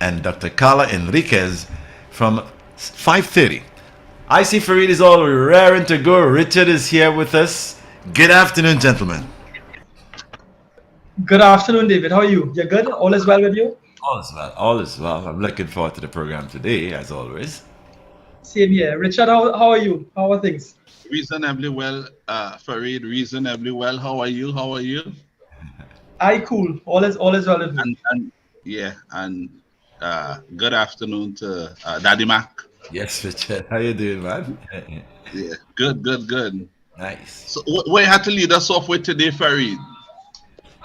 and Dr. Karla Henriquez from 5:30. I see Farid is all raring to go. Richard is here with us. Good afternoon, gentlemen. Good afternoon, David. How are you? You're good? All is well with you? All is well. All is well. I'm looking forward to the program today, as always. Same here. Richard, how are you? How are things? Reasonably well, Farid. Reasonably well. How are you? How are you? I cool. All is well with me. And yeah, and good afternoon to Daddy Mac. Yes, Richard. How you doing, man? Yeah, good. Nice. So, what you had to lead us off with today, Farid?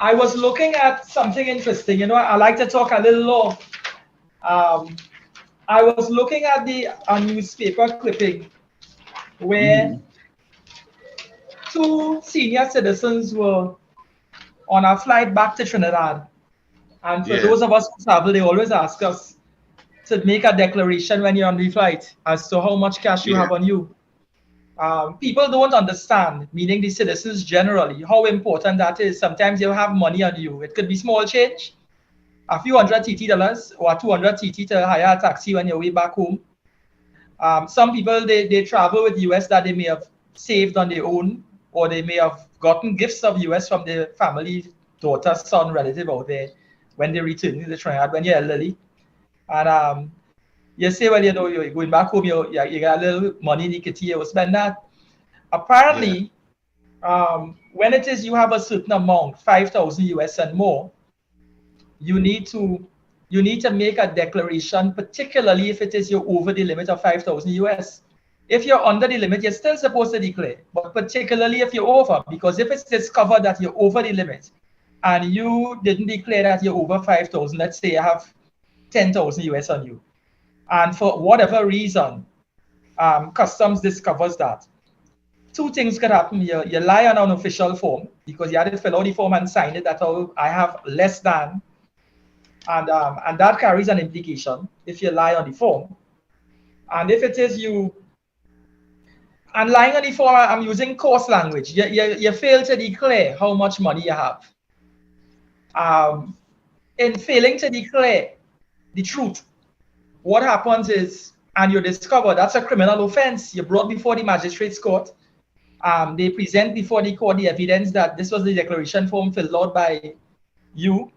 I was looking at something interesting. I like to talk a little law. Um, I was looking at a newspaper clipping where Mm-hmm. two senior citizens were on a flight back to Trinidad. And for Yeah, those of us who travel, they always ask us to make a declaration when you're on the flight as to how much cash you yeah, have on you. People don't understand, meaning the citizens generally, how important that is. Sometimes you have money on you. It could be small change, a few hundred TT dollars or 200 TT to hire a taxi when you're way back home. Some people, they travel with US that they may have saved on their own, or they may have gotten gifts of US from their family, daughter, son, relative out there when they return to the Trinidad when you're elderly. And you say, well, you're going back home, you got a little money in the kitty, you spend that. yeah, Apparently, when it is you have a certain amount, 5,000 US and more, you need to make a declaration, particularly if it is you're over the limit of 5,000 US. If you're under the limit, you're still supposed to declare, but particularly if you're over, because if it's discovered that you're over the limit and you didn't declare that you're over 5,000, let's say you have 10,000 US on you, and for whatever reason, customs discovers that, two things could happen. You lie on an official form because you had to fill out the form and sign it that, oh, I have less than, and that carries an implication if you lie on the form. And if it is you, and lying on the form, I'm using coarse language. You fail to declare how much money you have. In failing to declare the truth, what happens is, and you discover that's a criminal offense, you're brought before the magistrate's court. They present before the court the evidence that this was the declaration form filled out by you.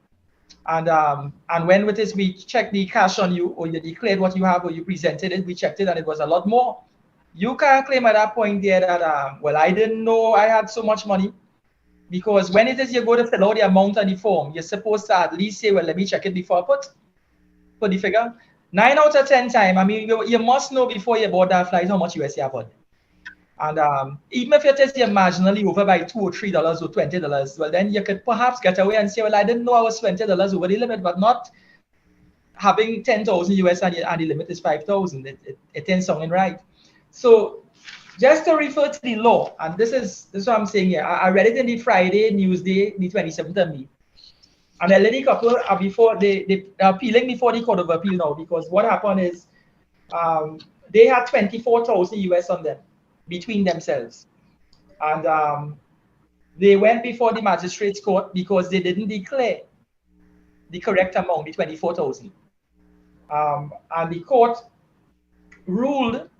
And when with this, we checked the cash on you, or you declared what you have, or you presented it, we checked it, and it was a lot more. You can't claim at that point there that, well, I didn't know I had so much money. Because when it is you go to fill out the amount on the form, you're supposed to at least say, well, let me check it before I put the figure. 9 out of 10 times, I mean, you must know before you board that flight how much US you have on. And even if it is you're marginally over by $2 or $3 or $20, well, then you could perhaps get away and say, well, I didn't know I was $20 over the limit, but not having 10,000 US and the limit is 5,000. It ain't sounding right. So just to refer to the law, and this is what I'm saying here. I read it in the Friday Newsday, the 27th of May. And a lady couple are before they are appealing before the Court of Appeal now, because what happened is they had 24,000 US on them between themselves. And they went before the magistrate's court because they didn't declare the correct amount, the 24,000. And the court ruled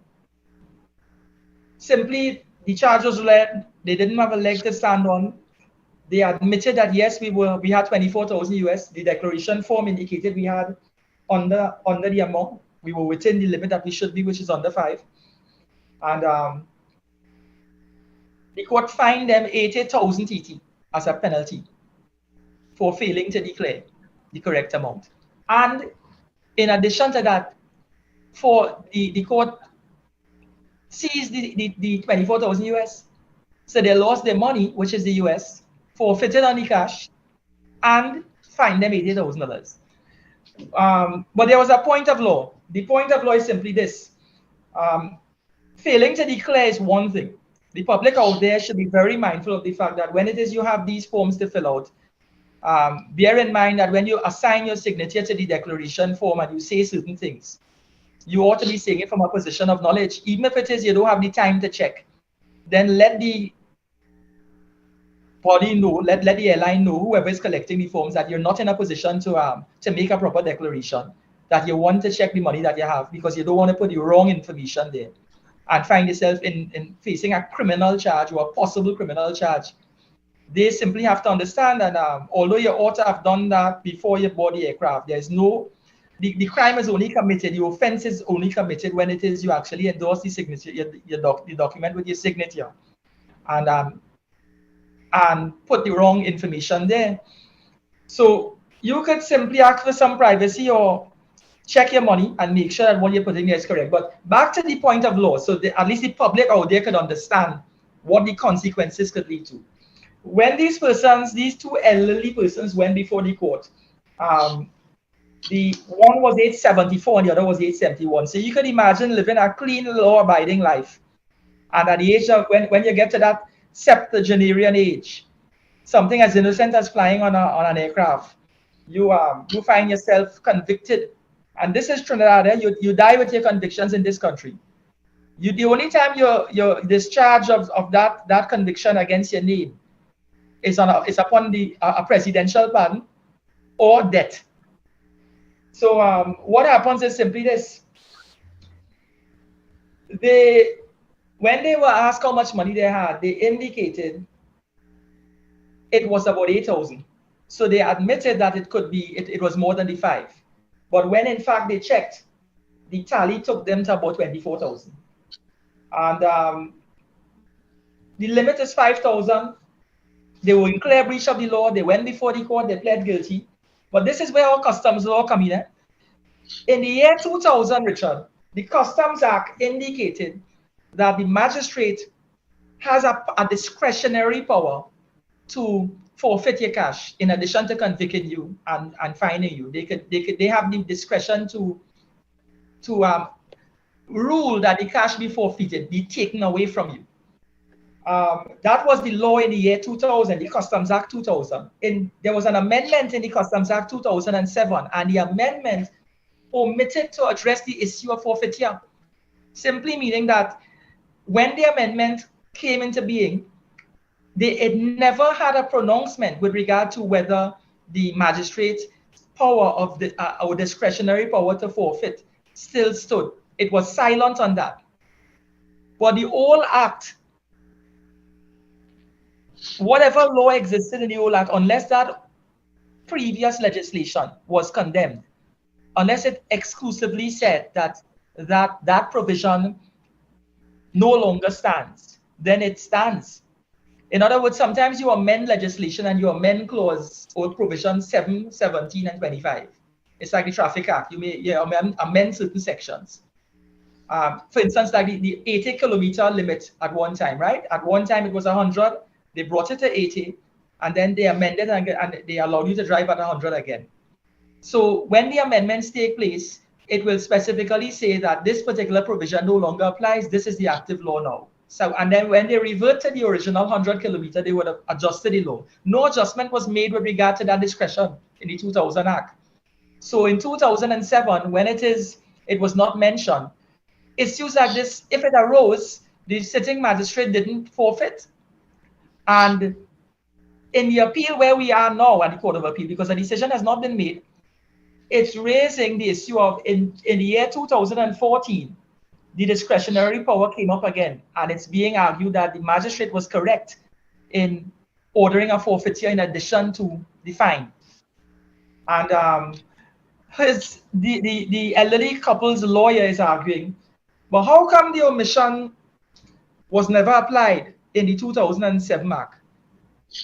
simply the charge was read, they didn't have a leg to stand on. They admitted that yes, we had 24,000 US. The declaration form indicated we had under the amount. We were within the limit that we should be, which is under 5. And the court fined them 80,000 TT as a penalty for failing to declare the correct amount. And in addition to that, for the court seized the 24,000 US. So they lost their money, which is the US, forfeited on the cash, and fined them $80,000. But there was a point of law. The point of law is simply this. Failing to declare is one thing. The public out there should be very mindful of the fact that when it is you have these forms to fill out, bear in mind that when you assign your signature to the declaration form and you say certain things, you ought to be saying it from a position of knowledge. Even if it is you don't have the time to check, then let the body know, let the airline know, whoever is collecting the forms, that you're not in a position to make a proper declaration, that you want to check the money that you have because you don't want to put the wrong information there and find yourself in facing a criminal charge or a possible criminal charge. They simply have to understand that although you ought to have done that before you board the aircraft, there's no, the crime is only committed, the offense is only committed when it is you actually endorse the signature, the document with your signature, and put the wrong information there. So you could simply ask for some privacy or check your money and make sure that what you're putting there is correct. But back to the point of law, so at least the public out there could understand what the consequences could lead to. When these persons, these two elderly persons went before the court, the one was age 74 and the other was age 71. So you could imagine living a clean, law-abiding life. And at the age of, when you get to that septuagenarian age, something as innocent as flying on an aircraft, you find yourself convicted. And this is Trinidad, eh? You die with your convictions in this country. The only time you're discharged of that conviction against your name is upon a presidential pardon or death. So what happens is simply this. When they were asked how much money they had, they indicated it was about 8,000. So they admitted that it was more than the 5. But when in fact they checked, the tally took them to about 24,000. And the limit is 5,000. They were in clear breach of the law. They went before the court. They pled guilty. But this is where our customs law come in. In the year 2000, Richard, the Customs Act indicated that the magistrate has a discretionary power to forfeit your cash in addition to convicting you and fining you. They have the discretion to rule that the cash be forfeited, be taken away from you. That was the law in the year 2000, the Customs Act 2000. There was an amendment in the Customs Act 2007, and the amendment omitted to address the issue of forfeiture, simply meaning that when the amendment came into being, it never had a pronouncement with regard to whether the magistrate's power of our discretionary power to forfeit still stood. It was silent on that. But the old act, whatever law existed in the old act, unless that previous legislation was condemned, unless it exclusively said that provision no longer stands, then it stands. In other words, sometimes you amend legislation and you amend clause or provision 7, 17, and 25. It's like the Traffic Act. You amend certain sections. For instance, like the 80-kilometer limit at one time, right? At one time it was 100. They brought it to 80, and then they amended and they allowed you to drive at 100 again. So when the amendments take place, it will specifically say that this particular provision no longer applies. This is the active law now. So, and then when they revert to the original 100-kilometer, they would have adjusted the law. No adjustment was made with regard to that discretion in the 2000 Act. So in 2007, when it was not mentioned, issues like this, if it arose, the sitting magistrate didn't forfeit. And in the appeal where we are now at the Court of Appeal, because a decision has not been made, it's raising the issue of in the year 2014, the discretionary power came up again, and it's being argued that the magistrate was correct in ordering a forfeiture in addition to the fine. And the elderly couple's lawyer is arguing, but how come the omission was never applied in the 2007 Act?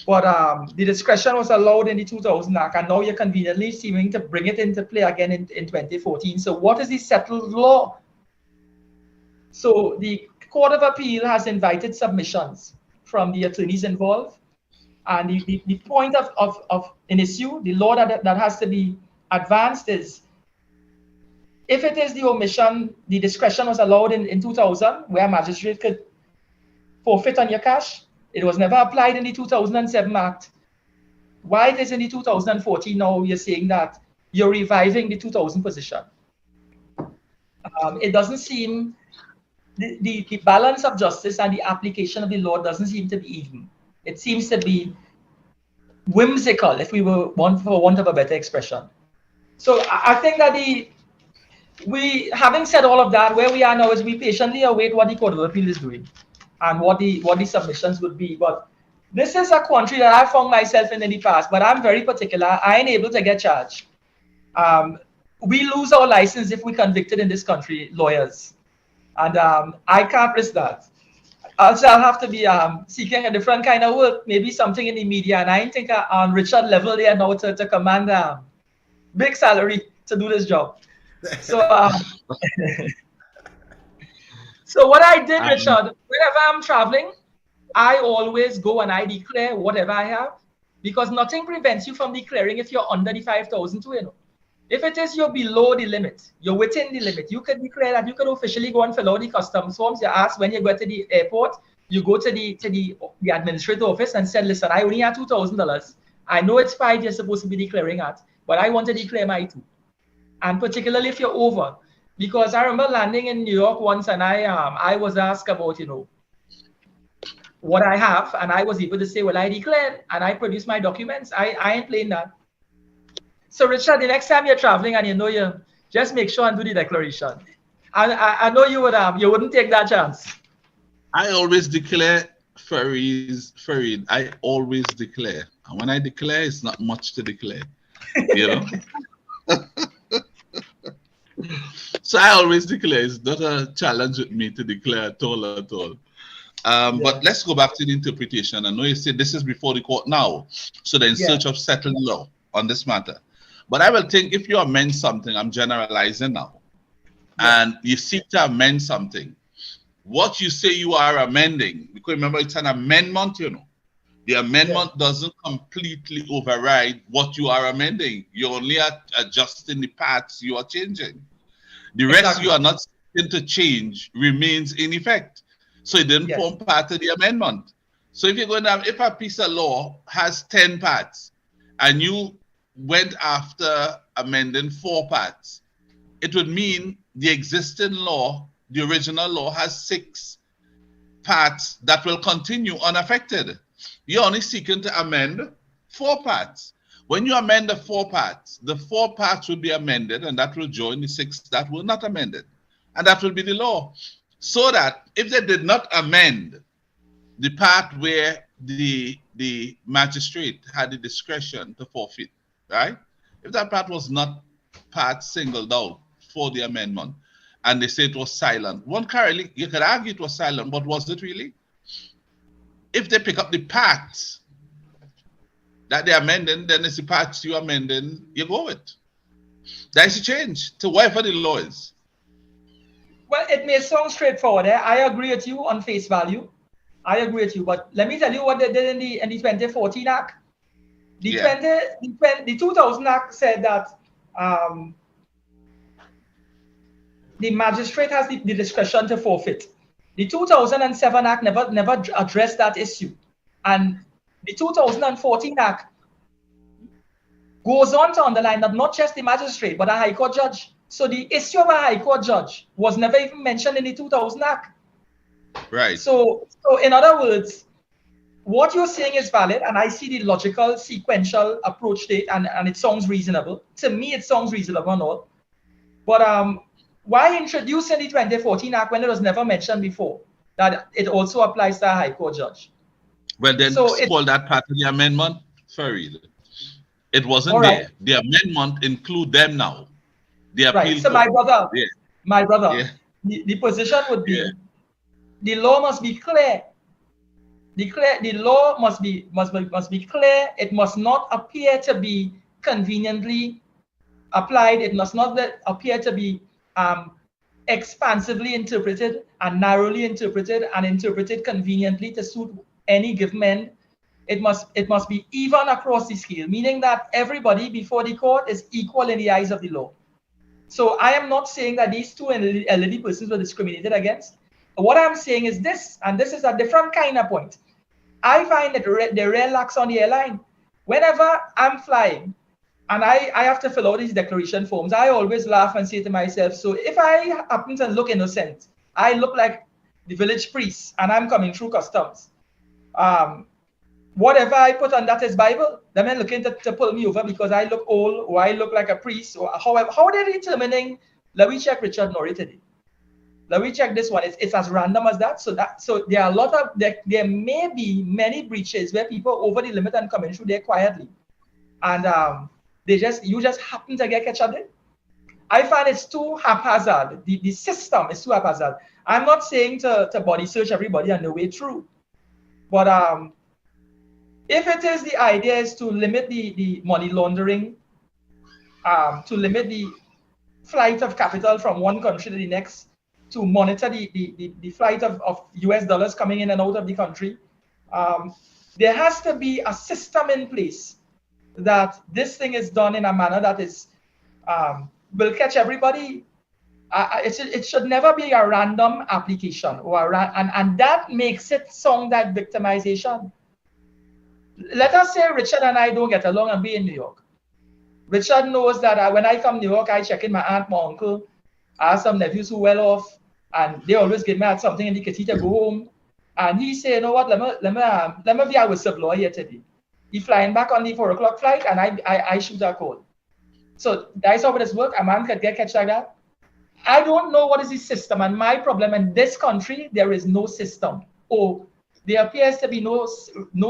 But the discretion was allowed in the 2000 Act, and now you're conveniently seeming to bring it into play again in 2014. So what is the settled law? So the Court of Appeal has invited submissions from the attorneys involved. And the point of an issue, the law that has to be advanced is, if it is the omission, the discretion was allowed in 2000, where a magistrate could forfeit on your cash. It was never applied in the 2007 Act. Why it is in the 2014 now, you're saying that you're reviving the 2000 position? It doesn't seem, the balance of justice and the application of the law doesn't seem to be even. It seems to be whimsical, if we were for want of a better expression. So I think that having said all of that, where we are now is we patiently await what the Court of Appeal is doing and what the submissions would be. But this is a country that I found myself in the past, but I'm very particular. I ain't able to get charged. We lose our license if we convicted in this country, lawyers. And I can't risk that. Also, I'll have to be seeking a different kind of work, maybe something in the media. And I think on Richard level there now to command big salary to do this job. So, so what I did, Richard, whenever I'm traveling, I always go and I declare whatever I have, because nothing prevents you from declaring if you're under the 5,000 too, you know. If it is you're below the limit, you're within the limit, you can declare that. You can officially go and fill out the customs forms. You ask when you go to the airport, you go to the administrative office and say, listen, I only have $2,000. I know it's 5 you're supposed to be declaring at, but I want to declare my 2. And particularly if you're over, because I remember landing in New York once and I was asked about, you know, what I have, and I was able to say, well, I declared and I produced my documents. I ain't playing that. So Richard, the next time you're traveling and you know you just make sure and do the declaration. I know you wouldn't take that chance. I always declare, Farid. I always declare. And when I declare, it's not much to declare. You know? So I always declare. It's not a challenge with me to declare at all. But let's go back to the interpretation. I know you said this is before the court now. So they're in search of settled law on this matter. But I will think if you amend something, I'm generalizing now, and you seek to amend something, what you say you are amending, because remember it's an amendment, you know. The amendment doesn't completely override what you are amending. You're only adjusting the parts you are changing. The rest you are not seeking to change remains in effect. So it didn't form part of the amendment. So if you're going to have, if a piece of law has 10 parts and you went after amending 4 parts, it would mean the existing law, the original law, has 6 parts that will continue unaffected. You're only seeking to amend 4 parts. When you amend the 4 parts will be amended, and that will join the 6 that were not amended. And that will be the law. So that if they did not amend the part where the magistrate had the discretion to forfeit, right? If that part was not part singled out for the amendment, and they say it was silent, you could argue it was silent, but was it really? If they pick up the parts that they're amending, then it's the parts you're amending, you go with. That's a change to whatever the law is. Well, it may sound straightforward. I agree with you on face value. I agree with you, but let me tell you what they did in the 2014 Act. The 2000 Act said that the magistrate has the discretion to forfeit. The 2007 Act never addressed that issue. And the 2014 Act goes on to underline that not just the magistrate, but a High Court judge. So the issue of a High Court judge was never even mentioned in the 2000 Act. Right. So in other words, what you're saying is valid, and I see the logical, sequential approach to it, and it sounds reasonable. To me, it sounds reasonable and all. But why introduce in the 2014 Act when it was never mentioned before that it also applies to a High Court judge? Well, then call that part of the amendment, Farid. It wasn't there. The amendment include them now. The appeal. Right. So my brother, the position would be the law must be clear. The law must be clear. It must not appear to be conveniently applied. It must not appear to be expansively interpreted and narrowly interpreted and interpreted conveniently to suit any given end. It must be even across the scale, meaning that everybody before the court is equal in the eyes of the law. So I am not saying that these 2 elderly persons were discriminated against. What I'm saying is this, and this is a different kind of point. I find that the real lacks on the airline. Whenever I'm flying and I have to fill out these declaration forms, I always laugh and say to myself, so if I happen to look innocent, I look like the village priest and I'm coming through customs. Whatever I put on that is Bible. They may looking to pull me over because I look old or I look like a priest or however. How are they determining Let me check Richard Norrie today. Let me check this one. It's as random as that. So there are a lot of there may be many breaches where people over the limit and coming through there quietly, and you just happen to get catch up there. I find it's too haphazard. The system is too haphazard. I'm not saying to body search everybody on the way through, but if it is the idea is to limit the money laundering, to limit the flight of capital from one country to the next, to monitor the flight of US dollars coming in and out of the country, there has to be a system in place that this thing is done in a manner that is will catch everybody. It should never be a random application and that makes it sound like victimization. Let us say Richard and I don't get along and be in New York. Richard knows that when I come to New York, I check in my aunt, my uncle. I have some nephews who well off, and they always give me something in the kitty to go home. And he say, you know what, let me be a whistleblower here today. He flying back on the 4 o'clock flight, and I shoot a call. So that's how this work. A man can get catch like that. I don't know what is the system, and my problem in this country, there is no system. There appears to be no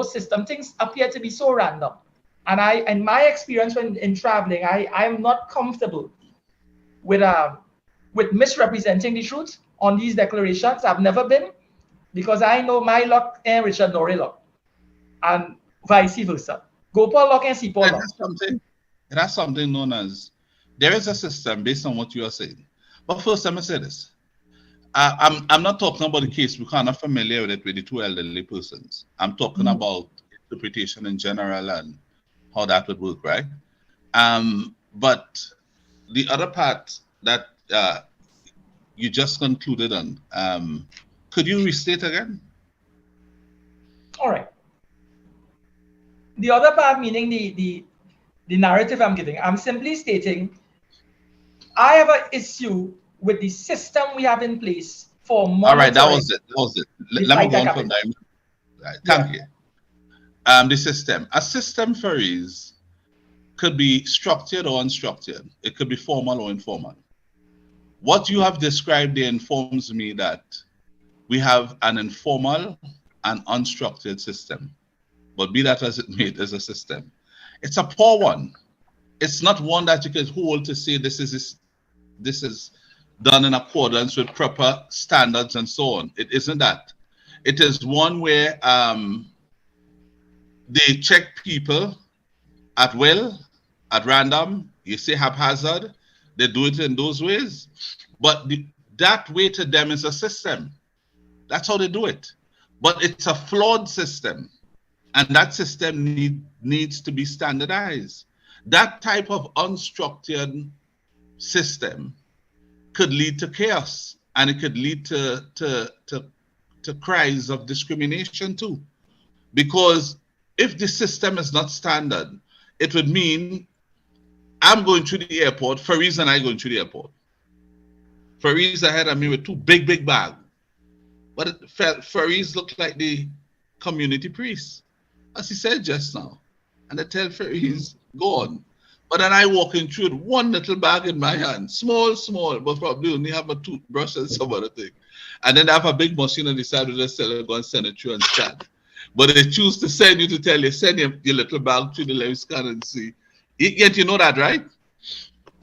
system. Things appear to be so random. And in my experience in traveling, I am not comfortable with misrepresenting the truth on these declarations. I've never been, because I know my luck and Richard Norrie luck, and vice versa. Go Paul luck and see Paul luck. That's something known as, there is a system based on what you are saying. But first, let me say this. I'm not talking about the case because I'm not familiar with it with the two elderly persons. I'm talking about interpretation in general and how that would work, right? But the other part that you just concluded on, could you restate again? All right. The other part, meaning the narrative I'm giving, I'm simply stating I have an issue with the system we have in place for monitoring. All right, that was it. Let me go on from there. Right, thank you. The system. A system for is could be structured or unstructured. It could be formal or informal. What you have described there informs me that we have an informal and unstructured system. But be that as it may, it is a system. It's a poor one. It's not one that you can hold to say this is done in accordance with proper standards and so on. It isn't that. It is one where they check people at will, at random. You say haphazard. They do it in those ways. But that way to them is a system. That's how they do it. But it's a flawed system. And that system needs to be standardized. That type of unstructured system could lead to chaos, and it could lead to cries of discrimination too. Because if the system is not standard, it would mean I'm going through the airport, Fariz and I going through the airport. Fariz ahead of me with two big bags. But Fariz looked like the community priest, as he said just now. And I tell Fariz, go on. But then I walk in through with one little bag in my hand, small, but probably only have a toothbrush and some other thing. And then I have a big machine on the side of the cell, go and send it through and scan. But they choose to send you to tell you, send your little bag through the live scan and see. Yet you know that, right?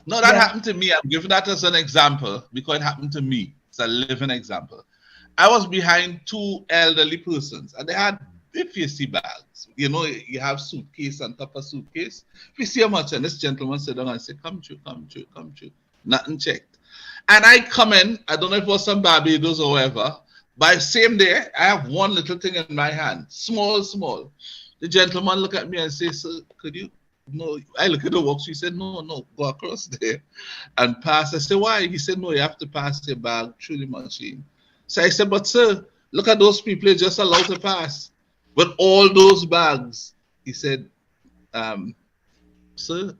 No, that happened to me. I'm giving that as an example because it happened to me. It's a living example. I was behind two elderly persons and they had big fancy bags. You know, you have suitcase on top of suitcase. If you see how much, and this gentleman sit down and say, come through. Nothing checked. And I come in, I don't know if it was some Barbados or whatever, but same day, I have one little thing in my hand, small. The gentleman look at me and say, sir, could you? No, I look at the worksheet. He said, no, go across there and pass. I said, why? He said, no, you have to pass your bag through the machine. So I said, but sir, look at those people just allowed to pass with all those bags. He said, sir,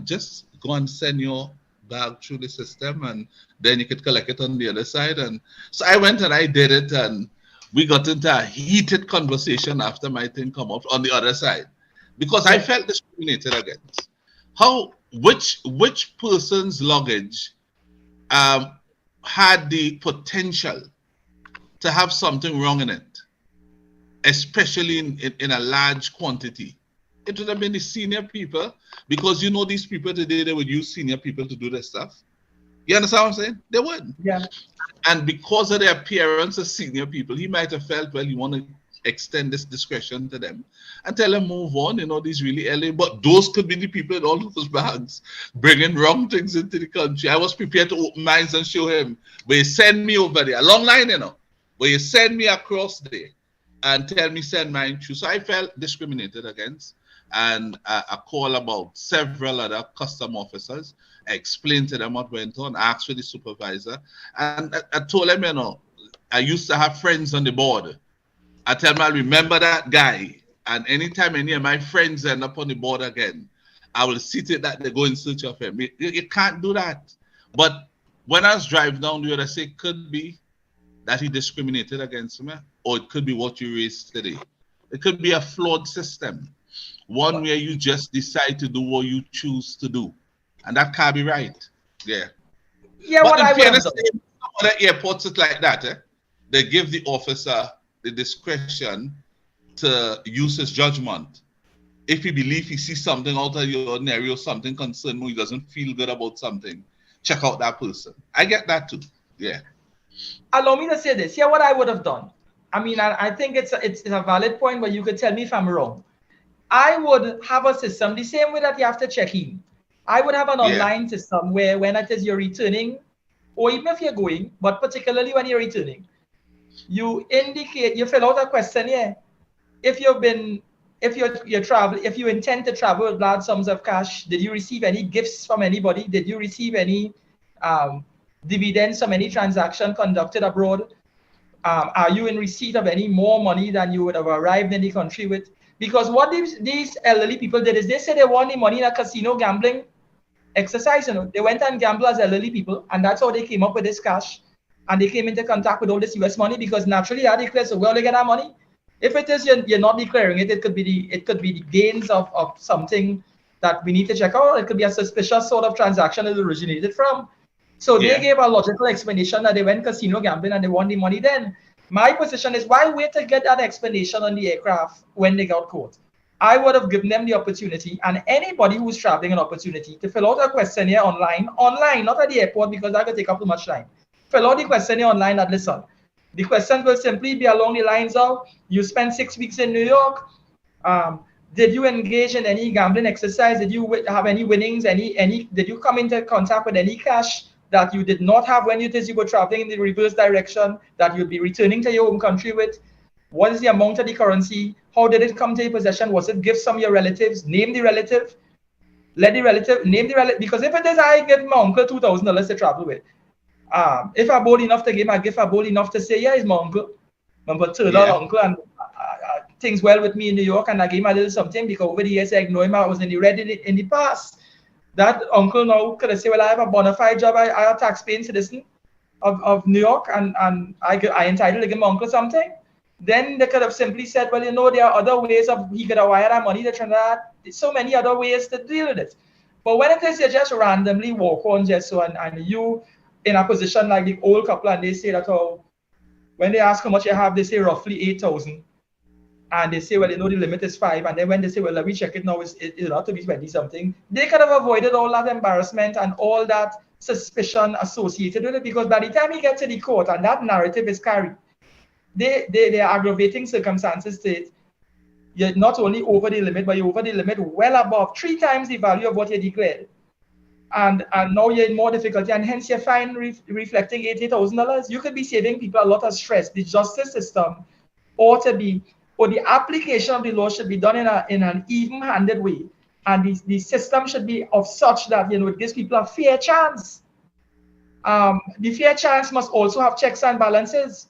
just go and send your bag through the system and then you could collect it on the other side. And so I went and I did it and we got into a heated conversation after my thing come up on the other side because I felt discriminated against. Which person's luggage had the potential to have something wrong in it, especially in a large quantity, it would have been the senior people, because you know these people today, they would use senior people to do their stuff. You understand what I'm saying? They would. Yeah. And because of their appearance as senior people, he might have felt, well, you want to extend this discretion to them and tell them move on, you know, these really early. But those could be the people in all of those bags bringing wrong things into the country. I was prepared to open minds and show him, but you send me over there, a long line, you know, but you send me across there and tell me send mine through. So I felt discriminated against. And I called about several other custom officers, explained to them what went on, asked for the supervisor, and I told them, you know, I used to have friends on the border. I tell them, I remember that guy, and anytime any of my friends end up on the border again, I will see to it that they go in search of him. You can't do that. But when I was driving down the road, I say, it could be that he discriminated against me, or it could be what you raised today. It could be a flawed system. One where you just decide to do what you choose to do. And that can't be right. Yeah. Yeah, but what in I would have fairness, done. some other airports it's like that. They give the officer the discretion to use his judgment. If he believes he sees something out of the ordinary or something concerned him, he doesn't feel good about something, check out that person. I get that too. Yeah. Allow me to say this. Yeah, what I would have done. I mean, I think it's a valid point, but you could tell me if I'm wrong. I would have a system the same way that you have to check in. I would have an online system where when it is you're returning, or even if you're going, but particularly when you're returning, you indicate, you fill out a questionnaire. If you intend to travel with large sums of cash, did you receive any gifts from anybody? Did you receive any dividends from any transaction conducted abroad? Are you in receipt of any more money than you would have arrived in the country with? Because what these elderly people did is they said they won the money in a casino gambling exercise. You know, they went and gambled as elderly people, and that's how they came up with this cash. And they came into contact with all this US money because naturally they declared, so where they get that money? If it is you're not declaring it, it could be the gains of something that we need to check out. It could be a suspicious sort of transaction it originated from. So they gave a logical explanation that they went casino gambling and they won the money then. My position is, why wait to get that explanation on the aircraft when they got caught? I would have given them the opportunity, and anybody who's traveling an opportunity, to fill out a questionnaire online, not at the airport because that could take up too much time. Fill out the questionnaire online and listen. The question will simply be along the lines of, you spent 6 weeks in New York. Did you engage in any gambling exercise? Did you have any winnings? Did you come into contact with any cash that you did not have when you were traveling in the reverse direction that you'll be returning to your home country with? What is the amount of the currency? How did it come to your possession? Was it gifts from your relatives? Name the relative. Let the relative name the relative. Because if it is, I give my uncle $2,000 to travel with. If I'm bold enough to give my gift, I'm bold enough to say, yeah, it's my uncle. My paternal uncle, and things well with me in New York, and I gave him a little something because over the years I ignored him. I was in the red in the past. That uncle now could have said, well, I have a bona fide job. I am a tax-paying citizen of New York, and I entitled to give my uncle something. Then they could have simply said, well, you know, there are other ways of, he could have wired that money to Trinidad. There's so many other ways to deal with it. But when it is you just randomly walk on just so, and you in a position like the old couple, and they say that, oh, when they ask how much you have, they say roughly 8,000. And they say, well, you know, the limit is 5. And then when they say, well, let me check it now, it ought to be 20 something. They could have avoided all that embarrassment and all that suspicion associated with it, because by the time you get to the court and that narrative is carried, they are aggravating circumstances to it. You're not only over the limit, but you're over the limit well above 3 times the value of what you declared. And now you're in more difficulty, and hence your fine reflecting $80,000. You could be saving people a lot of stress. The justice system ought to be, or the application of the law should be done in an even-handed way. And the system should be of such that, you know, it gives people a fair chance. The fair chance must also have checks and balances.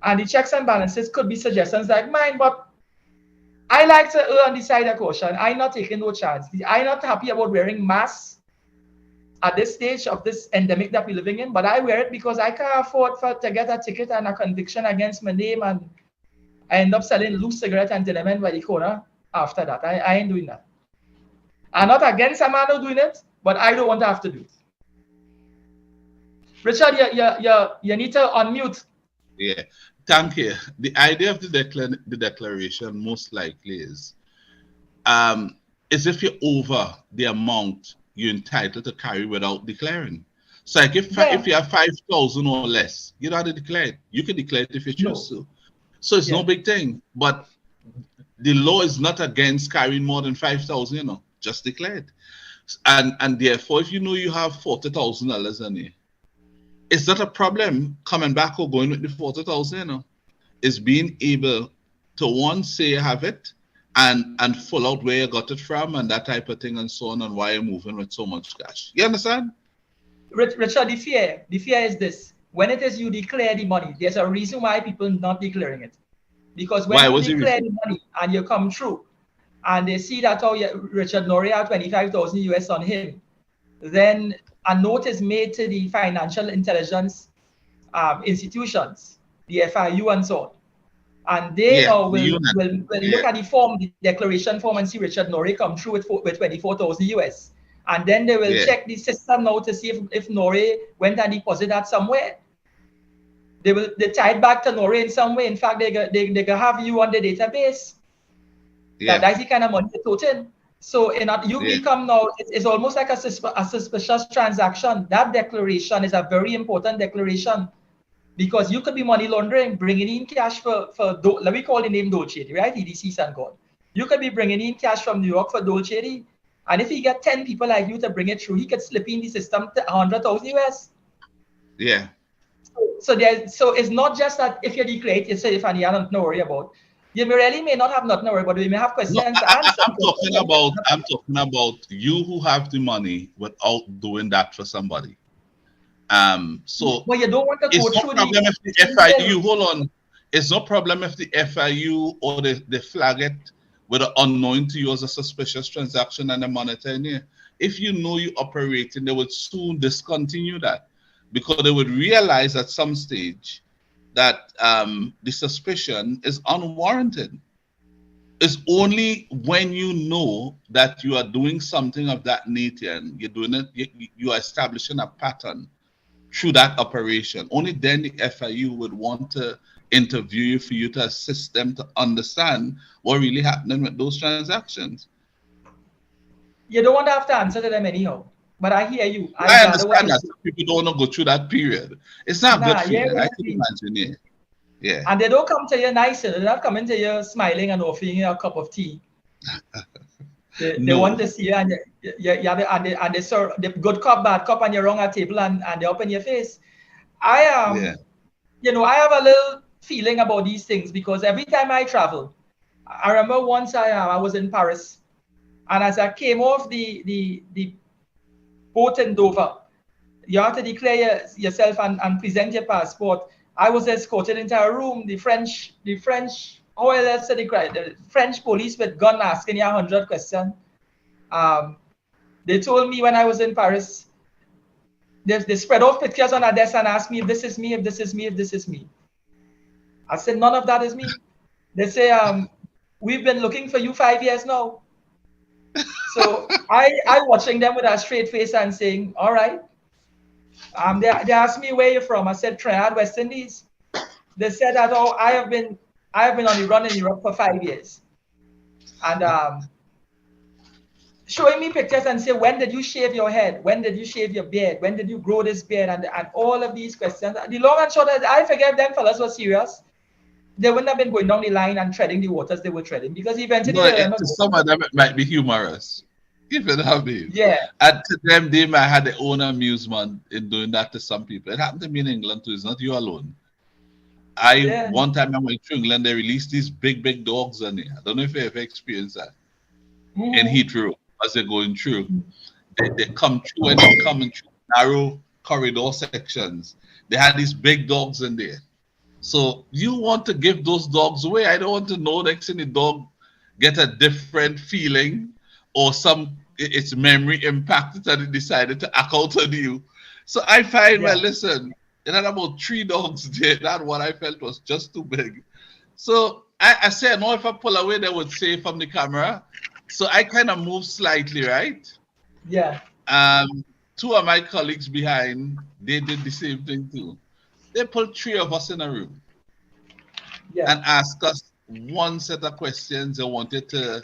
And the checks and balances could be suggestions like mine, but I like to err on the side of caution. I'm not taking no chance. I'm not happy about wearing masks at this stage of this endemic that we're living in, but I wear it because I can't afford to get a ticket and a conviction against my name, and I end up selling loose cigarette and cinnamon by the corner after that. I ain't doing that. I'm not against a man who doing it, but I don't want to have to do it. Richard, you need to unmute. Yeah, thank you. The idea of the declaration most likely is if you're over the amount you're entitled to carry without declaring. So like if you have 5,000 or less, you don't have to declare it. You can declare it if you choose to. So it's no big thing. But the law is not against carrying more than 5,000, just declare it. And therefore, if you know you have $40,000 in it, it's not a problem coming back or going with the 40,000, It's being able to one, say you have it, and full out where you got it from and that type of thing and so on, and why you're moving with so much cash. You understand? Richard, the fear is this. When it is you declare the money, there's a reason why people not declaring it. Because when you declare the money and you come through and they see that, Richard Norrie had 25,000 US on him, then a note is made to the financial intelligence institutions, the FIU and so on. And they will look at the form, the declaration form, and see Richard Norrie come through with 24,000 US. And then they will check the system now to see if Norrie went and deposited that somewhere. They tie it back to Norrie in some way. In fact, they can have you on the database. That's the kind of money they put in. So you become now, it's almost like a suspicious transaction. That declaration is a very important declaration because you could be money laundering, bringing in cash for let me call the name Dolce, right? EDC and God. You could be bringing in cash from New York for Dolce. And if he get 10 people like you to bring it through, he could slip in the system to 100,000 US. Yeah. So it's not just that if you declare it, you say if you don't worry about. You may not have nothing to worry about. We may have questions. No, I'm talking about you who have the money without doing that for somebody. So well, you don't want to go through problem if the FIU, hold on. It's no problem if the FIU or they flag it with an unknown to you as a suspicious transaction and a monetary near. If you know you're operating, they would soon discontinue that because they would realize at some stage that the suspicion is unwarranted. It's only when you know that you are doing something of that nature and you're doing it, you are establishing a pattern through that operation. Only then the FIU would want to interview you for you to assist them to understand what really happening with those transactions. You don't want to have to answer to them anyhow. But I hear you. I understand that some people don't want to go through that period. It's not good for you. I can imagine it. Yeah. And they don't come to you nice. They're not coming to you smiling and offering you a cup of tea. They want to see you and they serve the good cup, bad cup, and you're wrong at table and they up in your face. I have a little feeling about these things because every time I travel, I remember once I was in Paris, and as I came off the boat in Dover, you have to declare yourself and present your passport. I was escorted into a room. The French police with gun asking you 100 questions. They told me when I was in Paris, they spread off pictures on a desk and asked me if this is me, if this is me, if this is me. I said, none of that is me. They say, we've been looking for you 5 years now. So I watching them with a straight face and saying, all right. They asked me where you're from. I said Trinidad, West Indies. They said that I have been on the run in Europe for 5 years. And showing me pictures and say, when did you shave your head? When did you shave your beard? When did you grow this beard? And all of these questions. The long and short is, I figured them fellas were serious. They wouldn't have been going down the line and treading the waters they were treading because eventually some of them it might be humorous. If it happened. Yeah. And to them, they might have their own amusement in doing that to some people. It happened to me in England too. It's not you alone. One time I went to England, they released these big dogs on there. I don't know if you ever experienced that. In Heathrow, as they're going through. They come through and they come in through narrow corridor sections. They had these big dogs in there. So you want to give those dogs away. I don't want to know next thing the dog get a different feeling or its memory impacted and it decided to act out on you. So I find, well, listen, it had about 3 dogs there. That one I felt was just too big. So I said, no, if I pull away, they would say from the camera. So I kind of moved slightly, right? Yeah. two of my colleagues behind, they did the same thing too. They put three of us in a room and asked us one set of questions. They wanted to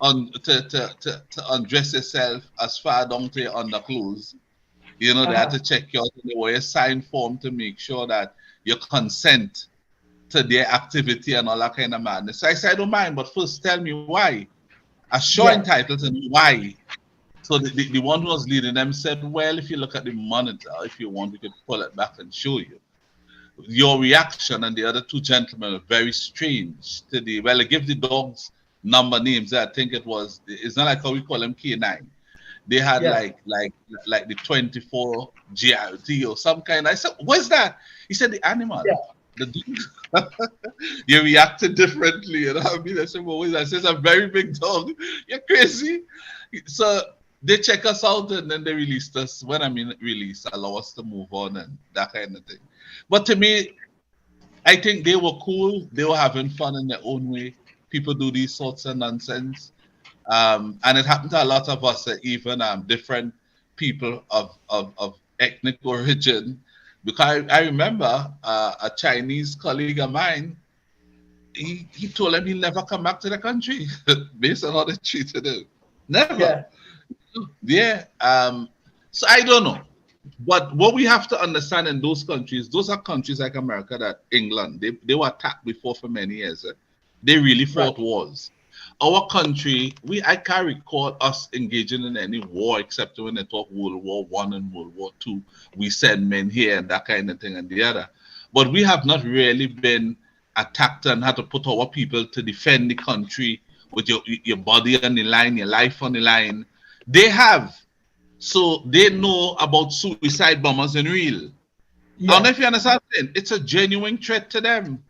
undress yourself as far down to your underclothes. You know, they had to check you out in the way, sign form to make sure that you consent to their activity and all that kind of madness. So I said, I don't mind, but first tell me why. I sure entitled to know why. So the one who was leading them said, well, if you look at the monitor, if you want, we could pull it back and show you. Your reaction and the other two gentlemen are very strange to the, well, I give the dogs number names. I think it was, it's not like how we call them K9. They had like the 24 GRT or some kind. I said, what's that? He said, the animal. The dog. You reacted differently. You know what I mean? I said, well, what is that? I said, it's a very big dog. You're crazy. So they check us out and then they released us. When I mean release, allow us to move on and that kind of thing. But to me, I think they were cool. They were having fun in their own way. People do these sorts of nonsense. And it happened to a lot of us, even different people of ethnic origin. Because I remember a Chinese colleague of mine, he told him he'll never come back to the country based on how they treated him. Never. So I don't know. But what we have to understand in those countries, those are countries like America, that England, they were attacked before for many years. They really fought wars. Our country, I can't recall us engaging in any war except when they talk World War I and World War II. We send men here and that kind of thing and the other. But we have not really been attacked and had to put our people to defend the country with your body on the line, your life on the line. They have. So they know about suicide bombers in real. I don't know if you understand, it's a genuine threat to them.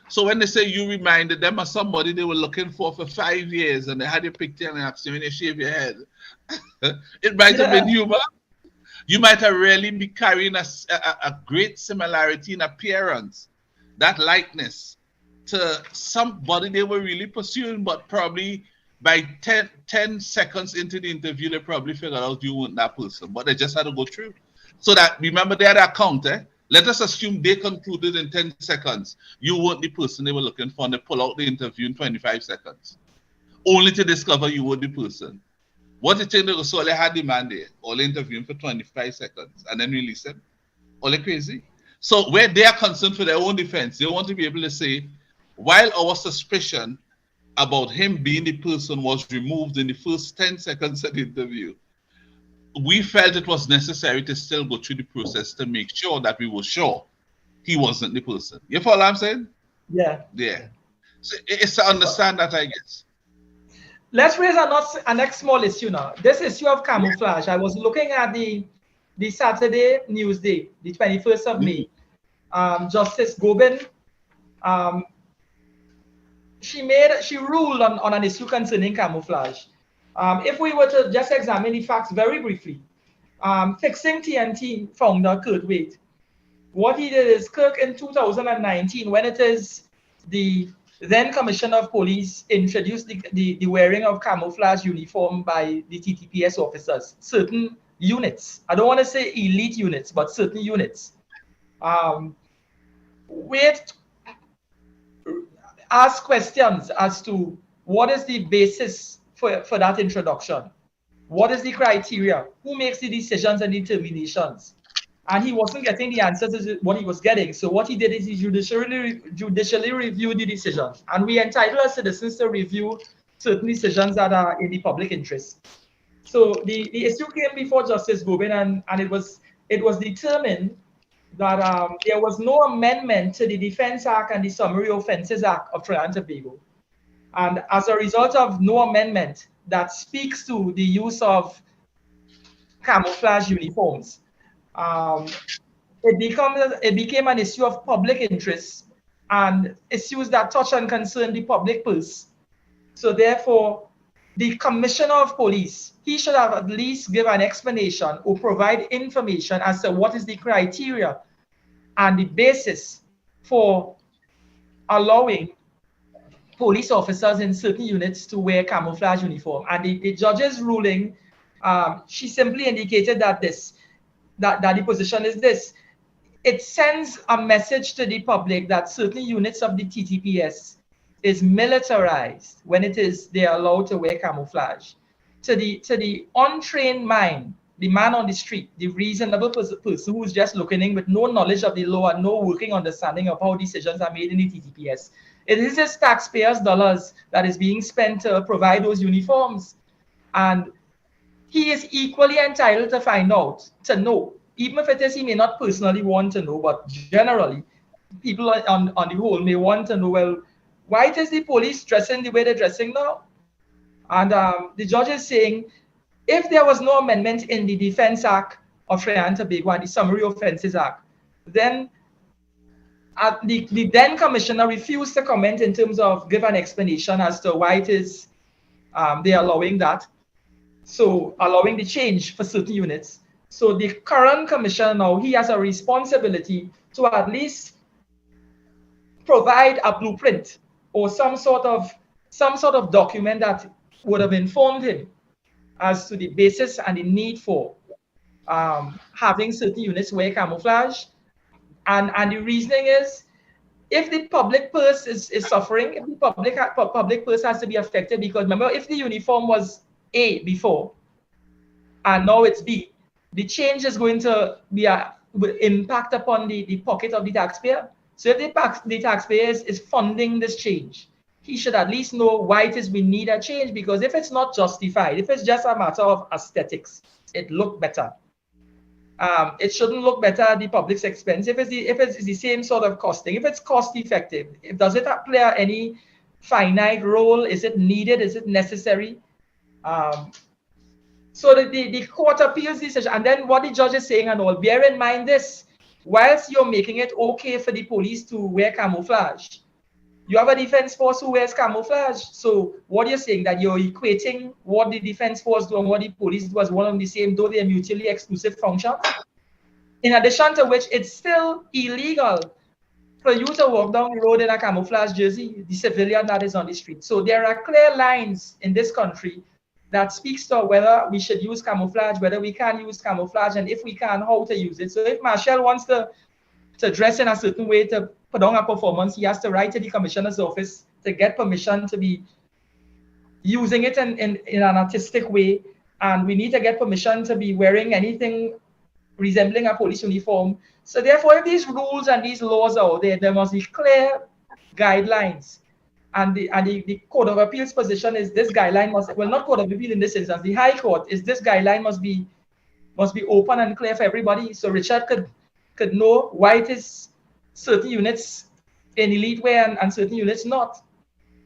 So when they say you reminded them of somebody they were looking for 5 years and they had your picture and they asked you when you shave your head, it might have been you, man. You might have really be carrying a great similarity in appearance, that likeness to somebody they were really pursuing, but probably by 10 seconds into the interview, they probably figured out you weren't that person, but they just had to go through. So that, remember they had an account, Let us assume they concluded in 10 seconds, you weren't the person they were looking for, and they pull out the interview in 25 seconds, only to discover you were the person. What do you think they were? So they had the man there, all interviewing for 25 seconds, and then release him? All crazy. So where they are concerned for their own defense, they want to be able to say, while our suspicion about him being the person was removed in the first 10 seconds of the interview, we felt it was necessary to still go through the process to make sure that we were sure he wasn't the person. You follow what I'm saying? Yeah. So it's to understand that, I guess. Let's raise a next small issue now. This issue of camouflage. I was looking at the Saturday Newsday, the 21st of May. Justice Gobin, she ruled on an issue concerning camouflage. If we were to just examine the facts very briefly, fixing TNT founder Kurt Wade, what he did is Kirk in 2019, when it is the then Commissioner of Police introduced the wearing of camouflage uniform by the TTPS officers, certain units. I don't want to say elite units, but certain units. Wade asked questions as to what is the basis for that introduction. What is the criteria? Who makes the decisions and determinations? And he wasn't getting the answers as what he was getting. So what he did is he judicially reviewed the decisions. And we entitle as citizens to review certain decisions that are in the public interest. So the issue came before Justice Gobin, and it was determined that there was no amendment to the Defense Act and the Summary Offences Act of Trinidad and Tobago. And as a result of no amendment that speaks to the use of camouflage uniforms, it became an issue of public interest and issues that touch and concern the public purse. So therefore, the Commissioner of Police, he should have at least give an explanation or provide information as to what is the criteria and the basis for allowing police officers in certain units to wear camouflage uniform. And the judge's ruling She simply indicated that that the position is this. It sends a message to the public that certain units of the TTPS is militarized when they are allowed to wear camouflage. To the untrained mind, the man on the street, the reasonable person who's just looking in with no knowledge of the law and no working understanding of how decisions are made in the TTPS. It is his taxpayers' dollars that is being spent to provide those uniforms. And he is equally entitled to find out, to know, even if it is he may not personally want to know, but generally, people on the whole may want to know, well, why is the police dressing the way they're dressing now? And the judge is saying, if there was no amendment in the Defense Act of Trinidad and Tobago and the Summary Offences Act, then the then commissioner refused to comment in terms of give an explanation as to why it is they're allowing that. So allowing the change for certain units. So the current commissioner now, he has a responsibility to at least provide a blueprint or some sort of document that would have informed him as to the basis and the need for having certain units wear camouflage. And the reasoning is, if the public purse is suffering, if the public purse has to be affected, because remember, if the uniform was A before, and now it's B, the change is going to be will impact upon the pocket of the taxpayer. So if the taxpayer is funding this change, he should at least know why it is we need a change, because if it's not justified, if it's just a matter of aesthetics, it look better. It shouldn't look better at the public's expense. If it's the same sort of costing, if it's cost effective, does it play any finite role? Is it needed? Is it necessary? So the court appeals decision, and then what the judge is saying and all, bear in mind this, whilst you're making it okay for the police to wear camouflage, you have a defense force who wears camouflage. So what you're saying, that you're equating what the defense force do and what the police do as one and the same, though they're mutually exclusive functions. In addition to which, it's still illegal for you to walk down the road in a camouflage jersey, the civilian that is on the street. So there are clear lines in this country that speaks to whether we should use camouflage, whether we can use camouflage, and if we can, how to use it. So if Marshall wants to dress in a certain way to put on a performance, he has to write to the commissioner's office to get permission to be using it in an artistic way. And we need to get permission to be wearing anything resembling a police uniform. So therefore, if these rules and these laws are out there, there must be clear guidelines. And the Court of Appeals position is this guideline must, well, not Court of Appeal in this instance, the High Court is this guideline must be open and clear for everybody. So Richard could know why it is certain units in elite wear and certain units not.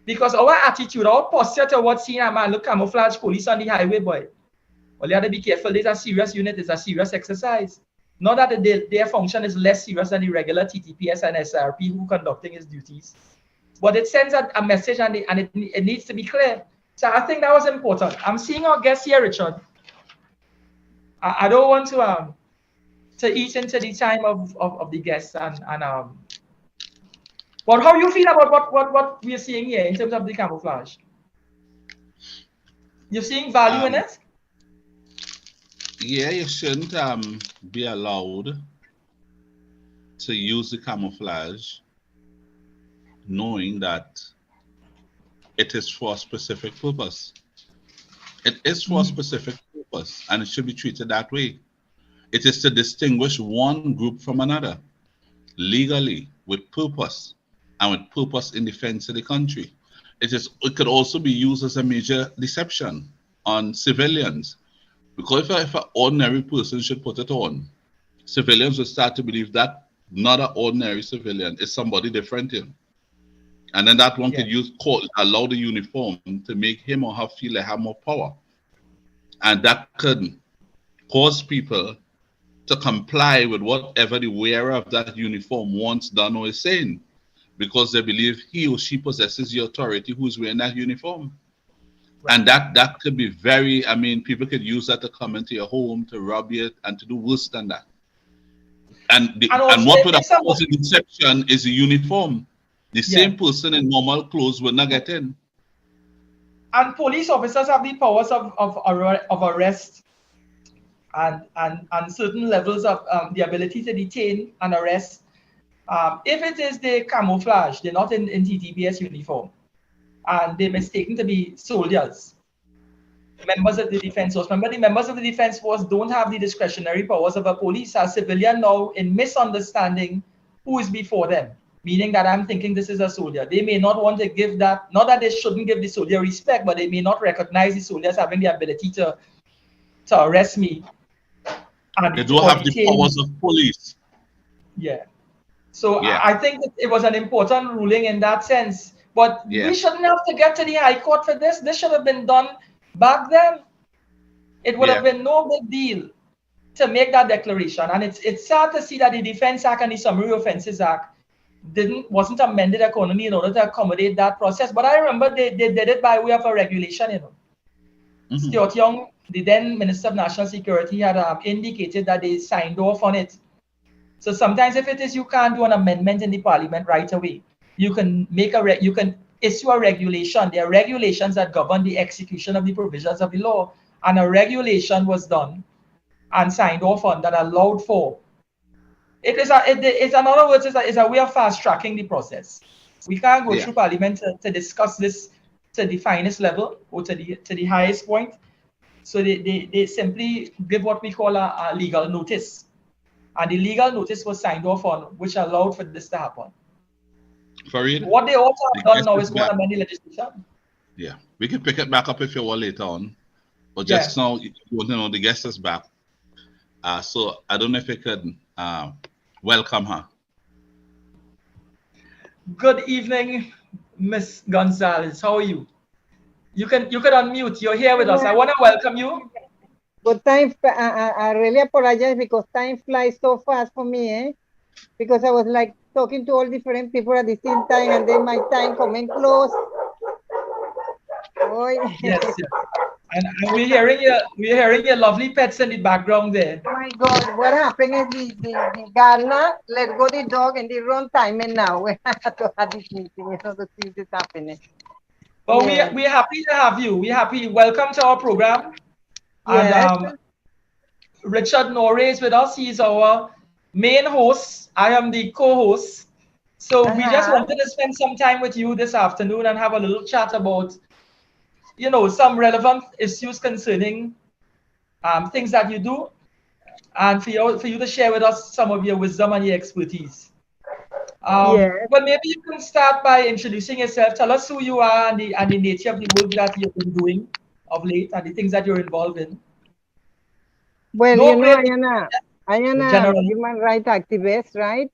Because our attitude, our posture towards seeing a man look camouflage police on the highway, boy, well, you have to be careful. It's a serious unit, it's a serious exercise. Not that their function is less serious than the regular TTPS and SRP who conducting his duties. But it sends a message, and it needs to be clear. So I think that was important. I'm seeing our guest here, Richard. I don't want to eat into the time of the guests but how you feel about what we're seeing here in terms of the camouflage? You're seeing value in it? Yeah, you shouldn't be allowed to use the camouflage knowing that it is for a specific purpose. It is for a specific purpose, and it should be treated that way. It is to distinguish one group from another, legally, with purpose, and with purpose in defense of the country. It could also be used as a major deception on civilians, because if an ordinary person should put it on, civilians will start to believe that not an ordinary civilian is somebody different to him. And then that one could allow the uniform to make him or her feel they have more power. And that could cause people to comply with whatever the wearer of that uniform wants done or is saying, because they believe he or she possesses the authority who's wearing that uniform. Right. And that could be very, I mean, people could use that to come into your home, to rob you, and to do worse than that. And what would have caused the deception is the uniform. The same person in normal clothes will not get in. And police officers have the powers of arrest and certain levels of the ability to detain and arrest. If it is the camouflage, they're not in TTBS uniform, and they're mistaken to be soldiers, members of the defense force. Remember, the members of the defense force don't have the discretionary powers of a police. As civilian now, in misunderstanding who is before them, meaning that I'm thinking this is a soldier. They may not want to give that, not that they shouldn't give the soldier respect, but they may not recognize the soldiers having the ability to arrest me. And they don't have the powers of police. Yeah. So yeah. I think that it was an important ruling in that sense. But we shouldn't have to get to the High Court for this. This should have been done back then. It would have been no big deal to make that declaration. And it's sad to see that the Defense Act and the Summary Offences Act wasn't amended accordingly in order to accommodate that process. But I remember they did it by way of a regulation, you know. Stuart Young, the then Minister of National Security, had indicated that they signed off on it. So sometimes if it is, you can't do an amendment in the parliament right away. You can make you can issue a regulation. There are regulations that govern the execution of the provisions of the law. And a regulation was done and signed off on that allowed for. It's in other words, it's a way of fast tracking the process. We can't go through parliament to discuss this to the finest level or to the highest point. So they simply give what we call a legal notice. And the legal notice was signed off on, which allowed for this to happen. Farid, what they also have done now is go and amend the legislation. Yeah, we can pick it back up if you want later on. But just now, you want to know the guest is back. So I don't know if you could welcome her. Good evening, Miss Gonzales. How are you? You can unmute. You're here with us. I want to welcome you. But time, I really apologize because time flies so fast for me, eh? Because I was like talking to all different people at the same time, and then my time coming close. Oh, yes. And we're hearing your lovely pets in the background there. Oh my God, what happened is the gardener let go the dog and the wrong timing now. We have to have this meeting, you know, the things is happening. But we're happy to have you. We're happy. Welcome to our program. Yes. And Richard Norre is with us. He's our main host. I am the co-host. So we just wanted to spend some time with you this afternoon and have a little chat about, you know, some relevant issues concerning things that you do, and for you to share with us some of your wisdom and your expertise. But maybe you can start by introducing yourself. Tell us who you are and the nature of the work that you've been doing of late and the things that you're involved in. Well, you know, I am a human rights activist, right?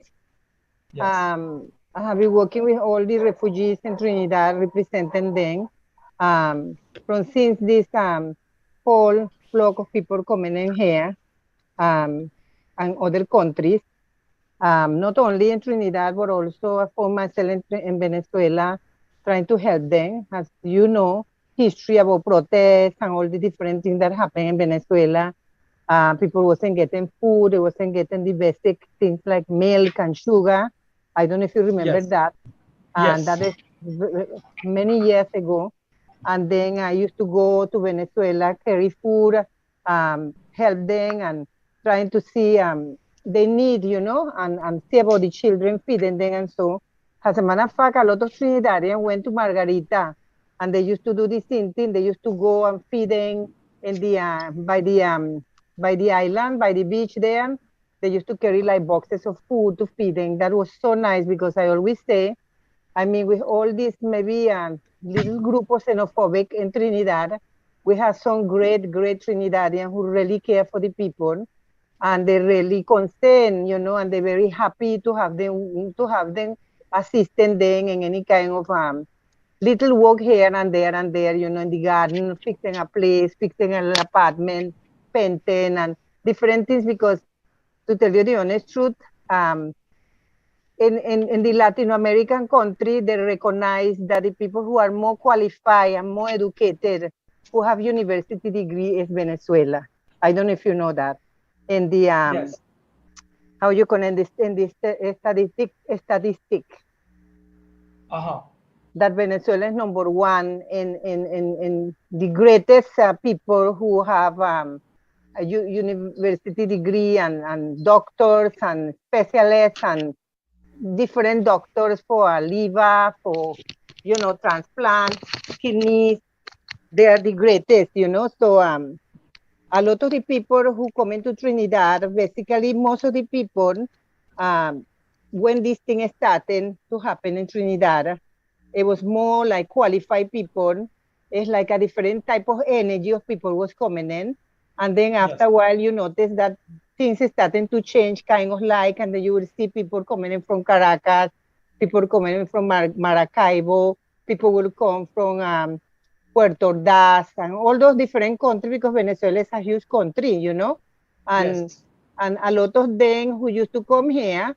Yes. I have been working with all the refugees in Trinidad, representing them. From since this whole flock of people coming in here and other countries, not only in Trinidad, but also for myself in Venezuela, trying to help them. As you know, history about protests and all the different things that happen in Venezuela. People wasn't getting food, they wasn't getting the basic things like milk and sugar. I don't know if you remember that. And that is many years ago. And then I used to go to Venezuela, carry food, help them and trying to see they need, you know, and see about the children, feeding them and so. As a matter of fact, a lot of Trinidadians went to Margarita and they used to do the same thing. They used to go and feed them in the, by the island, by the beach there. They used to carry like boxes of food to feed them. That was so nice because I always say, I mean, with all this maybe little group of xenophobic in Trinidad, we have some great Trinidadians who really care for the people, and they're really concerned, you know, and they're very happy to have them assisting them in any kind of little work here and there, you know, in the garden, fixing a place, fixing an apartment, painting and different things. Because to tell you the honest truth, in the Latin American country, they recognize that the people who are more qualified and more educated, who have university degree, is Venezuela. I don't know if you know that. In the how you can understand this statistic. that Venezuela is number one in the greatest people who have a university degree and doctors and specialists and different doctors for liver, for, transplant, kidneys. They are the greatest, So a lot of the people who come into Trinidad, basically most of the people, when this thing started to happen in Trinidad, it was more like qualified people. It's like a different type of energy of people was coming in. And then after a while, you notice that things are starting to change, kind of like, and then you will see people coming in from Caracas, people coming in from Maracaibo, people will come from Puerto Ordaz, and all those different countries, because Venezuela is a huge country, and a lot of them who used to come here,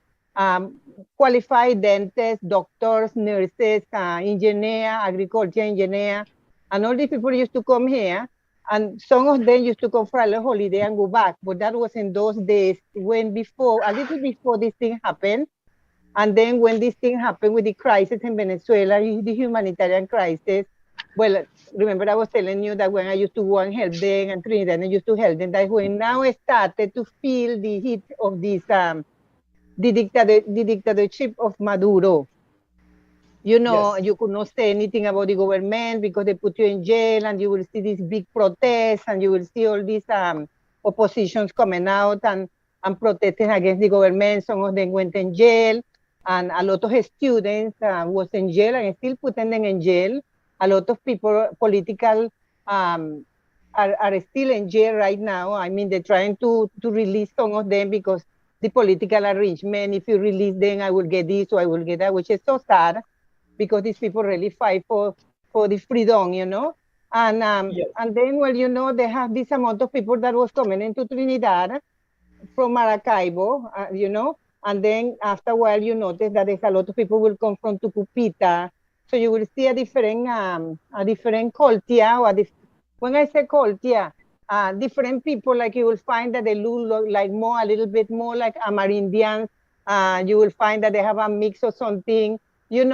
qualified dentists, doctors, nurses, engineer, agriculture engineer, and all these people used to come here, and some of them used to come for a little holiday and go back, but that was in those days when a little before this thing happened, and then when this thing happened with the crisis in Venezuela, the humanitarian crisis, well, remember I was telling you that when I used to go and help them and Trinidad, I used to help them, that when now I started to feel the heat of this, the dictatorship of Maduro. You could not say anything about the government because they put you in jail, and you will see these big protests, and you will see all these oppositions coming out and protesting against the government. Some of them went in jail, and a lot of students was in jail and still putting them in jail. A lot of people, political, are still in jail right now. I mean, they're trying to release some of them because the political arrangement, if you release them, I will get this or I will get that, which is so sad because these people really fight for the freedom, And then, well, they have this amount of people that was coming into Trinidad from Maracaibo, and then after a while you notice that there's a lot of people will come from Tucupita. So you will see a different culture, when I say culture, different people, like you will find that they look like a little bit more like Amerindians. You will find that they have a mix of something, they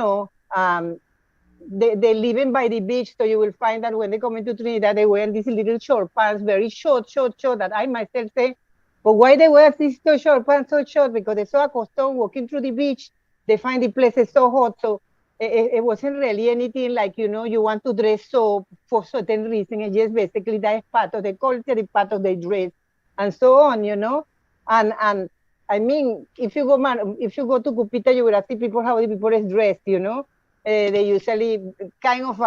living by the beach, so you will find that when they come into Trinidad, they wear these little short pants, very short, that I myself say, but why they wear these short pants so short? Because they're so accustomed walking through the beach, they find the places so hot, so it wasn't really anything like, you want to dress so for certain reason. It's just basically that is part of the culture, it's part of the dress, and so on, And I mean, if you go to Cupita, you will see people, how the people is dressed, They usually kind of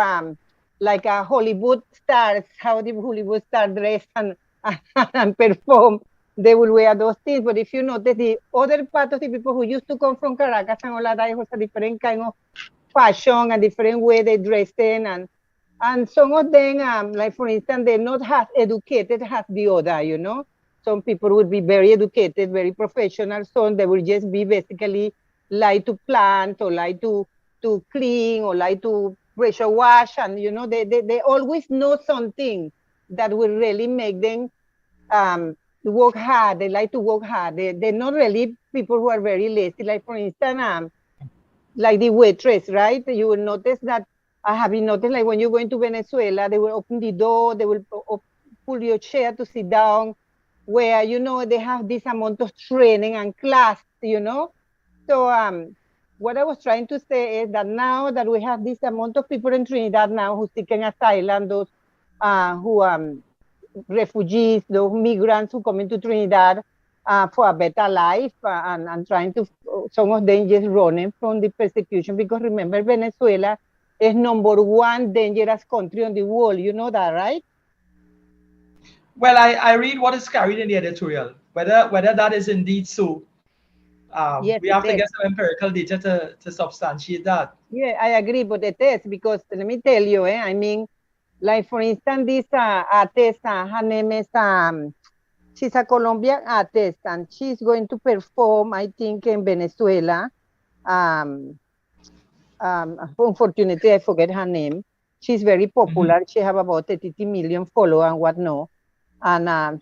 like a Hollywood stars, how the Hollywood star dress and perform. They will wear those things. But if you notice, the other part of the people who used to come from Caracas and all that, it was a different kind of fashion, a different way they dressed in, and some of them, like for instance, they're not as educated as the other, Some people would be very educated, very professional, so they will just be basically like to plant or like to clean or like to pressure wash, and they always know something that will really make them work hard. They like to work hard. They're not really people who are very lazy. Like for instance, like the waitress, right? You will notice that I have been noticed, like when you go into Venezuela, they will open the door, they will pull your chair to sit down, where they have this amount of training and class, So what I was trying to say is that now that we have this amount of people in Trinidad now who seeking asylum, those who refugees, those migrants who come into Trinidad for a better life, and trying to, some of them just running from the persecution, because remember, Venezuela is #1 dangerous country on the world. You know that, right? Well, I read what is carried in the editorial. Whether that is indeed so, yes, we have to get some empirical data to substantiate that. Yeah, I agree, but it is because, let me tell you, I mean, like for instance, this artist, her name is, she's a Colombian artist, and she's going to perform, I think, in Venezuela. Unfortunately, I forget her name. She's very popular. She have about 30 million followers and whatnot. And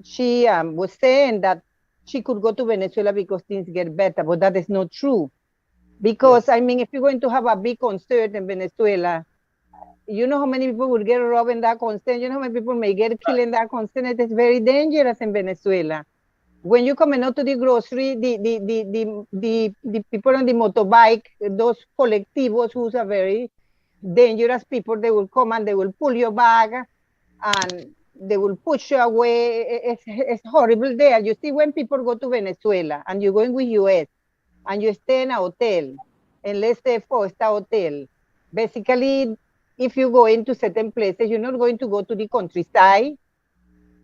she was saying that she could go to Venezuela because things get better, but that is not true. Because, I mean, if you're going to have a big concert in Venezuela, you know how many people will get robbed in that concert? You know how many people may get killed in that concert? It is very dangerous in Venezuela. When you come out to the grocery, the people on the motorbike, those colectivos who's are very dangerous people, they will come and they will pull your bag and they will push you away. It's horrible there. You see, when people go to Venezuela and you're going with US and you stay in a hotel, and let's say four-star hotel, basically, if you go into certain places, you're not going to go to the countryside.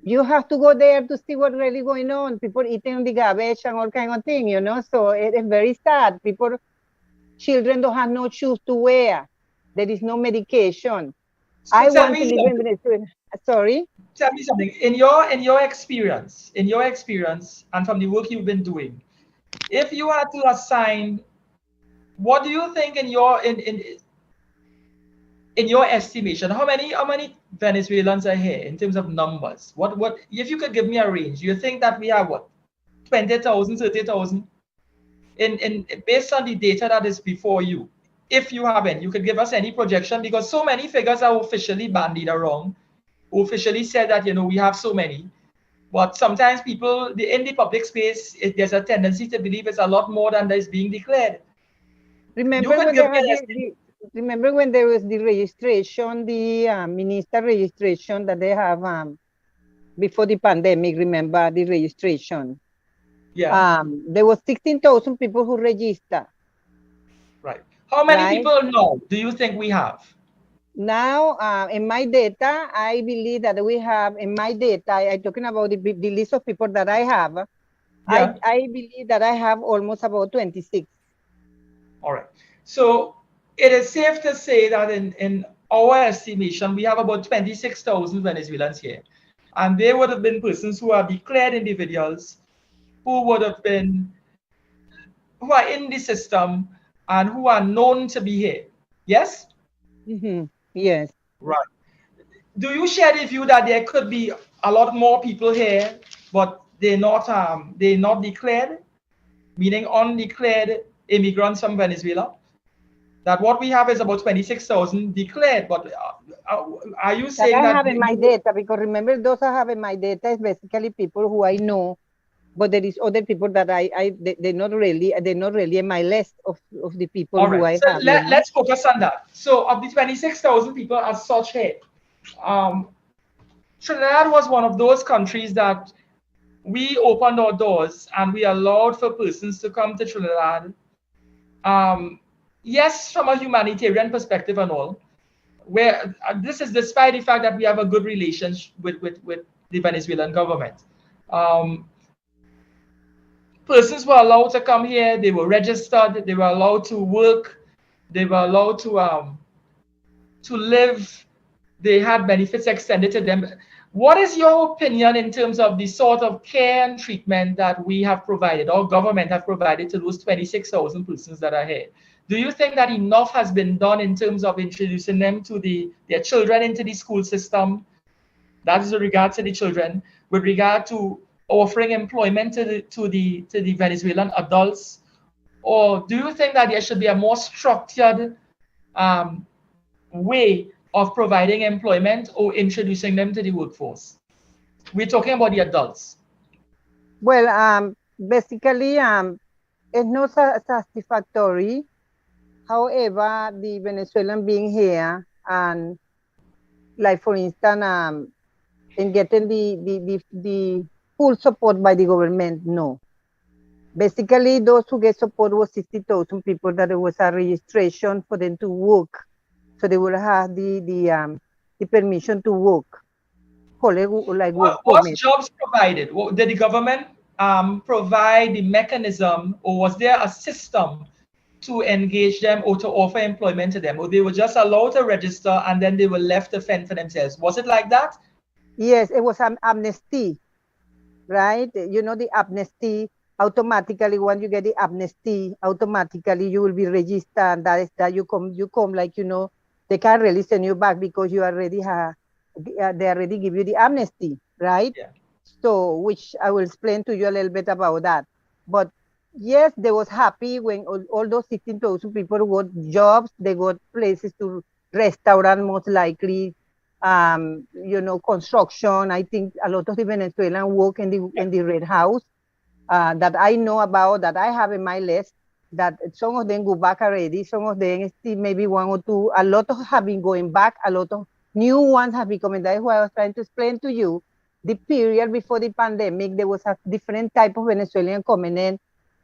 You have to go there to see what's really going on. People eating the garbage and all kind of thing, you know. So it's very sad. Children don't have no shoes to wear. There is no medication. So I tell want to me live in something. Venezuela. Sorry. Tell me something. In your experience, and from the work you've been doing, if you had to assign, what do you think in your estimation, how many Venezuelans are here in terms of numbers? What if you could give me a range? You think that we have what, 20,000, 30,000? In based on the data that is before you, if you haven't, you could give us any projection, because so many figures are officially bandied around, who officially said that, you know, we have so many. But sometimes people in the public space, there's a tendency to believe it's a lot more than is being declared. Remember when there was the registration, the minister registration that they have before the pandemic? Remember the registration? Yeah. There was 16,000 people who registered. Right. How many people now do you think we have? Now, in my data, I believe that we have, in my data, I'm talking about the list of people that I have. Yeah. I believe that I have almost about 26. All right. So it is safe to say that in our estimation, we have about 26,000 Venezuelans here. And they would have been persons who are declared individuals, who are in the system and who are known to be here. Yes? Mm-hmm. Yes. Right. Do you share the view that there could be a lot more people here, but they're not declared, meaning undeclared immigrants from Venezuela? That what we have is about 26,000 declared, but are you saying that? I have in my data, because remember, those I have in my data is basically people who I know, but there is other people that they're not really in my list of the people who I have. Let's focus on that. So of the 26,000 people as such here, Trinidad was one of those countries that we opened our doors and we allowed for persons to come to Trinidad. Yes, from a humanitarian perspective and all, where this is despite the fact that we have a good relationship with the Venezuelan government. Persons were allowed to come here, they were registered, they were allowed to work, they were allowed to live, they had benefits extended to them. What is your opinion in terms of the sort of care and treatment that we have provided, or government have provided to those 26,000 persons that are here? Do you think that enough has been done in terms of introducing them to their children into the school system? That is with regard to the children. With regard to offering employment to the Venezuelan adults? Or do you think that there should be a more structured way of providing employment or introducing them to the workforce? We're talking about the adults. Well, basically, it's not satisfactory. However, the Venezuelan being here, and like for instance, in getting the full support by the government, no. Basically, those who get support was 60,000 people that there was a registration for them to work, so they will have the permission to work. What jobs provided? Did the government provide the mechanism, or was there a system to engage them or to offer employment to them, or they were just allowed to register and then they were left to fend for themselves? Was it like that? Yes, it was an amnesty, right? You know, the amnesty, automatically when you get the amnesty, automatically you will be registered, and that is that you come like, you know, they can't really send you back because you already have, they already give you the amnesty, right? Yeah. So, which I will explain to you a little bit about that. But yes, they was happy when all those 16,000 people got jobs, they got places to restaurant, most likely, construction. I think a lot of the Venezuelan work in the Red House that I know about, that I have in my list, that some of them go back already, some of them still maybe one or two, a lot of have been going back, a lot of new ones have been coming. That's what I was trying to explain to you. The period before the pandemic, there was a different type of Venezuelan coming in.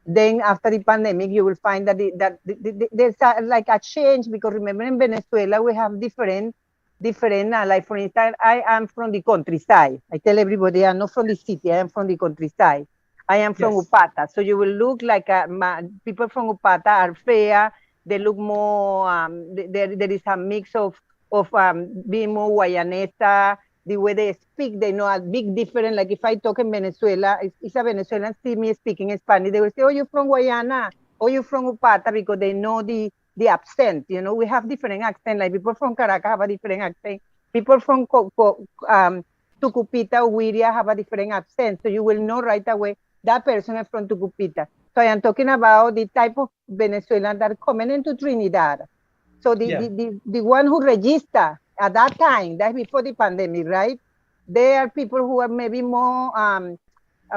Then after the pandemic, you will find that there's like a change, because remember in Venezuela, we have different, like for instance, I am from the countryside. I tell everybody I'm not from the city, I am from the countryside. I am from Upata. So you will look like people from Upata are fair. They look more, there is a mix of being more Guayanesa. The way they speak, they know a big difference. Like if I talk in Venezuela, if a Venezuelan see me speaking Spanish, they will say, oh, you're from Guayana, or you're from Upata, because they know the accent. We have different accent. Like people from Caracas have a different accent. People from Tucupita or Huiria have a different accent. So you will know right away that person is from Tucupita. So I am talking about the type of Venezuelan that are coming into Trinidad. So the one who register at that time, that's before the pandemic, right? They are people who are maybe more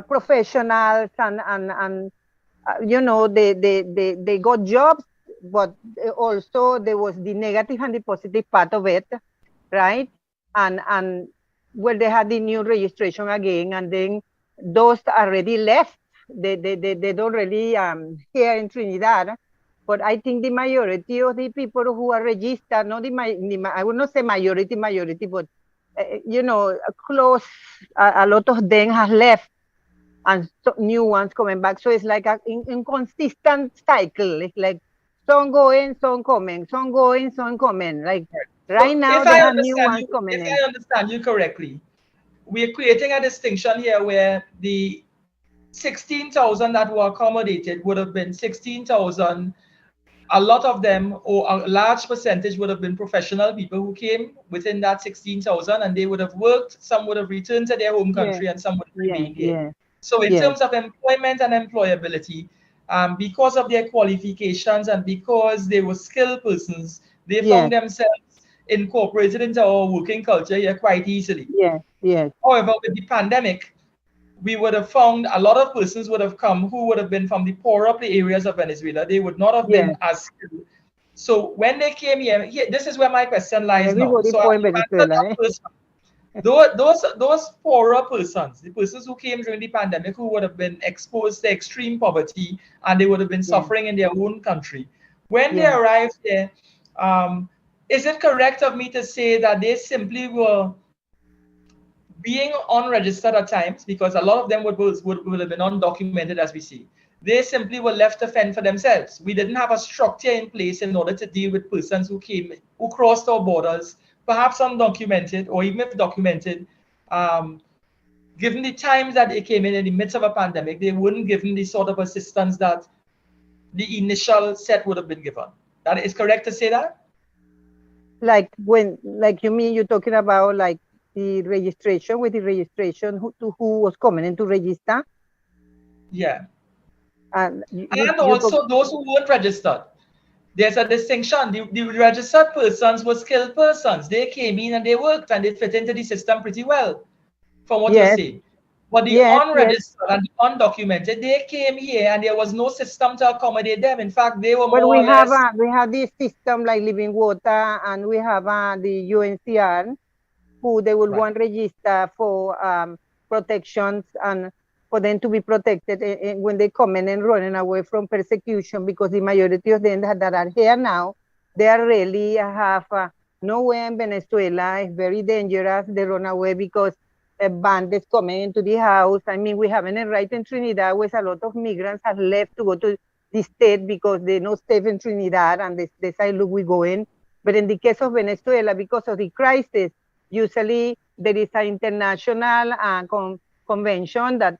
professionals and they got jobs, but also there was the negative and the positive part of it, right? And where they had the new registration again, and then those already left. They don't really here in Trinidad. But I think the majority of the people who are registered, not I would not say majority, but close, a lot of them have left, and so new ones coming back. So it's like an inconsistent cycle. It's like some going, some coming, some going, some coming. Like right now, they have new ones coming in. If I understand you correctly, we're creating a distinction here where the 16,000 that were accommodated would have been 16,000. A lot of them, or a large percentage, would have been professional people who came within that 16,000, and they would have worked. Some would have returned to their home country, and some would remain here. So in terms of employment and employability, because of their qualifications and because they were skilled persons, they found themselves incorporated into our working culture here quite easily. However, with the pandemic, we would have found a lot of persons would have come who would have been from the poorer areas of Venezuela. They would not have been as skilled. So when they came here, this is where my question lies now. So those poorer persons, the persons who came during the pandemic, who would have been exposed to extreme poverty, and they would have been suffering in their own country. When they arrived there, is it correct of me to say that they simply were being unregistered at times, because a lot of them would have been undocumented, as we see? They simply were left to fend for themselves. We didn't have a structure in place in order to deal with persons who crossed our borders, perhaps undocumented, or even if documented. Given the times that they came in the midst of a pandemic, they weren't given the sort of assistance that the initial set would have been given. That is correct to say that? Like you mean you're talking about like the registration, who was coming in to register? Yeah. And also those who weren't registered. There's a distinction. The registered persons were skilled persons. They came in and they worked and they fit into the system pretty well, from what you say. But the unregistered and the undocumented, they came here and there was no system to accommodate them. In fact, they were more or less... we have this system like Living Water, and we have the UNCR, who they will want to register for protections and for them to be protected when they come in and running away from persecution, because the majority of them that are here now, they are really have nowhere in Venezuela. It's very dangerous. They run away because bandits coming into the house. I mean, we have it right in Trinidad, where a lot of migrants have left to go to the state because they're not safe in Trinidad, and they say, look, we go in. But in the case of Venezuela, because of the crisis, usually there is an international convention that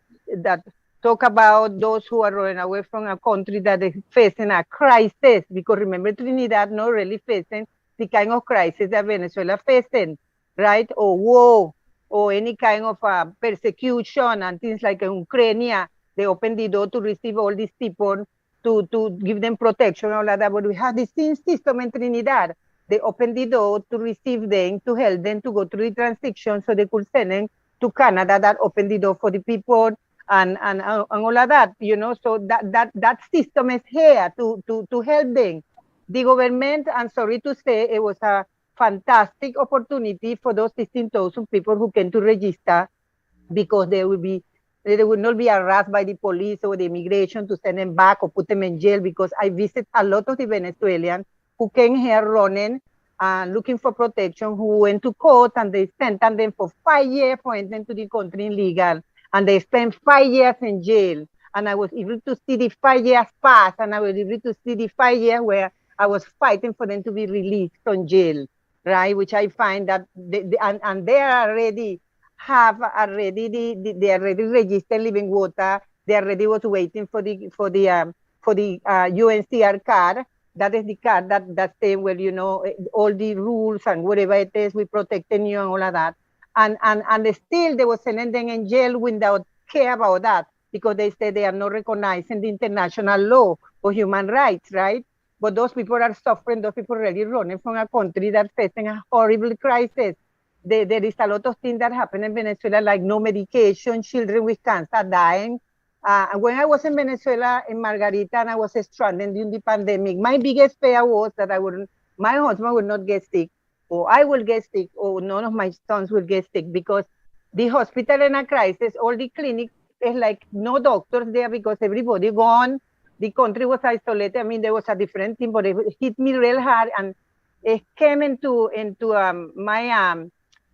talk about those who are running away from a country that is facing a crisis. Because remember, Trinidad not really facing the kind of crisis that Venezuela facing, right? Or war, or any kind of persecution and things like in Ukraine. They opened the door to receive all these people, to give them protection, all of that. But we have the same system in Trinidad. They opened the door to receive them, to help them to go through the transition so they could send them to Canada. That opened the door for the people and all of that, you know. So that system is here to help them. The government, I'm sorry to say, it was a fantastic opportunity for those 16,000 people who came to register, because they would not be harassed by the police or the immigration to send them back or put them in jail, because I visit a lot of the Venezuelans who came here running, looking for protection, who went to court and they sentenced them for 5 years for entering to the country illegal. And they spent 5 years in jail. And I was able to see the 5 years pass, and I was able to see the 5 years where I was fighting for them to be released from jail, right? Which I find that and they are already they already registered living water. They already was waiting for the UNCR card. That is the card that say, well, you know, all the rules and whatever it is, we protecting you and all of that. And still they were sending them in jail without care about that, because they say they are not recognizing the international law for human rights, right? But those people are suffering. Those people are really running from a country that's facing a horrible crisis. There is a lot of things that happen in Venezuela, like no medication, children with cancer dying. When I was in Venezuela, in Margarita, and I was stranded during the pandemic, my biggest fear was that my husband would not get sick, or I will get sick, or none of my sons will get sick, because the hospital in a crisis, all the clinics, is like no doctors there because everybody gone. The country was isolated. I mean, there was a different thing, but it hit me real hard, and it came into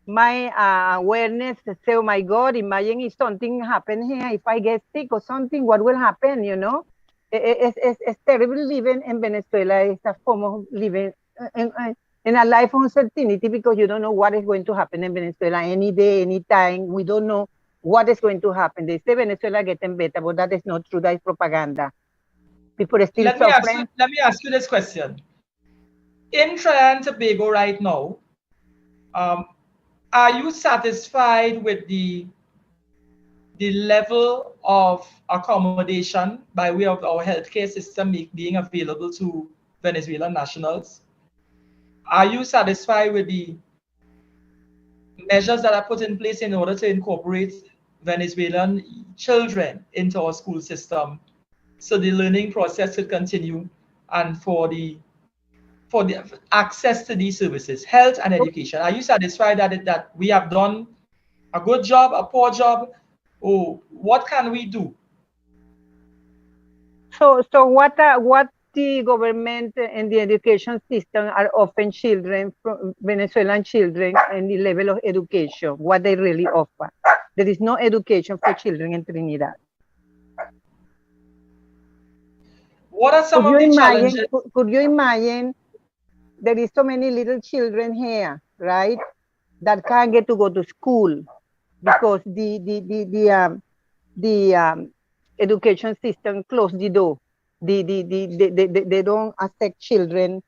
my awareness to say, oh my God, imagine if something happened here, if I get sick or something, what will happen, you know? It's terrible living in Venezuela. It's a form of living in a life of uncertainty, because you don't know what is going to happen in Venezuela any day, any time. We don't know what is going to happen. They say Venezuela getting better, but that is not true. That is propaganda. People are still suffering. Let me ask you this question. In Trinidad and Tobago right now, are you satisfied with the level of accommodation by way of our healthcare system being available to Venezuelan nationals? Are you satisfied with the measures that are put in place in order to incorporate Venezuelan children into our school system, so the learning process could continue, and for the access to these services, health and education? Are you satisfied that we have done a good job, a poor job, or what can we do? So what the government and the education system are offering children, Venezuelan children, and the level of education, what they really offer? There is no education for children in Trinidad. What are some of the challenges? Could you imagine there is so many little children here, right, that can't get to go to school because the education system closed the door. They don't accept children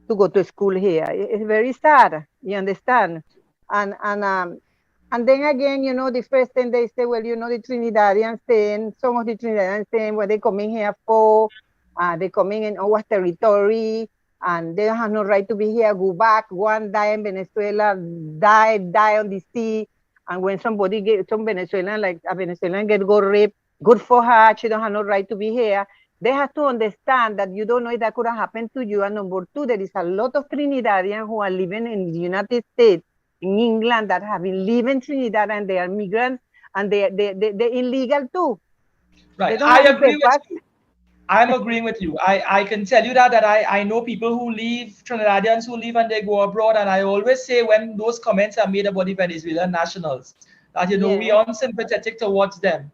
to go to school here. It's very sad, you understand? And then again, you know, the first thing they say, well, you know, the Trinidadians saying, some of the Trinidadians saying, well, they're coming here for, they're coming in our territory, and they don't have no right to be here. Go back, go and die in Venezuela, die on the sea. And when somebody get some Venezuelan, like a Venezuelan go raped, good for her, she don't have no right to be here. They have to understand that you don't know if that could have happened to you. And number two, there is a lot of Trinidadians who are living in the United States, in England, that have been living in Trinidad, and they are migrants, and they're illegal too. Right, I agree with you. I'm agreeing with you. I can tell you that I know people who leave, Trinidadians who leave and they go abroad, and I always say when those comments are made about the Venezuelan nationals, that, you know, we are unsympathetic towards them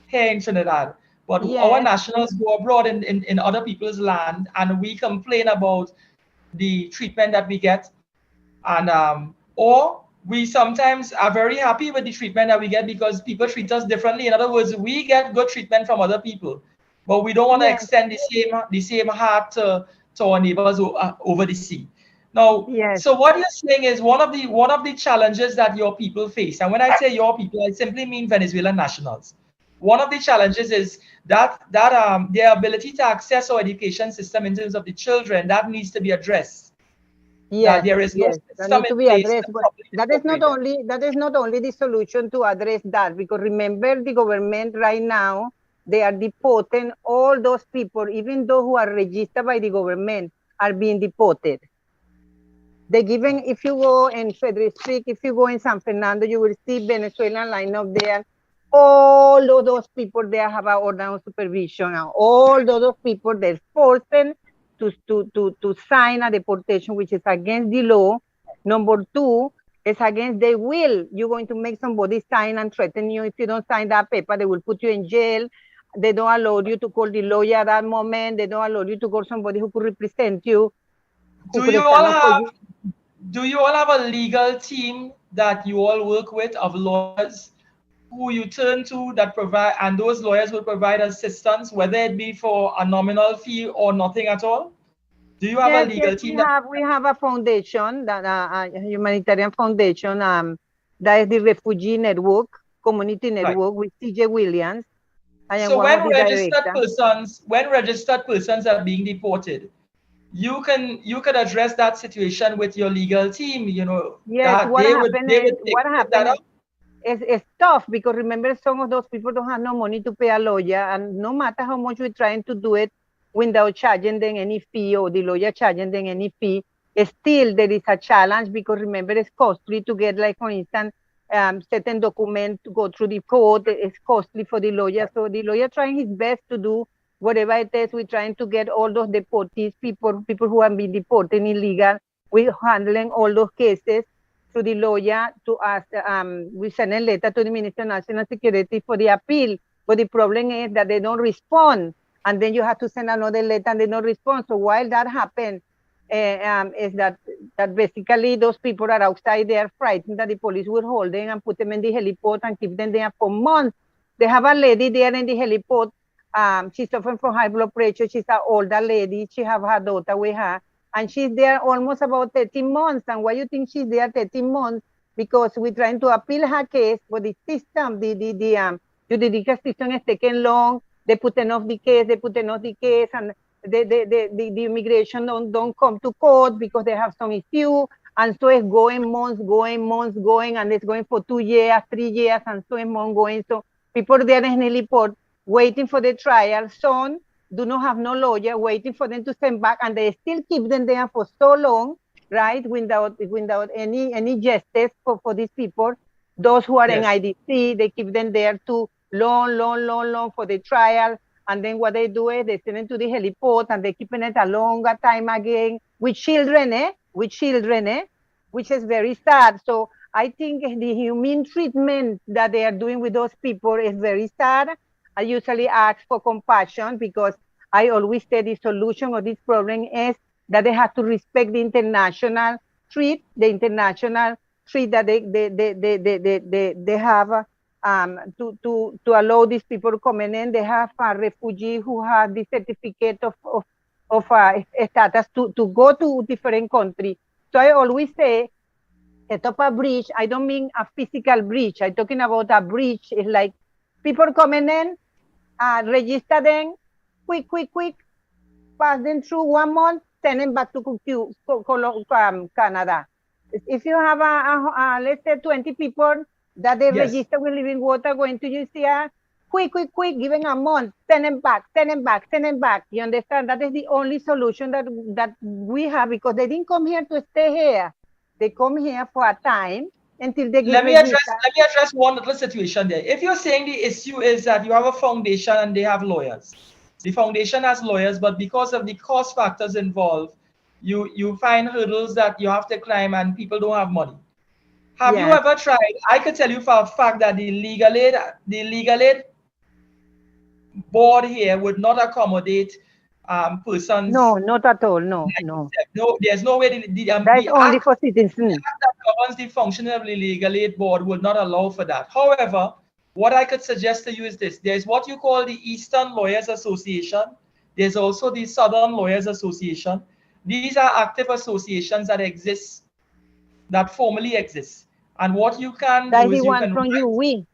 here in Trinidad. But our nationals go abroad in other people's land, and we complain about the treatment that we get. And or we sometimes are very happy with the treatment that we get because people treat us differently. In other words, we get good treatment from other people, but we don't want to extend the same heart to our neighbors over the sea. Now, so what you're saying is one of the challenges that your people face, and when I say your people, I simply mean Venezuelan nationals. one of the challenges is that their ability to access our education system in terms of the children, that needs to be addressed. Yes, that there is no that system needs to in be place addressed. to But properly that is not incorporate only the solution to address that, because remember, the government right now, they are deporting all those people, even those who are registered by the government, are being deported. They're giving, if you go in Frederick Street, if you go in San Fernando, you will see Venezuelan line up there. All of those people there have an order of supervision, and all of those people, they're forced to sign a deportation, which is against the law. Number two, it's against their will. You're going to make somebody sign and threaten you. If you don't sign that paper, they will put you in jail. They don't allow you to call the lawyer at that moment. They don't allow you to call somebody who could represent you. Do you all have a legal team that you all work with of lawyers who you turn to that provide, and those lawyers will provide assistance, whether it be for a nominal fee or nothing at all? Do you have a legal team? We have a foundation, that a humanitarian foundation, that is the Refugee Network, Community Network, with CJ Williams. I am one of the directors. When registered persons are being deported, you can address that situation with your legal team. You know, yes, that what happened is it's tough, because remember, some of those people don't have no money to pay a lawyer, and no matter how much we're trying to do it without charging them any fee, or the lawyer charging them any fee, still there is a challenge, because remember, it's costly to get, like, for instance, certain documents to go through the court. It's costly for the lawyer. So the lawyer trying his best to do whatever it is. We're trying to get all those deportees, people who have been deported illegal. We're handling all those cases to the lawyer to ask. We send a letter to the Minister of National Security for the appeal. But the problem is that they don't respond. And then you have to send another letter and they don't respond. So while that happens, is that basically those people are outside, they are frightened that the police will hold them and put them in the heliport and keep them there for months. They have a lady there in the heliport. She's suffering from high blood pressure. She's an older lady. She have her daughter with her. And she's there almost about 13 months. And why you think she's there 13 months? Because we're trying to appeal her case, but the system, the judicial system is taking long. They put off the case, and the immigration don't come to court because they have some issue. And so it's going months, and it's going for 2 years, 3 years, and so it's ongoing. So people there in the report waiting for the trial. Some do not have no lawyer, waiting for them to send back, and they still keep them there for so long, right? Without any justice for these people. Those who are in IDC, they keep them there too long for the trial. And then what they do is they send them to the heliport, and they keep it a longer time again with children, which is very sad. So I think the humane treatment that they are doing with those people is very sad. I usually ask for compassion, because I always say the solution of this problem is that they have to respect the international treat that they have. To allow these people coming in. They have a refugee who have the certificate of status to go to different country. So I always say, set up a bridge. I don't mean a physical bridge. I'm talking about a bridge. It's like people coming in, register them, quick, pass them through 1 month, send them back to Canada. If you have let's say 20 people that they register with living water going to UCR, quick, giving a month, send them back. You understand? That is the only solution that we have, because they didn't come here to stay here. They come here for a time until they get Let me address one little situation there. If you're saying the issue is that you have a foundation and they have lawyers, the foundation has lawyers, but because of the cost factors involved, you find hurdles that you have to climb, and people don't have money. Have you ever tried? I could tell you for a fact that the legal aid board here would not accommodate persons. No, not at all. No. There's no way. That's only for citizens. The act that governs the functioning of the legal aid board would not allow for that. However, what I could suggest to you is this: there's what you call the Eastern Lawyers Association. There's also the Southern Lawyers Association. These are active associations that exist, that formally exist. And what you can That's do is the one from UWI.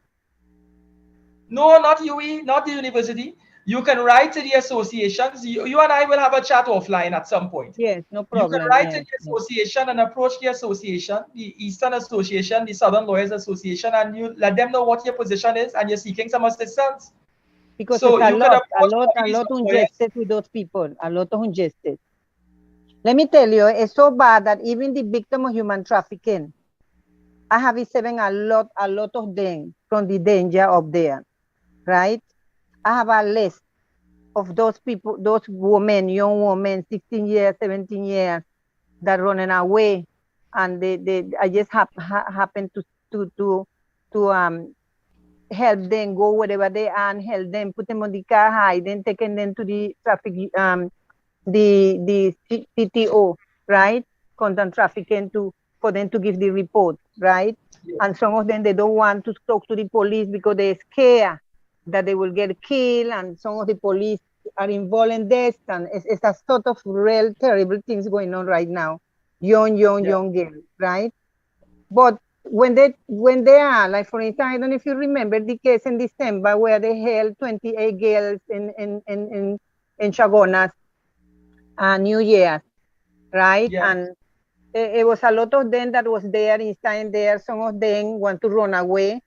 No, not UE, not the university. You can write to the associations. You and I will have a chat offline at some point. Yes, no You can problem. write to Yes, the yes. association and approach the association, the Eastern Association, the Southern Lawyers Association, and you let them know what your position is and you're seeking some assistance. Because So it's you can approach a these lot lawyers. injustice with those people, a lot of injustice. Let me tell you, it's so bad that even the victim of human trafficking, I have been saving a lot of them from the danger of there, right? I have a list of those people, those women, young women, 16 years, 17 years, that running away, and I just happen to help them go wherever they are and help them, put them on the car, hide them, taking them to the traffic, the CTO, right? Content trafficking for them to give the report, right? Yeah. And some of them, they don't want to talk to the police because they're scared that they will get killed, and some of the police are involved in this, and it's a sort of real terrible things going on right now. Young girls, right? But when they are, like, for instance, I don't know if you remember the case in December where they held 28 girls in Chagonas New Year, right? Yeah. And it was a lot of them that was there, inside there. Some of them want to run away.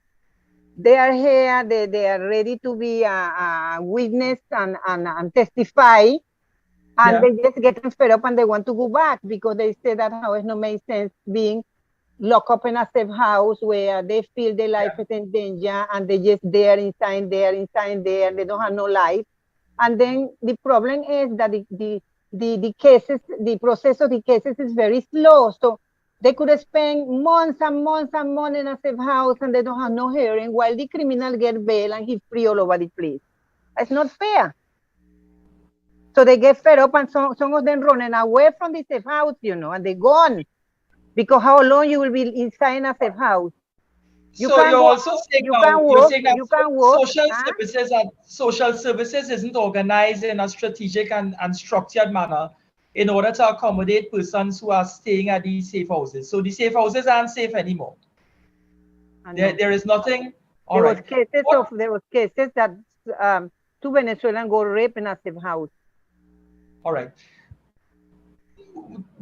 They are here, they are ready to be a witness and testify. And they just get fed up and they want to go back because they say that how it no make sense being locked up in a safe house where they feel their life is in danger and they just there, inside there, they don't have no life. And then the problem is that the cases, the process of the cases is very slow. So they could spend months and months and months in a safe house and they don't have no hearing while the criminal get bail and he's free all over the place. It's not fair. So they get fed up and some of them running away from the safe house, and they're gone. Because how long you will be inside a safe house? So you're also saying you're saying that social services isn't organized in a strategic and structured manner in order to accommodate persons who are staying at these safe houses. So the safe houses aren't safe anymore. There is nothing. There was cases that 2 Venezuelans got raped in a safe house. All right.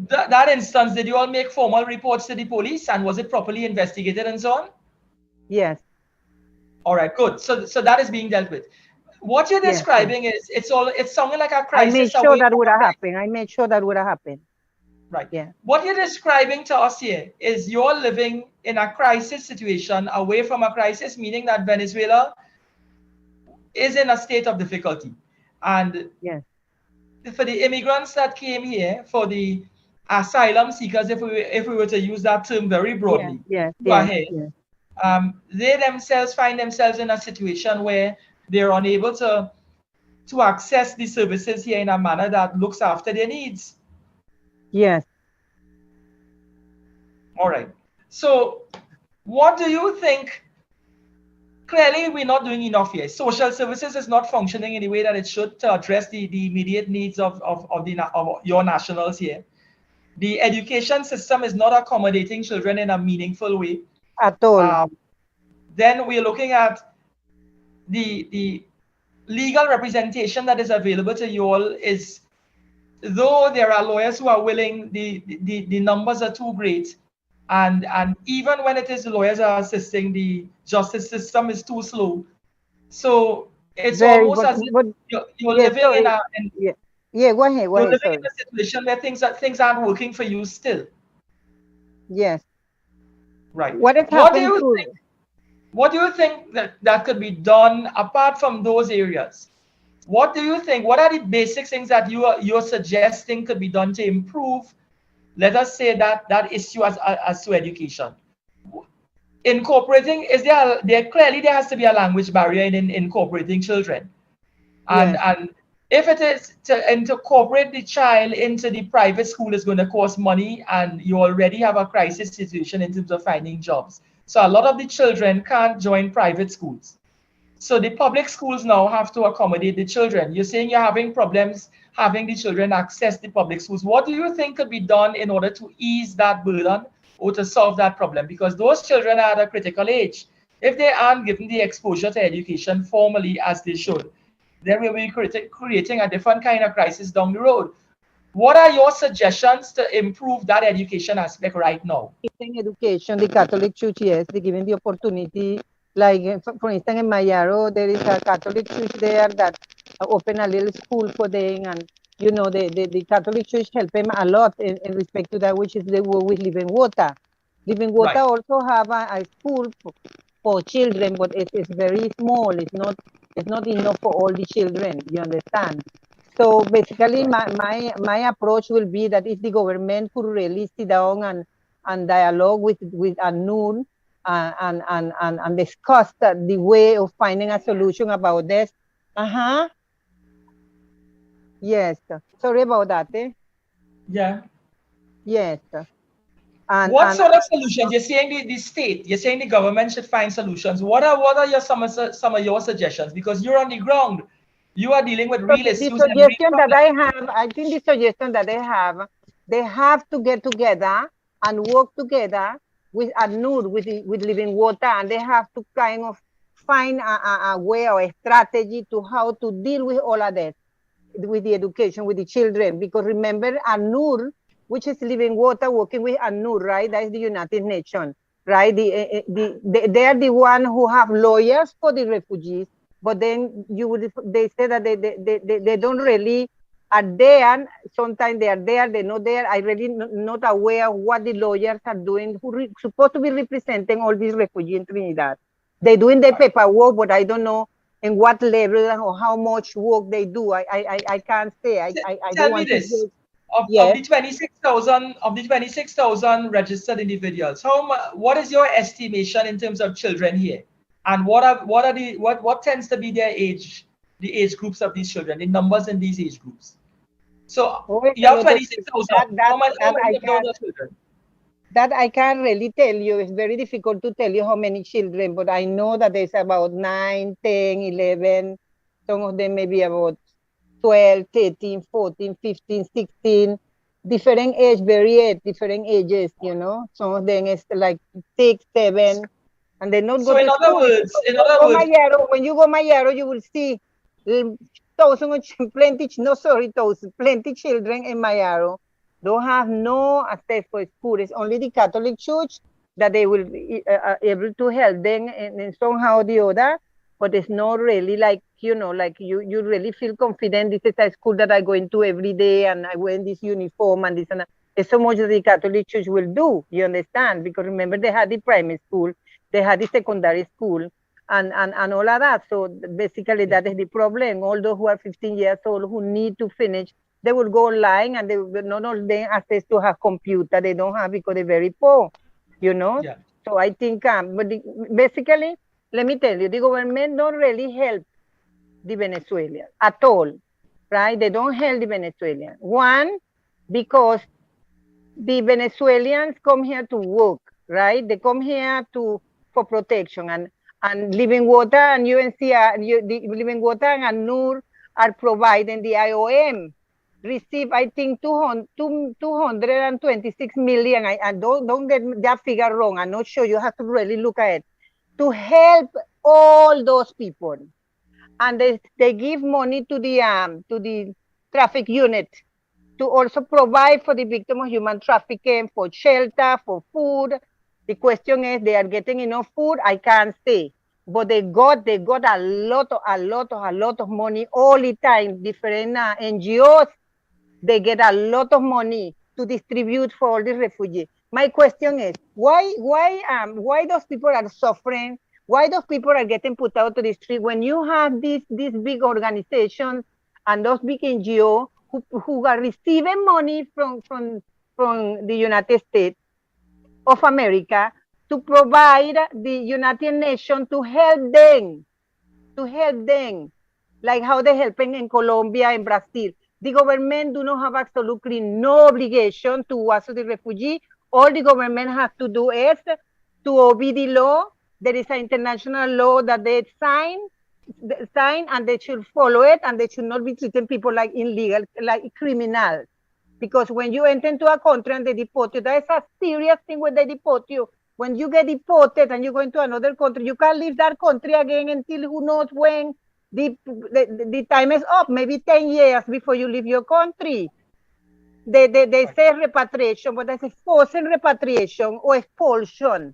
That instance, did you all make formal reports to the police, and was it properly investigated and so on? Yes. All right, good. So that is being dealt with. What you're describing is it's sounding like a crisis. I made sure that would have happened. I made sure that would have happened. Right. Yeah. What you're describing to us here is you're living in a crisis situation away from a crisis, meaning that Venezuela is in a state of difficulty. And for the immigrants that came here, for the asylum seekers, if we were to use that term very broadly, they themselves find themselves in a situation where they're unable to access the services here in a manner that looks after their needs. Yes. All right. So what do you think? Clearly, we're not doing enough here. Social services is not functioning in the way that it should to address the immediate needs of your nationals here. The education system is not accommodating children in a meaningful way. At all. Then we're looking at the legal representation that is available to you all is, though there are lawyers who are willing, the numbers are too great. And even when it is the lawyers are assisting, the justice system is too slow. So it's almost as if you're living in a go ahead. You're living in a situation where things aren't working for you still. Yes. Right. What do you think that could be done apart from those areas? What do you think? What are the basic things that you're suggesting could be done to improve, let us say, that issue as to education? Incorporating, clearly there has to be a language barrier in incorporating children. And if it is to incorporate the child into the private school is going to cost money, and you already have a crisis situation in terms of finding jobs. So a lot of the children can't join private schools. So the public schools now have to accommodate the children. You're saying you're having problems having the children access the public schools. What do you think could be done in order to ease that burden or to solve that problem? Because those children are at a critical age. if they aren't given the exposure to education formally as they should, then we'll be creating a different kind of crisis down the road. What are your suggestions to improve that education aspect right now? In education, the Catholic Church, yes, they given the opportunity. Like, for instance, in Mayaro, there is a Catholic Church there that open a little school for them, and you know, the Catholic Church help them a lot in respect to that, which is the work with Living Water. Living Water Right. also have a school for children, but it's very small. It's not enough for all the children. You understand? So basically, my approach will be that if the government could really sit down and dialogue with ANUR and discuss the way of finding a solution about this. Yes. Sorry about that. Yeah. Yes. What sort of solutions? You're saying the state, you're saying the government should find solutions. What are your some of your suggestions? Because you're on the ground, you are dealing with real issues. The suggestion that I have, I think the suggestion that they have to get together and work together with ANUR, with Living Water, and they have to kind of find a way or a strategy to how to deal with all of that, with the education, with the children. Because remember, ANUR, which is Living Water, working with ANUR, right? That is the United Nations, right? They are the one who have lawyers for the refugees, but then they say that they don't really are there. Sometimes they are there, they're not there. I really not aware what the lawyers are doing, who supposed to be representing all these refugees in Trinidad. They're doing their paperwork, but I don't know in what level or how much work they do. I can't say. I Tell don't me want this. to. Of the 26,000 registered individuals, what is your estimation in terms of children here? And what tends to be their age, the age groups of these children, the numbers in these age groups? So you have 26,000. How many of those are children? That I can't really tell you. It's very difficult to tell you how many children, but I know that there's about 9, 10, 11. Some of them maybe about 12, 13, 14, 15, 16. Different age, varied, different ages, you know. Some of them is like 6, 7, and they not go So to school. When you go Mayaro, you will see plenty children in Mayaro don't have no access for school. It's only the Catholic Church that they will be able to help them in somehow or the other, but it's not really like, you know, like you really feel confident. This is a school that I go into every day and I wear this uniform and this and that. It's so much that the Catholic Church will do, you understand? Because remember, they had the primary school, they had the secondary school, and all of that. So basically, that is the problem. All those who are 15 years old who need to finish, they will go online and they will not all they access to have computer. They don't have because they're very poor, you know? Yeah. So I think, basically, let me tell you, the government don't really help the Venezuelans at all, right? They don't help the Venezuelans. One, because the Venezuelans come here to work, right? They come here for protection, and Living Water and UNCR, the Living Water and ANUR are providing the IOM. Receive, I think, 226 million. I don't get that figure wrong. I'm not sure. You have to really look at it to help all those people, and they give money to the traffic unit to also provide for the victim of human trafficking, for shelter, for food. The question is, they are getting enough food? I can't say, but they got a lot of money all the time. Different NGOs, they get a lot of money to distribute for all the refugees. My question is, why those people are suffering? Why those people are getting put out to the street when you have these big organizations and those big NGOs who are receiving money from the United States of America to provide the United Nations to help them, like how they're helping in Colombia and Brazil. The government do not have absolutely no obligation to answer the refugee. All the government has to do is to obey the law. There is an international law that they sign, and they should follow it, and they should not be treating people like illegal, like criminals. Because when you enter into a country and they deport you, that is a serious thing when they deport you. When you get deported and you're going to another country, you can't leave that country again until who knows when the time is up, maybe 10 years before you leave your country. They say repatriation, but that's a forced repatriation or expulsion.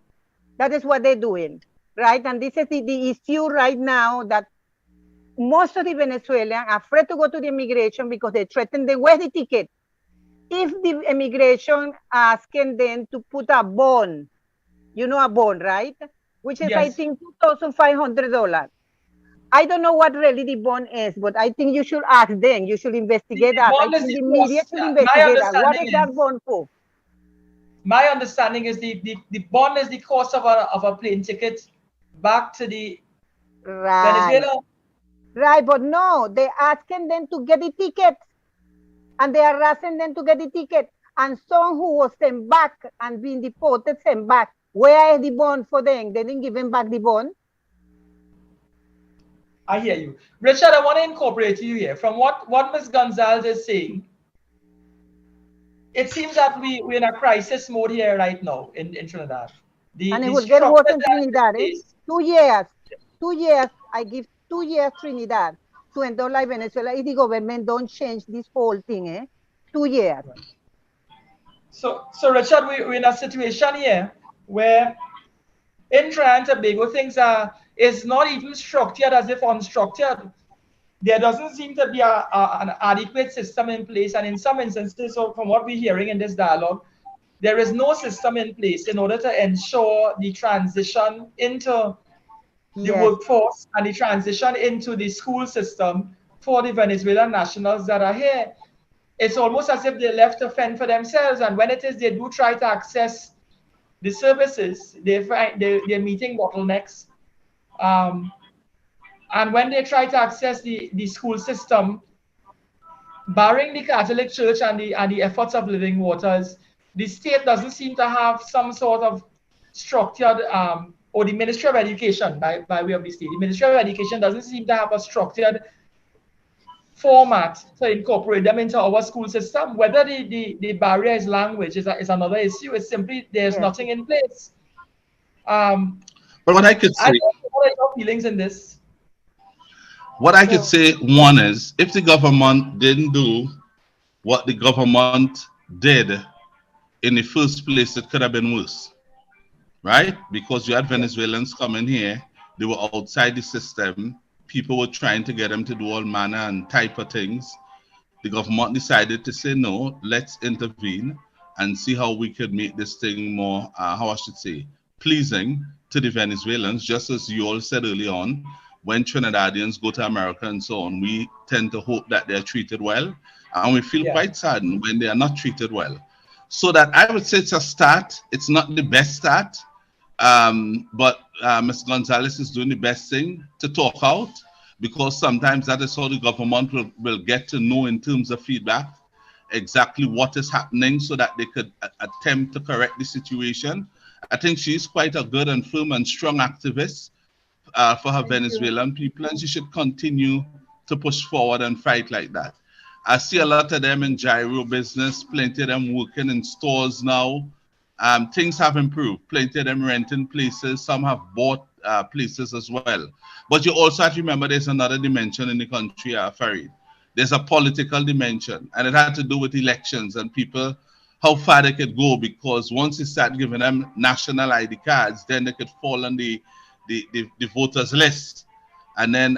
That is what they're doing, right? And this is the issue right now, that most of the Venezuelans are afraid to go to the immigration because they threaten they wear the ticket. If the immigration asking them to put a bond, you know, a bond, right? Which is, I think, $2,500. I don't know what really the bond is, but I think you should ask them. You should investigate that. I think the media should investigate that. What is that bond for? My understanding is the bond is the cost of a plane ticket back to the Venezuela. Right, but no, they're asking them to get the ticket. And they are asking them to get the ticket. And some who was sent back and being deported, sent back. Where is the bond for them? They didn't give them back the bond. I hear you. Richard, I want to incorporate you here. From what Ms. Gonzales is saying, it seems that we're in a crisis mode here right now in Trinidad. And it will get worse in Trinidad. 2 years. 2 years. I give 2 years Trinidad to end up like Venezuela if the government don't change this whole thing. 2 years. So Richard, we're in a situation here where in Trinidad and Tobago things is not even structured as if unstructured. There doesn't seem to be an adequate system in place, and in some instances, so from what we're hearing in this dialogue, there is no system in place in order to ensure the transition into the workforce and the transition into the school system for the Venezuelan nationals that are here. It's almost as if they're left to fend for themselves, and when it is they do try to access the services, they're meeting bottlenecks. And when they try to access the school system, barring the Catholic Church and the efforts of Living Waters, the state doesn't seem to have some sort of structured, or the Ministry of Education, by way of the state, the Ministry of Education doesn't seem to have a structured format to incorporate them into our school system. Whether the barrier is language is another issue. It's simply there's nothing in place. But what I could say, what are your feelings in this? What I could say, one is, if the government didn't do what the government did in the first place, it could have been worse, right? Because you had Venezuelans coming here, they were outside the system, people were trying to get them to do all manner and type of things. The government decided to say, no, let's intervene and see how we could make this thing more, how I should say, pleasing to the Venezuelans, just as you all said early on. When Trinidadians go to America and so on, we tend to hope that they're treated well, and we feel quite saddened when they are not treated well. So that I would say it's a start. It's not the best start, but Ms. Gonzales is doing the best thing to talk out, because sometimes that is how the government will get to know in terms of feedback exactly what is happening so that they could attempt to correct the situation. I think she's quite a good and firm and strong activist for her Venezuelan people, and she should continue to push forward and fight like that. I see a lot of them in gyro business, plenty of them working in stores now. Things have improved, plenty of them renting places, some have bought places as well. But you also have to remember there's another dimension in the country, Farid. There's a political dimension, and it had to do with elections and people, how far they could go, because once you start giving them national ID cards, then they could fall on the voters list. And then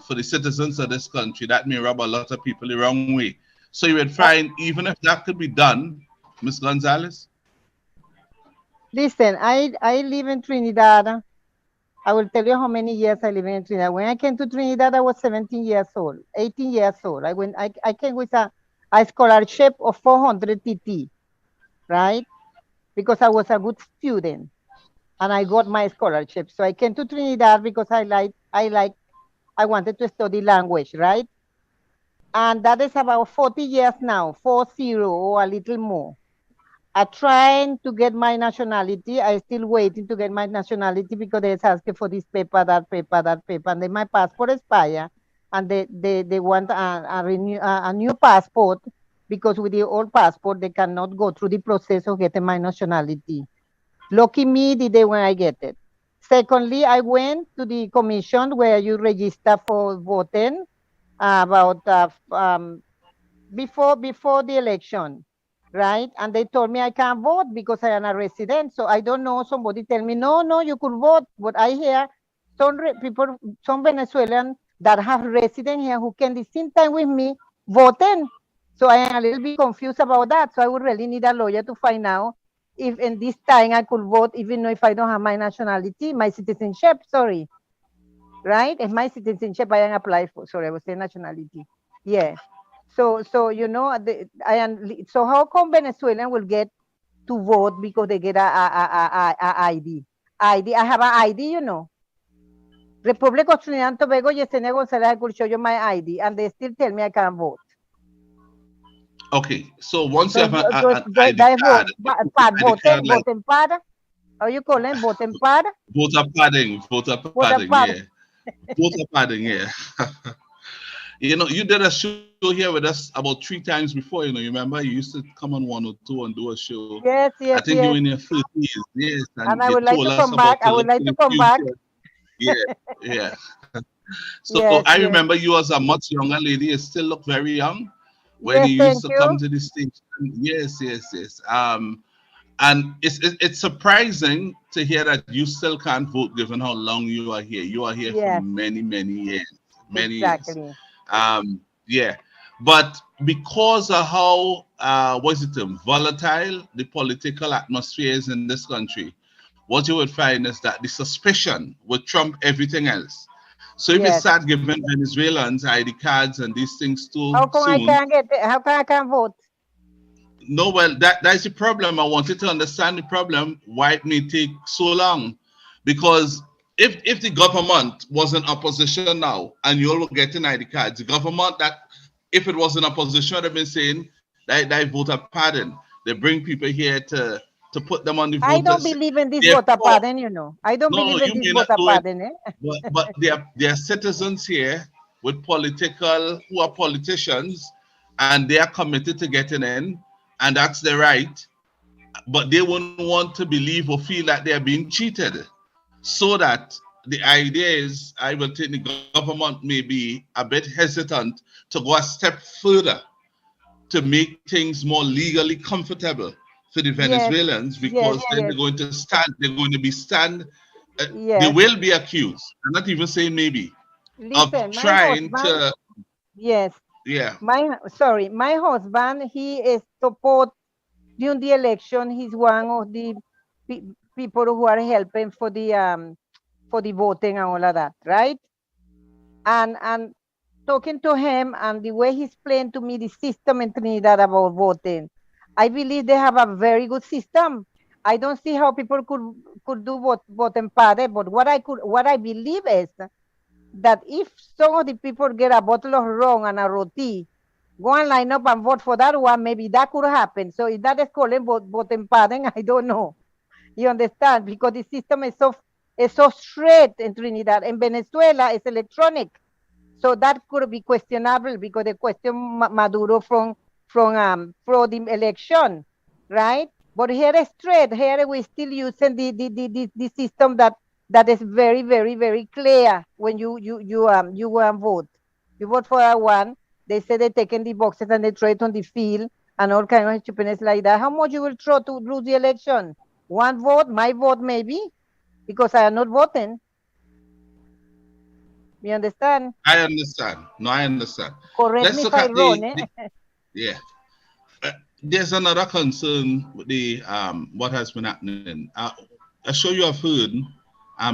for the citizens of this country, that may rub a lot of people the wrong way. So you would find, even if that could be done, Ms. Gonzales? Listen, I live in Trinidad. I will tell you how many years I live in Trinidad. When I came to Trinidad, I was 17 years old, 18 years old. I came with a scholarship of 400 TT, right? Because I was a good student. And I got my scholarship. So I came to Trinidad because I wanted to study language, right? And that is about 40 years now, 40 or a little more. I'm trying to get my nationality. I'm still waiting to get my nationality because they're asking for this paper, that paper, that paper. And then my passport expires, and they want a new passport, because with the old passport, they cannot go through the process of getting my nationality. Lucky me the day when I get it. Secondly, I went to the commission where you register for voting about before the election, right? And they told me I can't vote because I am a resident. So I don't know. Somebody tell me, no, you could vote. But I hear people, some Venezuelan that have resident here who can the same time with me voting. So I am a little bit confused about that. So I would really need a lawyer to find out if in this time I could vote, even though if I don't have my nationality, my citizenship, sorry. Right? If my citizenship I am apply for, sorry, I was saying nationality. Yeah. So you know, so how come Venezuelan will get to vote because they get a ID? ID. I have an ID, you know. Republic of Trinidad and Tobago, Yesenia Gonzales, I could show you my ID, and they still tell me I can't vote. Okay, so once you have an ID card, voting pad, how you call it? Voting pad? Voter padding, yeah. Voter padding, yeah. You know, you did a show here with us about 3 times before, you know, you remember you used to come on 102 and do a show. Yes. I think you were in your 30s, yes. And I would like to come back. I would like to come back. Yeah. So yes, I remember you as a much younger lady, you still look very young when you used to come to the station. Yes. And it's surprising to hear that you still can't vote given how long you are here. You are here for many years. Many years. Yeah, but because of how volatile the political atmosphere is in this country, what you would find is that the suspicion would trump everything else. So if you start giving Venezuelans ID cards and these things too how come soon, how come I can't vote? No, well, that's the problem. I wanted to understand the problem, why it may take so long. Because if the government was in opposition now and you all were getting ID cards, the government that, if it was in opposition, would have been saying that voter pardon. They bring people here to put them on the voters. I don't believe in this voter pardon, you know. I don't believe in this voter pardon. But there are citizens here with who are politicians, and they are committed to getting in, and that's their right. But they wouldn't want to believe or feel that they are being cheated. So that the idea is, I will think the government may be a bit hesitant to go a step further to make things more legally comfortable for the Venezuelans, because then they're going to they will be accused. I'm not even saying maybe. Listen, of trying to. Yes. Yeah. My husband, he is support during the election. He's one of the people who are helping for the voting and all of that, right? And talking to him and the way he explained to me the system in Trinidad about voting, I believe they have a very good system. I don't see how people could do voting party, but what I believe is that if some of the people get a bottle of rum and a roti, go and line up and vote for that one, maybe that could happen. So if that is calling voting party, I don't know. You understand? Because the system is so straight in Trinidad. In Venezuela, it's electronic. So that could be questionable because they question Maduro from the election, right? But here is straight. Here we're still using the system that is very clear when you go and vote. You vote for that one. They say they're taking the boxes and they throw it on the field and all kind of stupidness like that. How much you will throw to lose the election? One vote, my vote maybe, because I am not voting. You understand? I understand. No, I understand. Correct me if I'm wrong. Yeah. There's another concern with the what has been happening. I'm sure you have heard,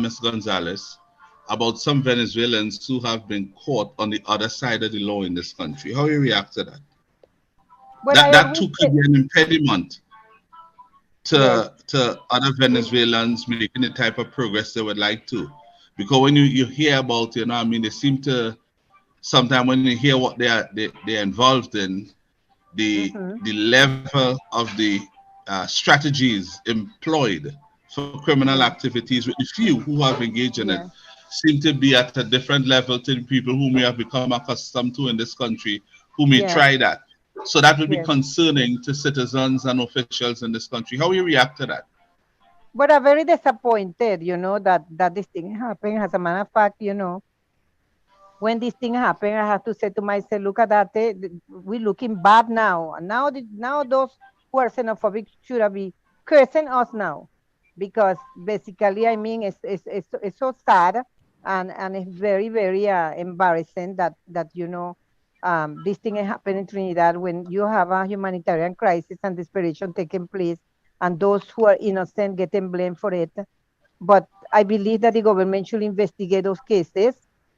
Ms. Gonzales, about some Venezuelans who have been caught on the other side of the law in this country. How do you react to that? Well, that too could be an impediment to other Venezuelans making the type of progress they would like to. Because when you hear about, you know, I mean, they seem to, sometimes when you hear what they're involved in, the level of the strategies employed for criminal activities with the few who have engaged in it seem to be at a different level to the people whom we have become accustomed to in this country, who may try that. So that would be concerning to citizens and officials in this country. How do you react to that? But I'm very disappointed, you know, that this thing happened. As a matter of fact, you know, when this thing happened, I have to say to myself, look at that, we're looking bad now. Now those who are xenophobic should be cursing us now. Because basically, I mean, it's so sad, and it's very, very embarrassing that, you know, this thing happened in Trinidad when you have a humanitarian crisis and desperation taking place, and those who are innocent getting blamed for it. But I believe that the government should investigate those cases,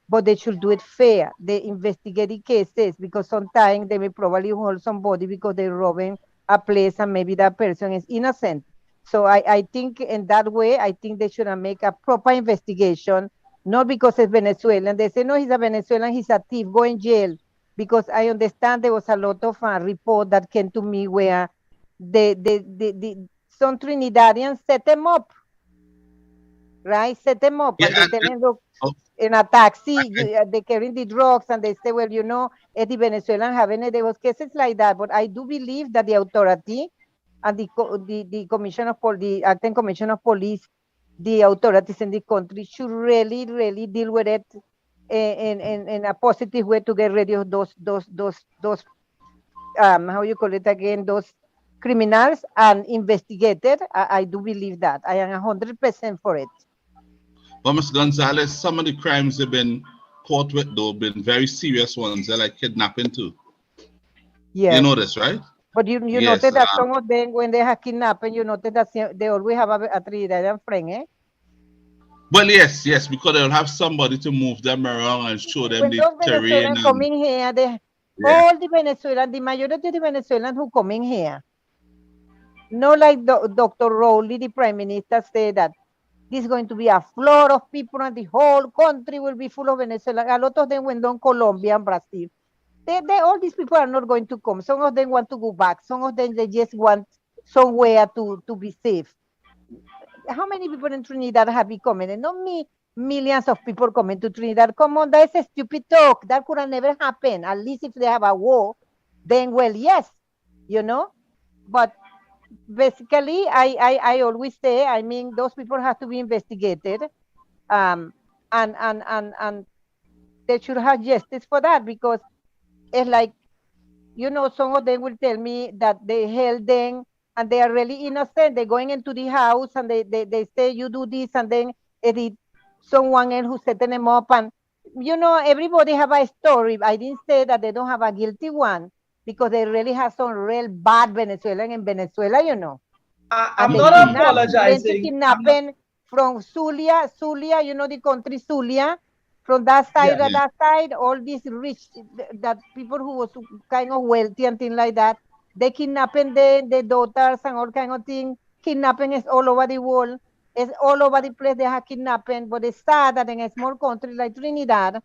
but they should do it fair. They investigate the cases because sometimes they may probably hold somebody because they're robbing a place and maybe that person is innocent. So I think in that way, I think they should make a proper investigation, not because it's Venezuelan. They say, no, he's a Venezuelan, he's a thief, go in jail. Because I understand there was a lot of report that came to me where some Trinidadians set them up, right? Set them up Yeah, and they tell them, look, oh, in a taxi, they carrying the drugs and they say, well, you know, the Venezuelan having it. There was cases like that, but I do believe that the authority and the commission of the acting commission of police, the authorities in the country should really, really deal with it in a positive way to get rid of those how you call it again, those criminals and investigate it. I do believe that. I am 100% for it. well, Ms. Gonzalez, some of the crimes they've been caught with, though, been very serious ones. They're like kidnapping too. You Yes. know this, right? But you Yes. noted that some of them, when they have kidnapped, you noted that they always have a Trinidadian friend, eh? Well, yes, because they'll have somebody to move them around and show them When the those terrain Venezuelans and coming here, yeah. all the Venezuelans, the majority of the Venezuelans who coming here, no like Dr. Rowley, the Prime Minister, said that this is going to be a flood of people and the whole country will be full of Venezuelans. A lot of them went down Colombia and Brazil. All these people are not going to come. Some of them want to go back. Some of them, they just want somewhere to be safe. How many people in Trinidad have been coming? And not me, millions of people coming to Trinidad. Come on, that's a stupid talk. That could have never happened. At least if they have a war, then well, yes, you know. But basically, I always say, I mean, those people have to be investigated, um, and they should have justice for that because it's like, you know, some of them will tell me that they held them and they are really innocent. They're going into the house and they say, you do this, and then it is someone else who's setting them up. And, you know, everybody have a story. I didn't say that they don't have a guilty one because they really have some real bad Venezuelan in Venezuela, you know. I'm And they not kidnap, plenty apologizing. kidnapping from Zulia, you know, the country Zulia, from that side, Yeah. that side, all these rich, that people who was kind of wealthy and things like that, they kidnapping the daughters and all kind of thing. Kidnapping is all over the world. It's all over the place they have kidnapping, but it's sad that in a small country like Trinidad,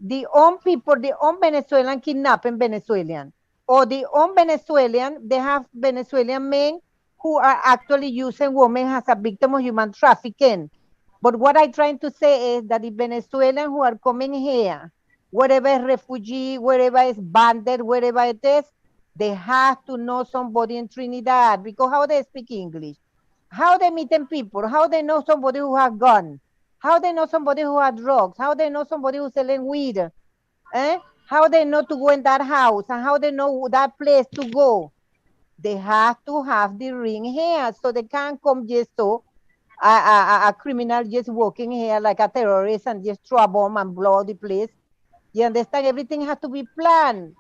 the own people, the own Venezuelan kidnapping Venezuelan. Or the own Venezuelan, they have Venezuelan men who are actually using women as a victim of human trafficking. But what I'm trying to say is that the Venezuelans who are coming here, wherever is refugee, wherever is bandit, wherever it is, they have to know somebody in Trinidad because how they speak English, how they meeting people, how they know somebody who has gun, how they know somebody who has drugs, how they know somebody who's selling weed, how they know to go in that house, and how they know that place to go. They have to have the ring here, so they can't come just so a criminal just walking here like a terrorist and just throw a bomb and blow the place. You understand? Everything has to be planned.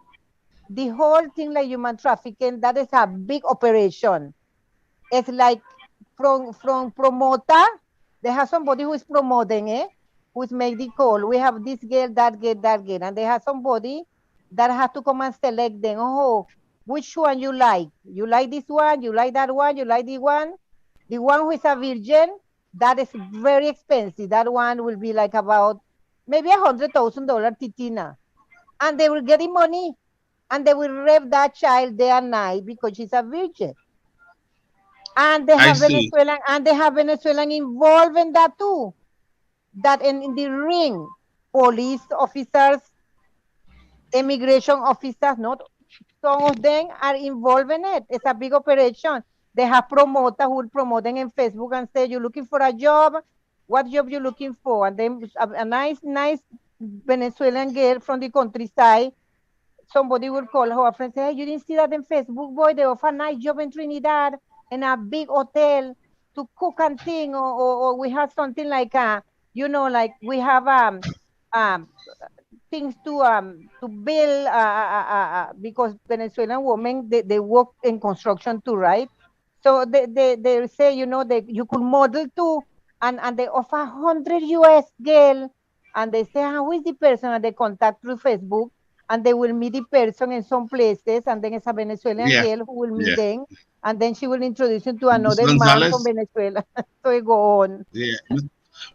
The whole thing like human trafficking, that is a big operation. It's like from promoter, they have somebody who is promoting it, who's make the call. We have this girl, that girl, that girl, and they have somebody that has to come and select them. Oh, which one you like? You like this one? You like that one? You like the one? The one who is a virgin, that is very expensive. That one will be like about maybe $100,000 titina. And they will get the money and they will rape that child day and night because she's a virgin. And they I have see. Venezuelan involved in that too. That in the ring, police officers, immigration officers, not some of them are involved in it. It's a big operation. They have promoters who will promote them in Facebook and say, you're looking for a job? What job you looking for? And then a nice Venezuelan girl from the countryside, somebody will call her up and say, hey, you didn't see that in Facebook, boy? They offer a nice job in Trinidad in a big hotel to cook and thing, or we have something like like we have things to build because Venezuelan women they work in construction too, right? So they say, you could model too, and they offer 100 US girl, and they say, how is the person? And they contact through Facebook, and they will meet the person in some places, and then it's a Venezuelan Yeah, girl who will meet yeah. them, and then she will introduce him to Ms. another man from Gonzalez, Venezuela. So it go on. yeah.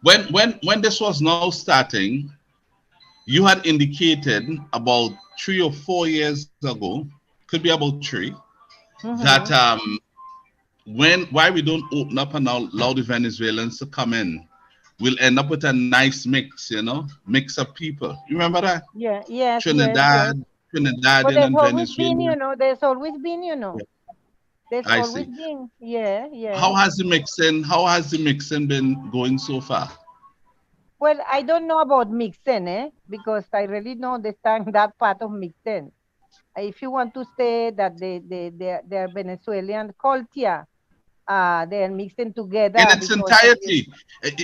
When this was now starting, you had indicated about 3 or 4 years ago, could be about 3, that why we don't open up and allow the Venezuelans to come in, we'll end up with a nice mix, mix of people. You remember that? Yeah, yes, yes. But Trinidadian there's and always been, Venezuelan. there's always been, there's I always see. been, yeah. How has the mixing been going so far? Well, I don't know about mixing, because I really don't understand that part of mixing. If you want to say that they're Venezuelan culture, they're mixing together In its because entirety.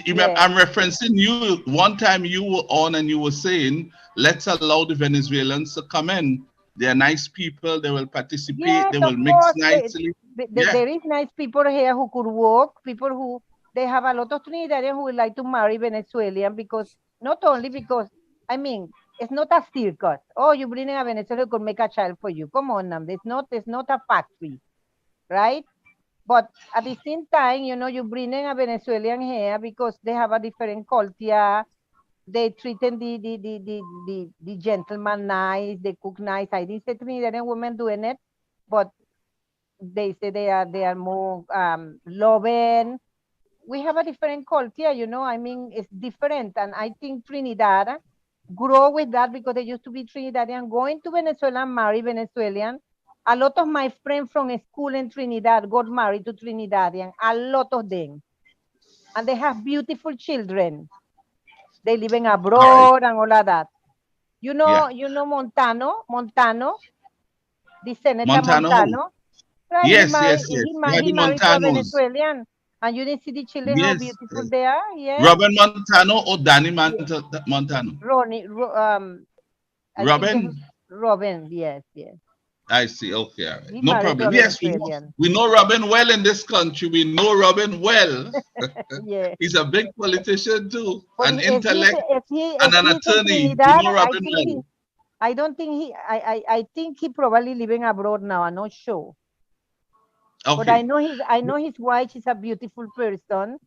yeah. I'm referencing you. One time you were on and you were saying, let's allow the Venezuelans to come in. They're nice people. They will participate. Yes, They of will mix course. nicely. Yeah. There is nice people here who could work, people who, they have a lot of Trinidadians who would like to marry Venezuelan because, not only because, I mean, it's not a circus. Oh, you bring in a Venezuelan who could make a child for you. Come on, now. It's not a factory, right? But at the same time, you bring in a Venezuelan here because they have a different culture. They treating the gentleman nice, they cook nice. I didn't say Trinidadian women doing it, but they say they are more loving. We have a different culture, I mean, it's different. And I think Trinidad grow with that because they used to be Trinidadian, going to Venezuela and marry Venezuelan. A lot of my friends from school in Trinidad got married to Trinidadian, a lot of them. And they have beautiful children. They living abroad and all of that. You know Montano, the Senator Montano. Montano. Right, Yes. he Yeah, the married to a Montanos. Venezuelan. And you didn't see the children, how Yes. beautiful they are, yeah? Robin Montano or Danny Yeah. Montano? Ronnie, I think Robin? Robin, yes. I see. Okay, all right. He No married to a problem. Yes, Venezuelan. we know Robin well in this country. We know Robin well. Yeah. He's a big politician too, But an intellect if and an he's in attorney. We Trinidad, know Robin well. I don't think I think he probably living abroad now. I'm not sure. But Okay. I know his wife is a beautiful person,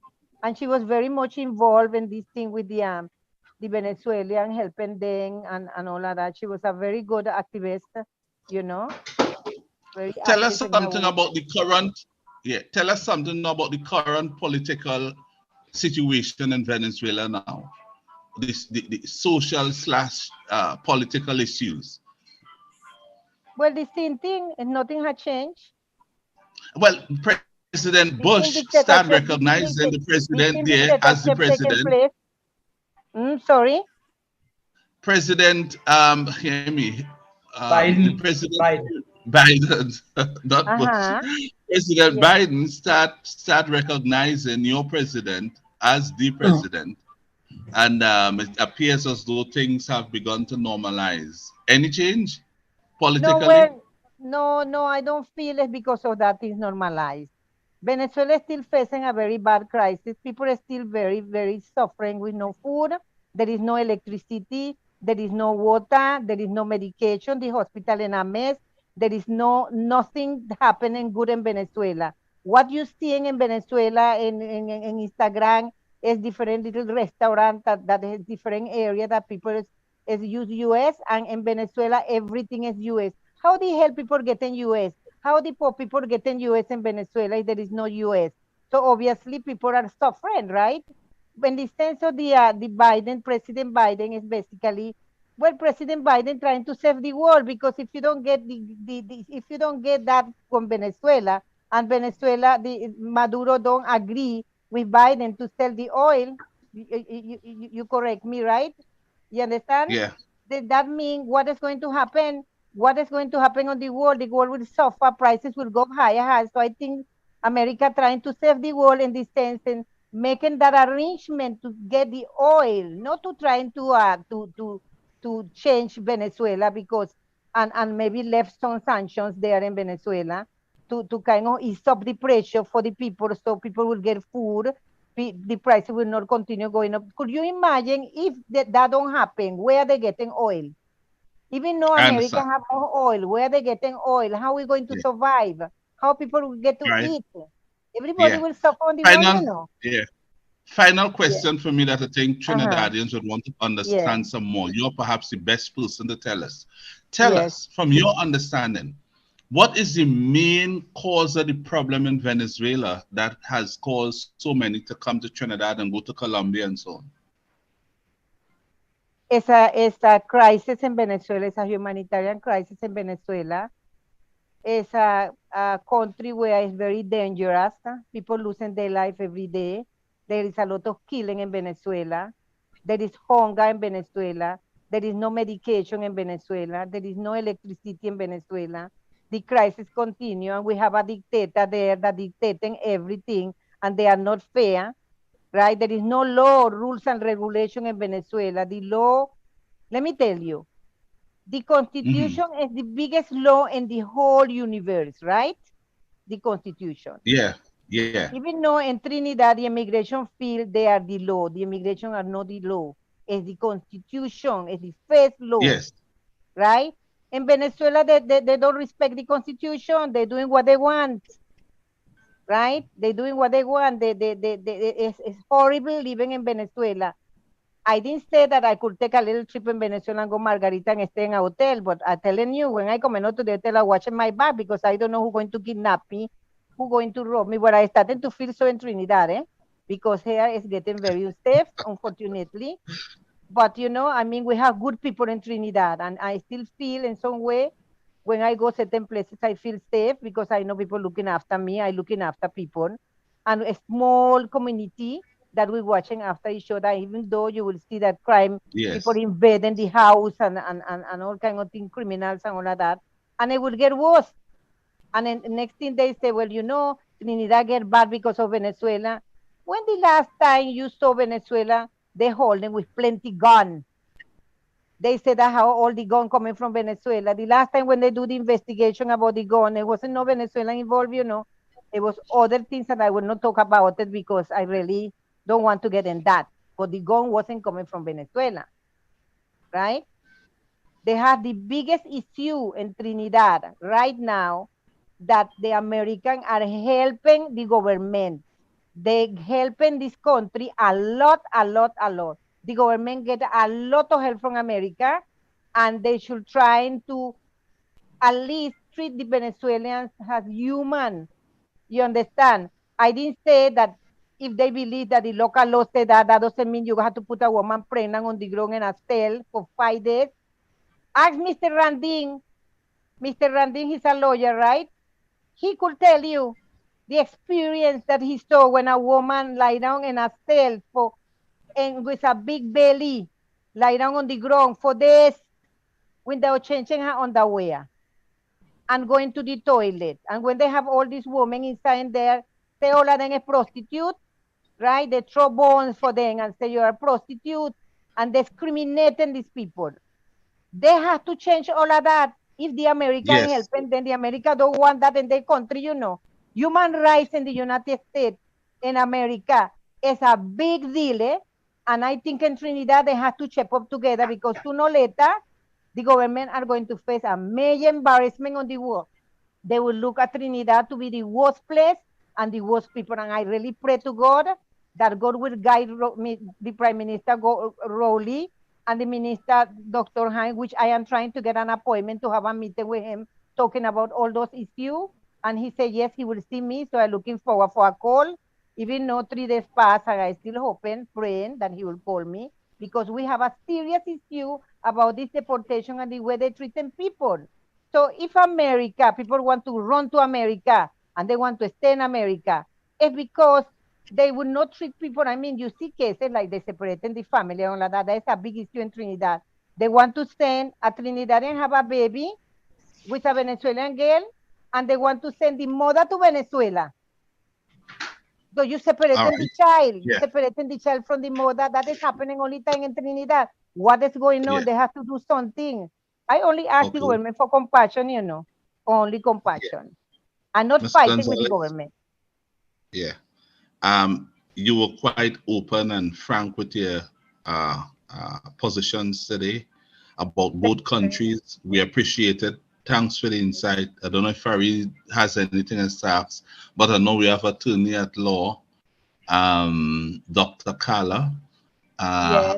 and she was very much involved in this thing with the Venezuelan helping them and all of that. She was a very good activist, very Tell us active in her something work. about the current. Yeah, tell us something about the current political situation in Venezuela now. The social slash political issues. Well, the same thing, and nothing had changed. Well, President Bush started recognizing the president there as the president. Sorry? President, hear me. Biden. The president Biden, not Bush. President Biden start recognizing your president as the president, and it appears as though things have begun to normalize. Any change politically? No, I don't feel it because of that is normalized. Venezuela is still facing a very bad crisis. People are still very, very suffering with no food. There is no electricity. There is no water. There is no medication. The hospital in a mess. There is nothing happening good in Venezuela. What you're seeing in Venezuela in Instagram is different little restaurant that has different area that people is use US, and in Venezuela everything is US. How the hell people get in US? How the poor people get in US and Venezuela if there is no US? So obviously people are suffering, right? In the sense of the Biden, President Biden is basically, well, President Biden trying to save the world, because if you don't get if you don't get that from Venezuela, and Venezuela, Maduro don't agree with Biden to sell the oil. You correct me, right? You understand? Yeah. That mean what is going to happen? What is going to happen on the world? The world will suffer, prices will go higher. So I think America trying to save the world in this sense and making that arrangement to get the oil, not to trying to change Venezuela because and maybe left some sanctions there in Venezuela to kind of ease up the pressure for the people so people will get food, the price will not continue going up. Could you imagine if that don't happen? Where are they getting oil? Even though I America understand. have more oil, where are they getting oil? How are we going to Yeah. survive? How people will get to Right. eat? Everybody Yeah. will suffer on the world, Final. you know. Yeah. Final Yeah. question for me that I think Uh-huh. Trinidadians would want to Yeah. understand some more. You're perhaps the best person to tell us. Tell Yes. us, from your understanding, what is the main cause of the problem in Venezuela that has caused so many to come to Trinidad and go to Colombia and so on? It's a crisis in Venezuela. It's a humanitarian crisis in Venezuela. It's a country where it's very dangerous. People losing their life every day. There is a lot of killing in Venezuela. There is hunger in Venezuela. There is no medication in Venezuela. There is no electricity in Venezuela. The crisis continues, and we have a dictator there that dictating everything, and they are not fair, right? There is no law, rules, and regulation in Venezuela. The law, let me tell you, the Mm-hmm. Constitution is the biggest law in the whole universe, right? The Constitution. Yeah. Yeah. Even though in Trinidad, the immigration field, they are the law. The immigration are not the law. It's the Constitution. It's the first law, Yes. right? In Venezuela, they don't respect the Constitution. They're doing what they want, right? They're doing what they want. It's horrible living in Venezuela. I didn't say that I could take a little trip in Venezuela and go Margarita and stay in a hotel, but I'm telling you, when I come out to the hotel, I'm watching my back because I don't know who's going to kidnap me, who's going to rob me. But I started to feel so in Trinidad, because here is getting very unsafe, unfortunately. But you know, I mean, we have good people in Trinidad, and I still feel in some way when I go certain places, I feel safe because I know people looking after me. I looking after people, and a small community that we're watching after each other. Even though you will see that crime, people Yes. invading the house and all kind of thing, criminals and all of that, and it will get worse. And then the next thing they say, well, you know, Trinidad get bad because of Venezuela. When the last time you saw Venezuela, they holding with plenty gun. They said that how all the gun coming from Venezuela. The last time when they do the investigation about the gun, it wasn't no Venezuelan involved, you know. It was other things that I will not talk about it because I really don't want to get in that. But the gun wasn't coming from Venezuela, right? They have the biggest issue in Trinidad right now that the Americans are helping the government. They helping this country a lot, a lot, a lot. The government get a lot of help from America, and they should try to at least treat the Venezuelans as human. You understand? I didn't say that if they believe that the local law said that, that doesn't mean you have to put a woman pregnant on the ground in a cell for 5 days. Ask Mr. Randin. Mr. Randin, he's a lawyer, right? He could tell you the experience that he saw when a woman lie down in a cell and with a big belly, lie down on the ground for days without changing her underwear and going to the toilet. And when they have all these women inside there, say all of them a prostitute, right? They throw bones for them and say you're a prostitute and discriminating these people. They have to change all of that. If the American help, Yes. and then the America don't want that in their country, you know. Human rights in the United States, in America, is a big deal, and I think in Trinidad they have to chip up together because sooner or later, the government are going to face a major embarrassment on the world. They will look at Trinidad to be the worst place and the worst people, and I really pray to God that God will guide the Prime Minister Rowley and the Minister Dr. Hein, which I am trying to get an appointment to have a meeting with him talking about all those issues. And he said, yes, he will see me. So I'm looking forward for a call. Even though 3 days passed, and I still hoping, praying that he will call me because we have a serious issue about this deportation and the way they're treating people. So if America, people want to run to America and they want to stay in America, it's because they would not treat people. I mean, you see cases like they separating the family and all that. That is a big issue in Trinidad. They want to send a Trinidadian have a baby with a Venezuelan girl, and they want to send the mother to Venezuela. So you separating the child, you separating the child from the mother. That is happening only time in Trinidad. What is going on? They have to do something. I only ask the government for compassion, you know, only compassion, and not fighting with the government. Yeah. You were quite open and frank with your positions today about both countries. We appreciate it. Thanks for the insight. I don't know if Farid has anything else to ask, but I know we have attorney at law, Dr. Karla. Yes.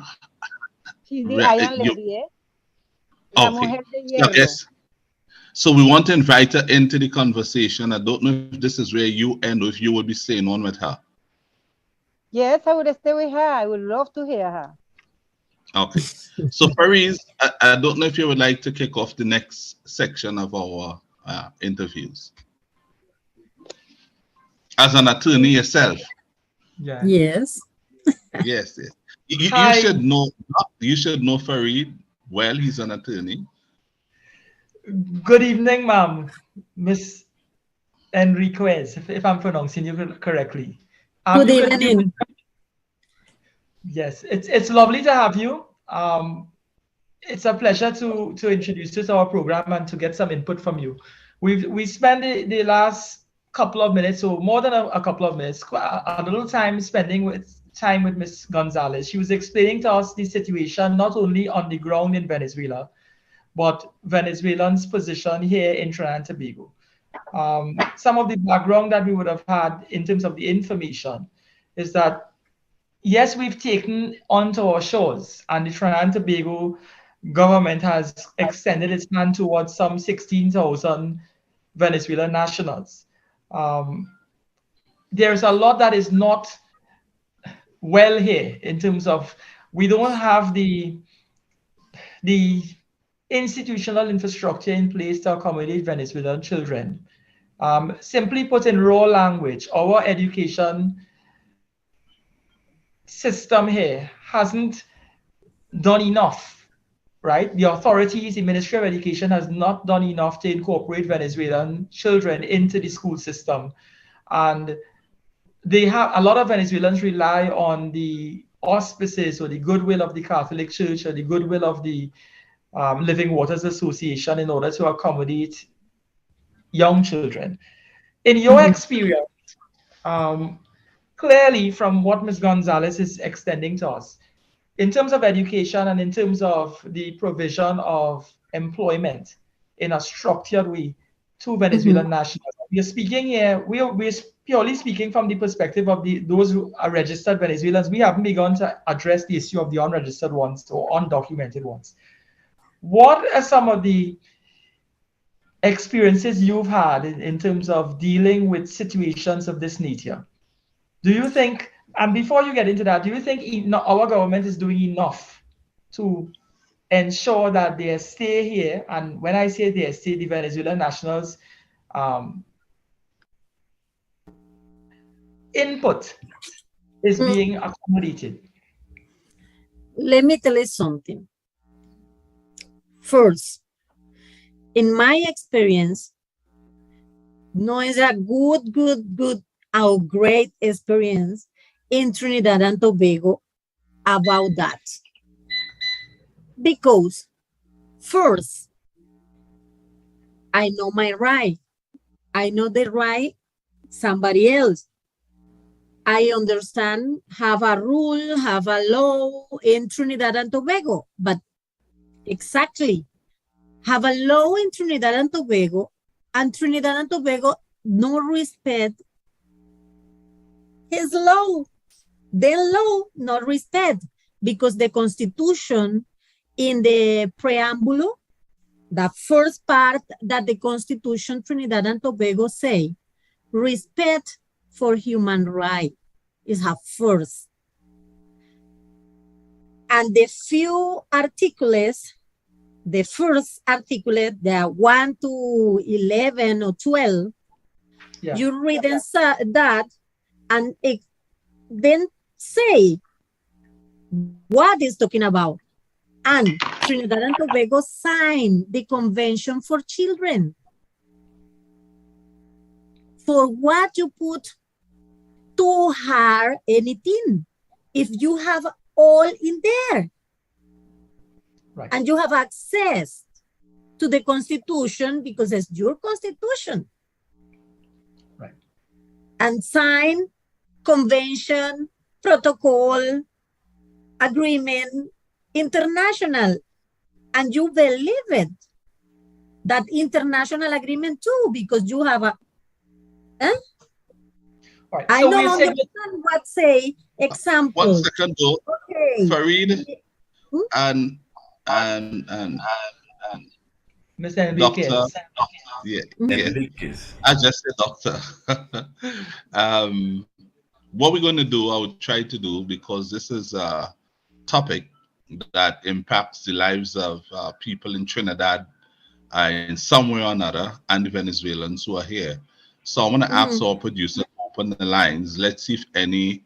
She's the iron lady, eh? La mujer de hierro. Yes. So we want to invite her into the conversation. I don't know if this is where you end or if you will be staying on with her. Yes, I would stay with her. I would love to hear her. Okay. So Farid, I don't know if you would like to kick off the next section of our interviews. As an attorney yourself. Yeah. Yes. Yes. You should know Farid well. He's an attorney. Good evening, ma'am, Miss Henriquez, if I'm pronouncing you correctly. Good evening. Yes, it's lovely to have you. It's a pleasure to introduce you to our program and to get some input from you. We spent the last couple of minutes, or more than a couple of minutes, a little time spending with Ms. Gonzales. She was explaining to us the situation not only on the ground in Venezuela, but Venezuelans' position here in Trinidad and Tobago. Some of the background that we would have had in terms of the information is that, yes, we've taken onto our shores, and the Trinidad and Tobago government has extended its hand towards some 16,000 Venezuelan nationals. There's a lot that is not well here in terms of we don't have the institutional infrastructure in place to accommodate Venezuelan children. Simply put in raw language, our education system here hasn't done enough, right? The authorities, the Ministry of Education has not done enough to incorporate Venezuelan children into the school system. And they have, a lot of Venezuelans rely on the auspices or the goodwill of the Catholic Church or the goodwill of the Living Waters Association in order to accommodate young children. In your experience, clearly from what Ms. Gonzales is extending to us, in terms of education and in terms of the provision of employment in a structured way to Venezuelan nationals, we are speaking here, we're purely speaking from the perspective of those who are registered Venezuelans. We haven't begun to address the issue of the unregistered ones or undocumented ones. What are some of the experiences you've had in terms of dealing with situations of this nature? Do you think, and before you get into that, do you think our government is doing enough to ensure that they stay here? And when I say they stay, the Venezuelan nationals' input is being accommodated? Let me tell you something. First, in my experience, no is a good or great experience in Trinidad and Tobago about that. Because first, I know my right. I know the right somebody else. I understand, have a rule, have a law in Trinidad and Tobago, but exactly, have a law in Trinidad and Tobago no respect his law. The law not respect, because the Constitution in the preamble, the first part that the Constitution Trinidad and Tobago say, respect for human rights is a first. And the few articles, the first article, the 1 to 11 or 12, Yeah. You read that and then say what it's talking about. And Trinidad and Tobago signed the Convention for Children. For what you put too hard anything? If you have all in there, Right. and you have access to the Constitution because it's your Constitution. Right. And sign convention, protocol, agreement, international, and you believe it. That international agreement too, because you have a. All right. I So no we'll longer say understand what say example. 1 second though. Okay. Farid Hmm? and Ms. Enriquez. Doctor. Yeah. Enriquez. I just said doctor. What we're going to do, I would try to do, because this is a topic that impacts the lives of people in Trinidad in some way or another, and the Venezuelans who are here. So I want to ask our producer to open the lines. Let's see if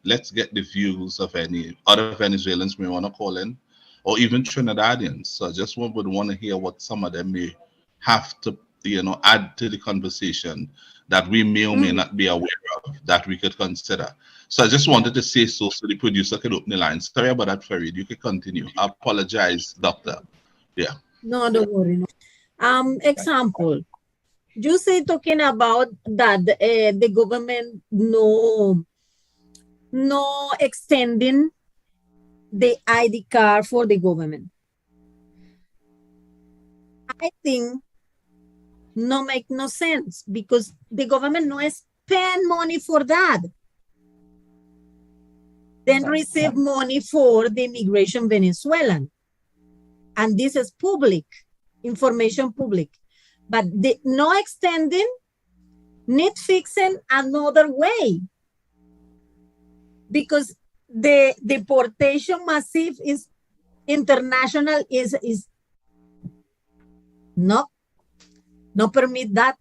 let's get the views of any other Venezuelans may want to call in, or even Trinidadians. So I just would want to hear what some of them may have to, add to the conversation that we may or may not be aware of, that we could consider. So I just wanted to say so the producer could open the line. Sorry about that, Farid. You could continue. I apologize, doctor. Yeah. No, don't worry. No. Example. You say talking about that the government no extending the ID card for the government. I think no make no sense because the government no spend money for that. Then receive money for the immigration Venezuelan. And this is public, information public. But the no extending, need fixing another way. Because the deportation massive is international is no permit that.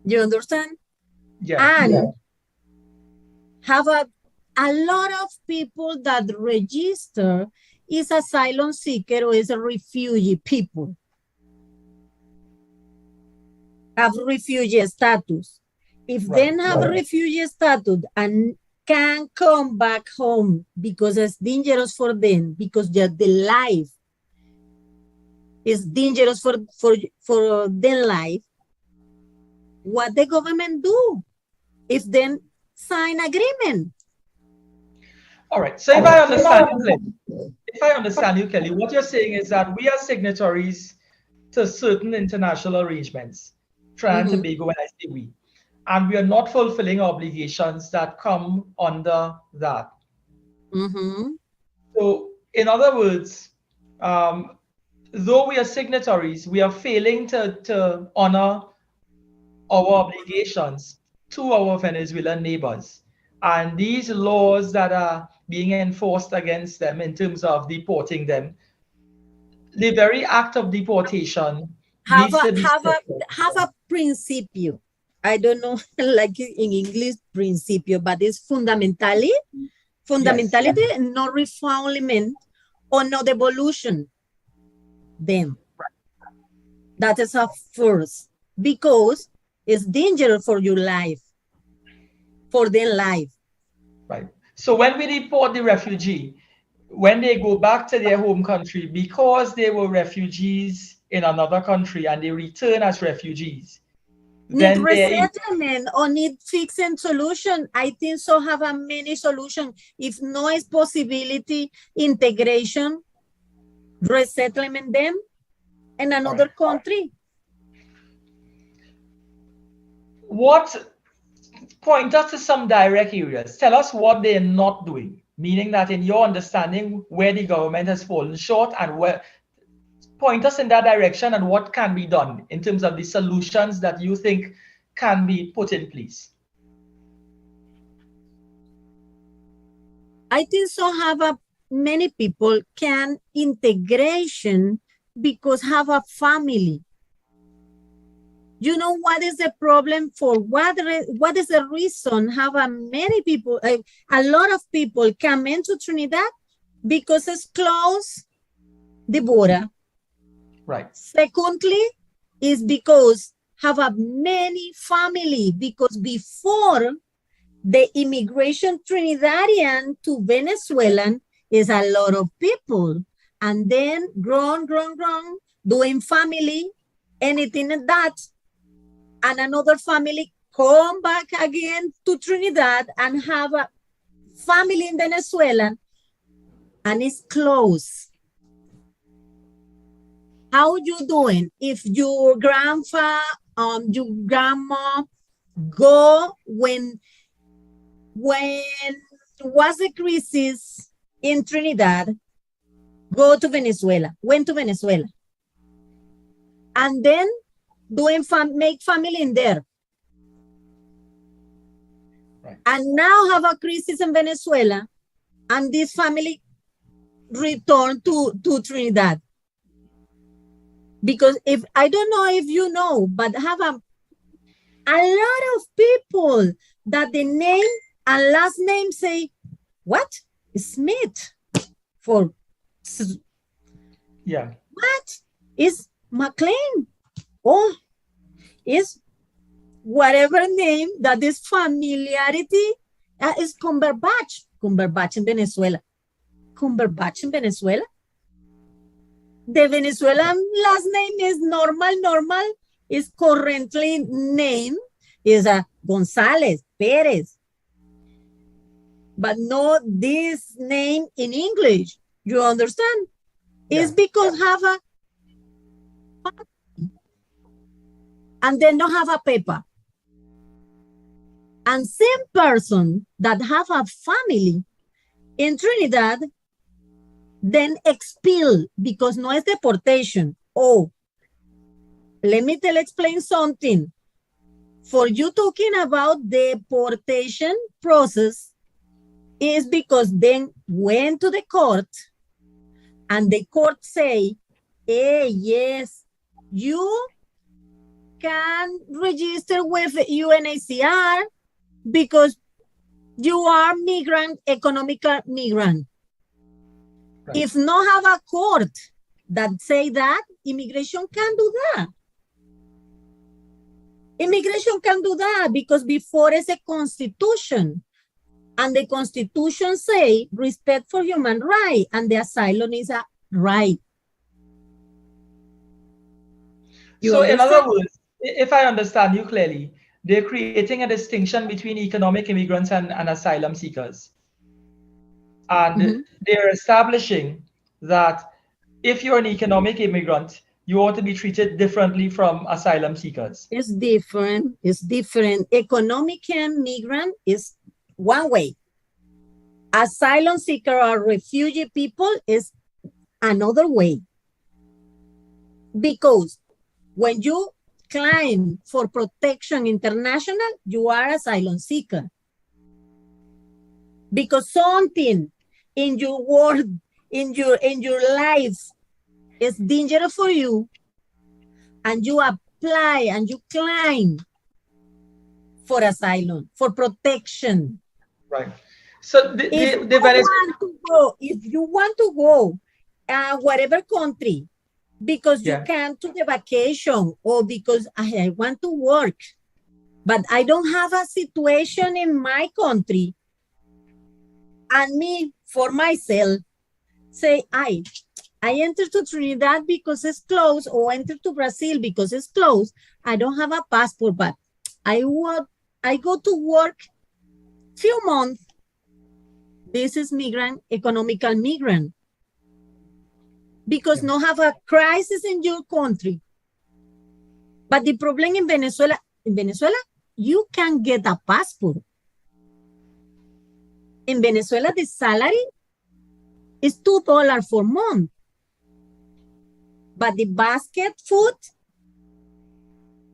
You understand? Yeah. And have a lot of people that register is asylum seeker or is a refugee people. Have refugee status. If they have refugee status and can come back home because it's dangerous for them, because the life is dangerous for their life, what the government do? If then sign agreement. All right. So if I understand you, Kelly, what you're saying is that we are signatories to certain international arrangements, Trinidad and Tobago, when I say we, and we are not fulfilling obligations that come under that. So, in other words, though we are signatories, we are failing to honor our obligations to our Venezuelan neighbors. And these laws that are being enforced against them in terms of deporting them, the very act of deportation have a principio. I don't know, like in English, principio, but it's fundamentality, no refoulement or no devolution. Them. That is a first, because it's dangerous for your life, for their life. Right. So when we deport the refugee, when they go back to their home country, because they were refugees in another country and they return as refugees, need resettlement or need fixing solution. I think so have a many solution. If no is possibility, integration, resettlement them in another country. What, point us to some direct areas. Tell us what they're not doing, meaning that in your understanding where the government has fallen short, and where, point us in that direction and what can be done in terms of the solutions that you think can be put in place. I think so have many people can integration because have a family. You know what is the problem for what is the reason have many people, a lot of people come into Trinidad because it's close the border. Right. Secondly, is because have a many family, because before the immigration Trinidadian to Venezuelan is a lot of people, and then grown, doing family, anything like that, and another family come back again to Trinidad and have a family in Venezuela, and it's close. How you doing? If your grandpa, your grandma go when was a crisis in Trinidad, go to Venezuela, went to Venezuela, and then make family in there. Right. And now have a crisis in Venezuela, and this family return to Trinidad. Because if I don't know if you know, but have a lot of people that the name and last name say, what? Smith. For Yeah. what? Is McLean. Oh, is whatever name that is familiarity is Cumberbatch. Cumberbatch in Venezuela. Cumberbatch in Venezuela. The Venezuelan last name is normal, is currently named is Gonzales, Perez. But not this name in English. You understand? Yeah. It's because have a and then don't have a paper. And same person that have a family in Trinidad then expel because no es deportation. Oh, let me explain something. For you talking about deportation process is because then went to the court and the court say, hey, yes, you can register with UNHCR because you are migrant, economical migrant. Right. If not have a court that say that, immigration can do that. Immigration can do that because before it's a constitution. And the constitution say respect for human rights and the asylum is a right. So in other words, if I understand you clearly, they're creating a distinction between economic immigrants and asylum seekers. And they're establishing that if you're an economic immigrant, you ought to be treated differently from asylum seekers. It's different. It's different. Economic migrant is one way. Asylum seeker or refugee people is another way. Because when you claim for protection international, you are asylum seeker. Because something in your world, in your life is dangerous for you, and you apply and you claim for asylum, for protection. Right. So if you want to go whatever country, because you can to the vacation or because I want to work, but I don't have a situation in my country, and me for myself say I enter to Trinidad because it's close, or enter to Brazil because it's close. I don't have a passport, but I go to work few months. This is migrant, economical migrant. Because no have a crisis in your country. But the problem in Venezuela, you can get a passport. In Venezuela, the salary is $2 for month. But the basket food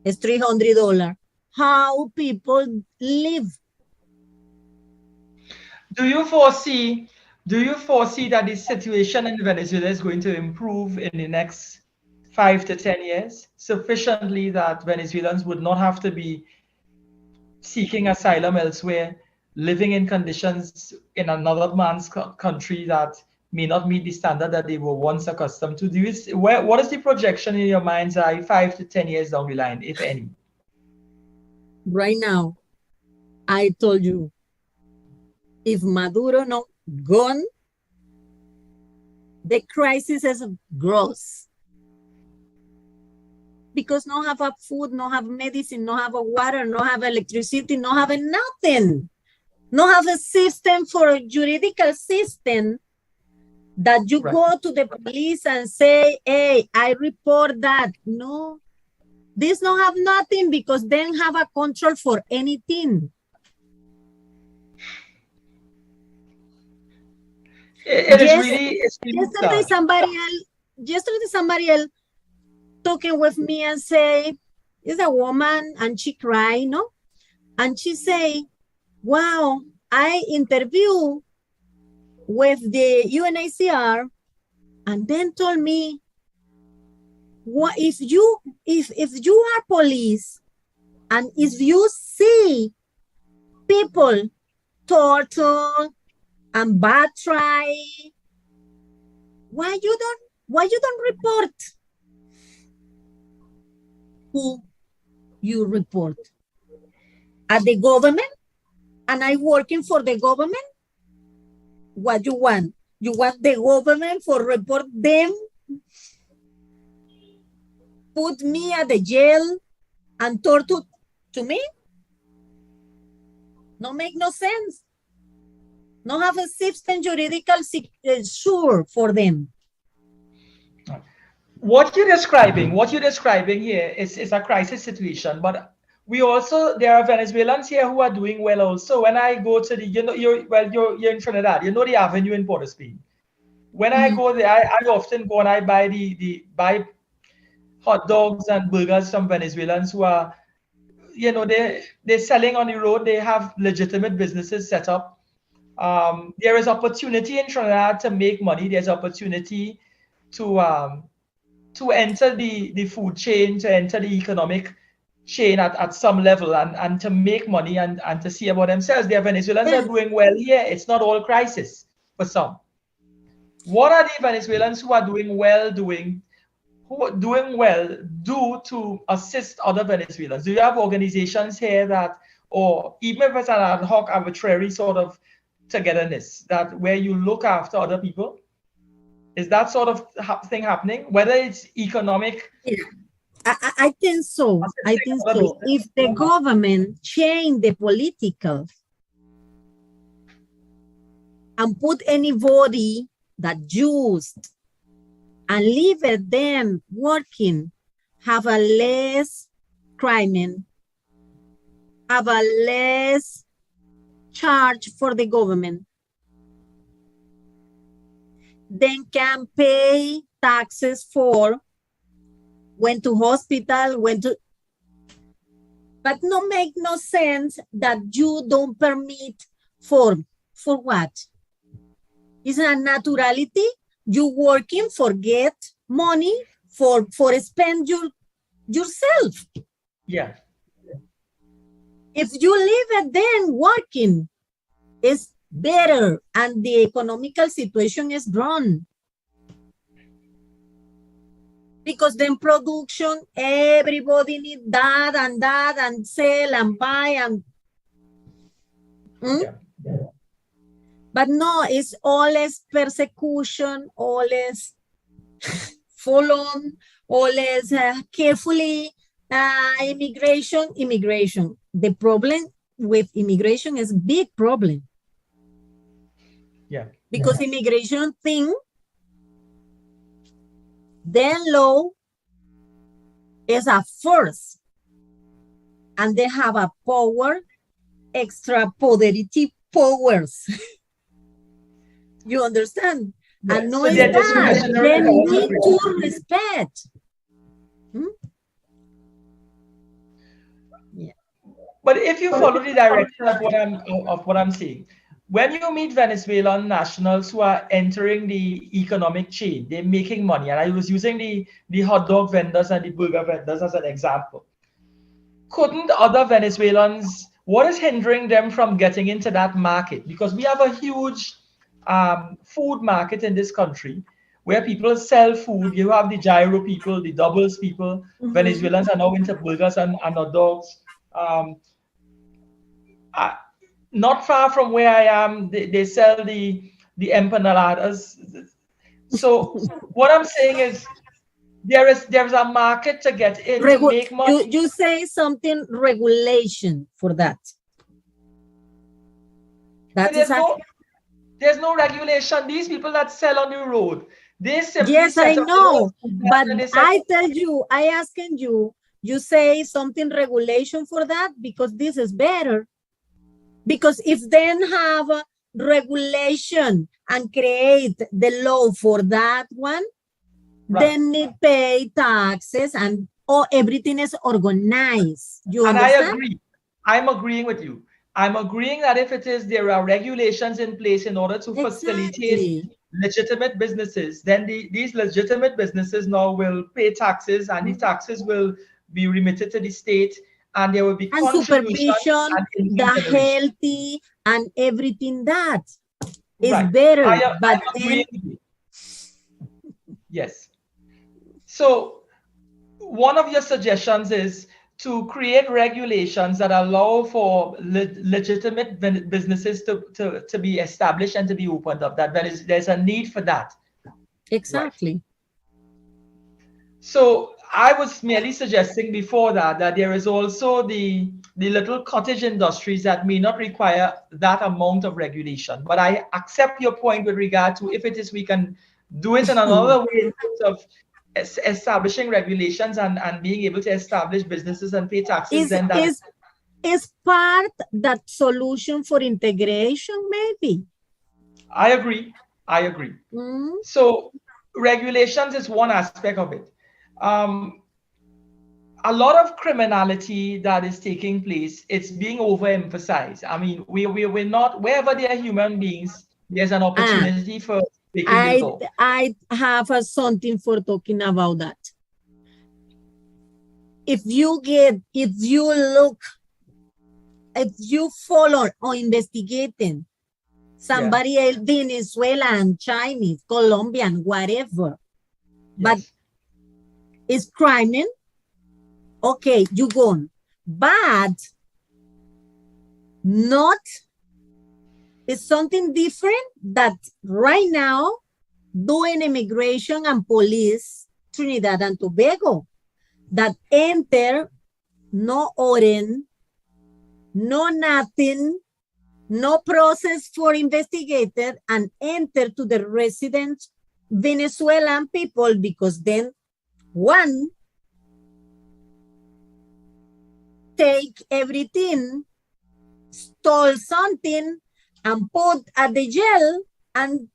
is $300. How people live? Do you foresee that the situation in Venezuela is going to improve in the next 5 to 10 years, sufficiently that Venezuelans would not have to be seeking asylum elsewhere, living in conditions in another man's country that may not meet the standard that they were once accustomed to. What is the projection in your mind's eye 5 to 10 years down the line, if any? Right now, I told you, if Maduro not gone, the crisis is gross. Because no have a food, no have medicine, no have a water, no have electricity, no have nothing. No have a system for a juridical system that you go to the police and say, hey, I report that. No, this don't have nothing because they don't have a control for anything. Yesterday somebody else talking with me and say, is a woman and she cry, no? And she say, wow, I interview with the UNHCR and then told me, what if you are police and if you see people torture and bad try, why you don't report? Who you report? At the government? And I working for the government? What you want? You want the government for report them? Put me at the jail and torture to me? No make no sense. No have a system juridical sure for them. What you're describing here is a crisis situation, but there are Venezuelans here who are doing well also. When I go to you're in Trinidad, you know the avenue in Port of Spain. When I go there, I often go and I buy hot dogs and burgers from Venezuelans who are, they're selling on the road. They have legitimate businesses set up. There is opportunity in Trinidad to make money. There's opportunity to enter the food chain, to enter the economic chain at some level and to make money and to see about themselves. There are Venezuelans are doing well here. It's not all crisis for some. What are the Venezuelans who are doing well do to assist other Venezuelans? Do you have organizations here that, or even if it's an ad hoc arbitrary sort of togetherness, that where you look after other people? Is that sort of thing happening? Whether it's economic? Yeah. I think so. I think so. If the government change the political and put anybody that used and leave them working, have a less crime, have a less charge for the government, then can pay taxes for went to hospital, but no make no sense that you don't permit for what? It's a naturality. You working for get money for spend yourself. Yeah. If you leave it then working, it's better and the economical situation is grown. Because then production, everybody need that and sell and buy and Yeah. But no, it's always persecution, always follow, always carefully immigration. The problem with immigration is a big problem. Yeah. Because immigration thing, then law is a force and they have a power, extra poderity powers. You understand? Yeah. And no, So it's they're that. They need to respect. Yeah. But if you follow the direction of what I'm saying, when you meet Venezuelan nationals who are entering the economic chain, they're making money. And I was using the hot dog vendors and the burger vendors as an example. Couldn't other Venezuelans, what is hindering them from getting into that market? Because we have a huge food market in this country where people sell food. You have the gyro people, the doubles people. Venezuelans are now into burgers and hot dogs. Not far from where I am, they sell the empanadas. So what I'm saying is there's a market to get in to make money. You say something regulation for that. There's no regulation. These people that sell on the road, they simply yes, I know, but I tell you, I asking you, you say something regulation for that because this is better. Because if then have a regulation and create the law for that one, then they pay taxes and everything is organized. You understand? I agree. I'm agreeing with you. I'm agreeing that if it is there are regulations in place in order to facilitate legitimate businesses, then these legitimate businesses now will pay taxes and the taxes will be remitted to the state. And there will be supervision, the healthy and everything that is better. But then... Yes. So one of your suggestions is to create regulations that allow for legitimate businesses to be established and to be opened up. There's a need for that. Exactly. Right. So I was merely suggesting before that there is also the little cottage industries that may not require that amount of regulation. But I accept your point with regard to if it is we can do it in another way in terms of establishing regulations and being able to establish businesses and pay taxes. Is part that solution for integration, maybe? I agree. So regulations is one aspect of it. A lot of criminality that is taking place, it's being overemphasized. I mean, we're not, wherever there are human beings, there's an opportunity for I have something for talking about that. If you follow or investigating somebody else, Venezuelan, Chinese, Colombian, whatever, but it's crime, okay, you gone. But not, it's something different that right now doing immigration and police, Trinidad and Tobago, that enter no order, no nothing, no process for investigated and enter to the resident Venezuelan people because then one take everything, stole something and put at the jail and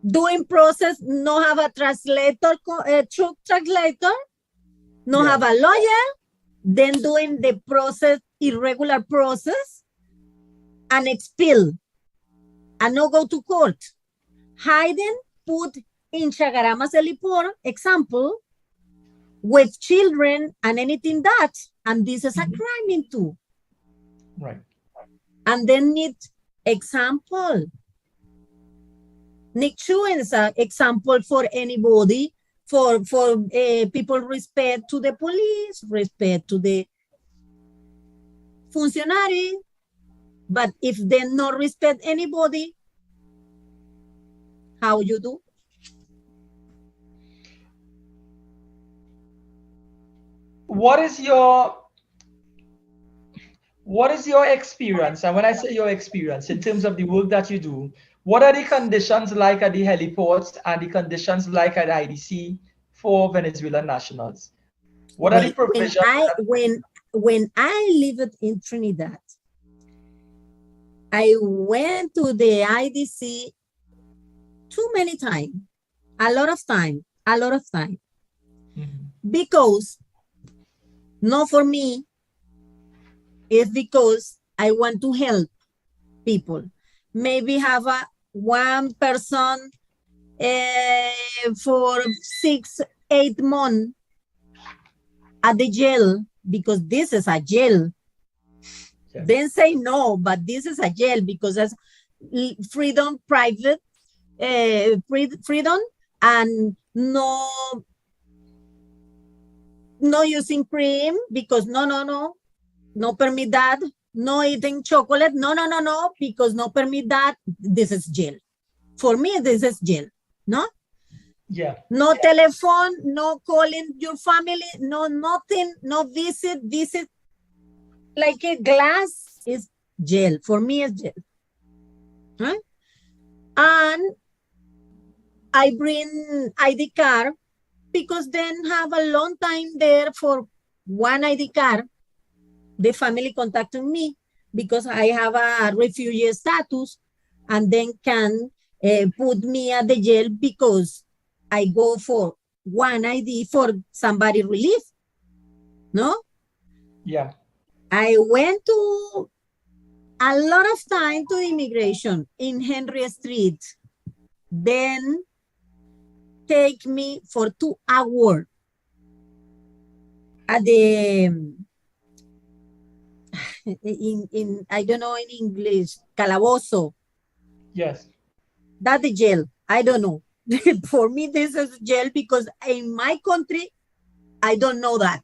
doing process, no have a translator, truck translator, no have a lawyer, then doing the process, irregular process and expel and no go to court. Hiding, put in Chagarama Selipor, example, with children and anything that, and this is a crime too. Right. And then need example. Nick Chu is an example for anybody, for people respect to the police, respect to the functionary, but if they not respect anybody, how you do? What is your experience? And when I say your experience, in terms of the work that you do, what are the conditions like at the heliports and the conditions like at IDC for Venezuelan nationals? What are the provisions? When I lived in Trinidad, I went to the IDC too many times, a lot of time, because not for me, it's because I want to help people. maybe have one person for 6-8 months at the jail, because this is a jail. Yeah. Then say no, but this is a jail because that's freedom, private freedom, and no using cream, because no permit that. No eating chocolate, no, because no permit that. This is jail. For me, this is jail, no? Yeah. No telephone, no calling your family, no nothing, no visit. Like a glass is jail. For me, it's jail. Huh? And I bring ID card because then have a long time there for one ID card. The family contacting me because I have a refugee status, and then can put me at the jail because I go for one ID for somebody relief. No? Yeah. I went to a lot of time to immigration in Henry Street. Then take me for 2 hours at the in I don't know in English, calabozo. Yes. That's the jail. I don't know. For me, this is jail because in my country, I don't know that.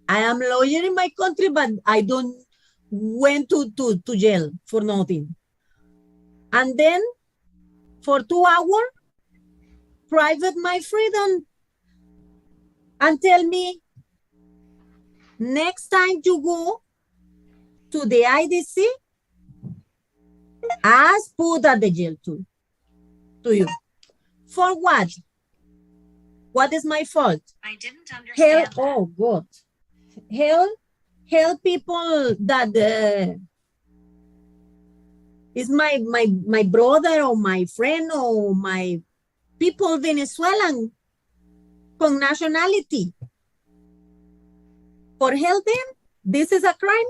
I am lawyer in my country, but I don't went to jail for nothing. And then for 2 hours, private my freedom and tell me, next time you go to the IDC, ask put at the jail to you. For what? What is my fault? I didn't understand. Oh God. Help people that is my brother or my friend or my people Venezuelan con nationality. For help them, this is a crime?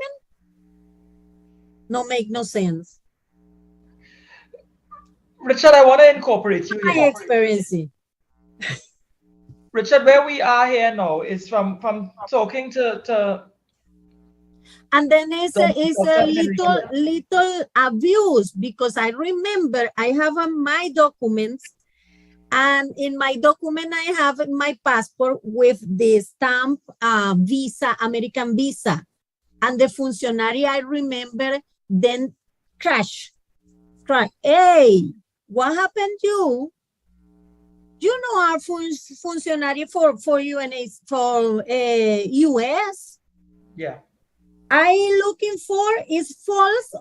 No make no sense. Richard, I want to incorporate you. My experience. Richard, where we are here now is from talking to and then it's a little abuse, because I remember I have my documents, and in my document I have my passport with the stamp visa, American visa, and the functionary I remember then crash. Hey, what happened to you? You know our functionary for UNH, for US. Yeah. I looking for is false.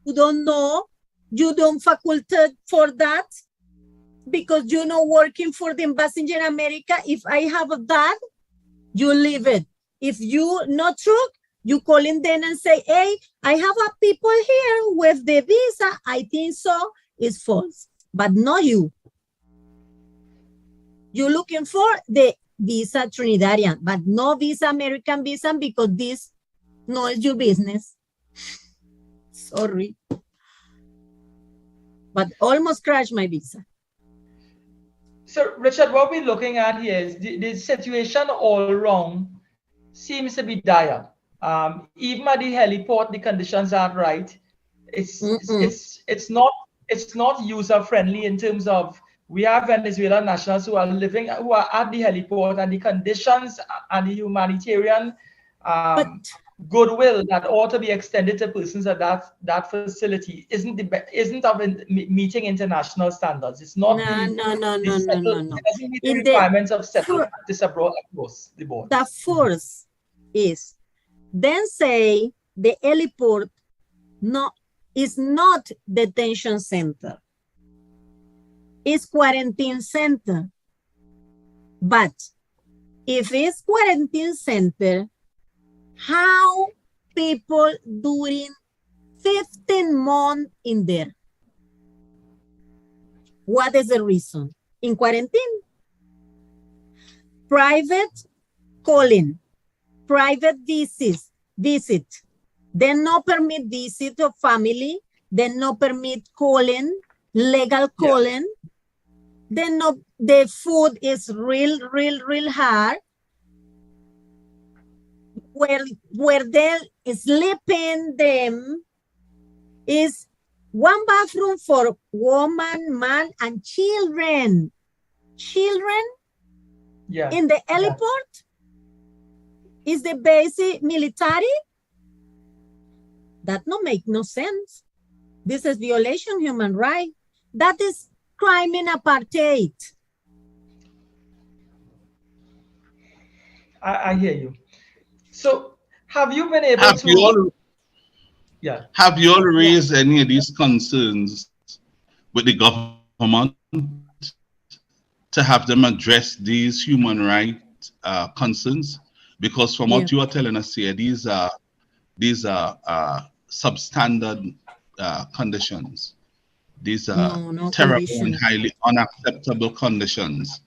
You don't know. You don't facultate for that because you know working for the embassy in America. If I have that, you leave it. If you not true, you call in then and say, hey, I have a people here with the visa. I think so. It's false, but not you. You're looking for the visa Trinidadian, but no visa American visa, because this no is your business. Sorry. But almost crashed my visa. So, Richard, what we're looking at here is the situation all around seems to be dire. Even at the heliport, the conditions aren't right. It's not user friendly in terms of we have Venezuelan nationals who are at the heliport, and the conditions and the humanitarian goodwill that ought to be extended to persons at that facility isn't of meeting international standards. It's not. No. It doesn't meet the requirements of settled practice abroad across the board. The force is then say the heliport is not detention center. It's quarantine center. But if it's quarantine center, how people during 15 months in there? What is the reason? In quarantine. Private calling, private visit, then no permit visit of family, then no permit calling, legal calling, then no, the food is real hard. Where they're sleeping them is one bathroom for woman, man, and children. Children in the heliport is the basic military. That no make no sense. This is violation of human rights. That is crime in apartheid. I hear you. So have you been able Have you all raised any of these concerns with the government to have them address these human rights concerns? Because from what you are telling us here, these are substandard conditions. These are terrible and highly unacceptable conditions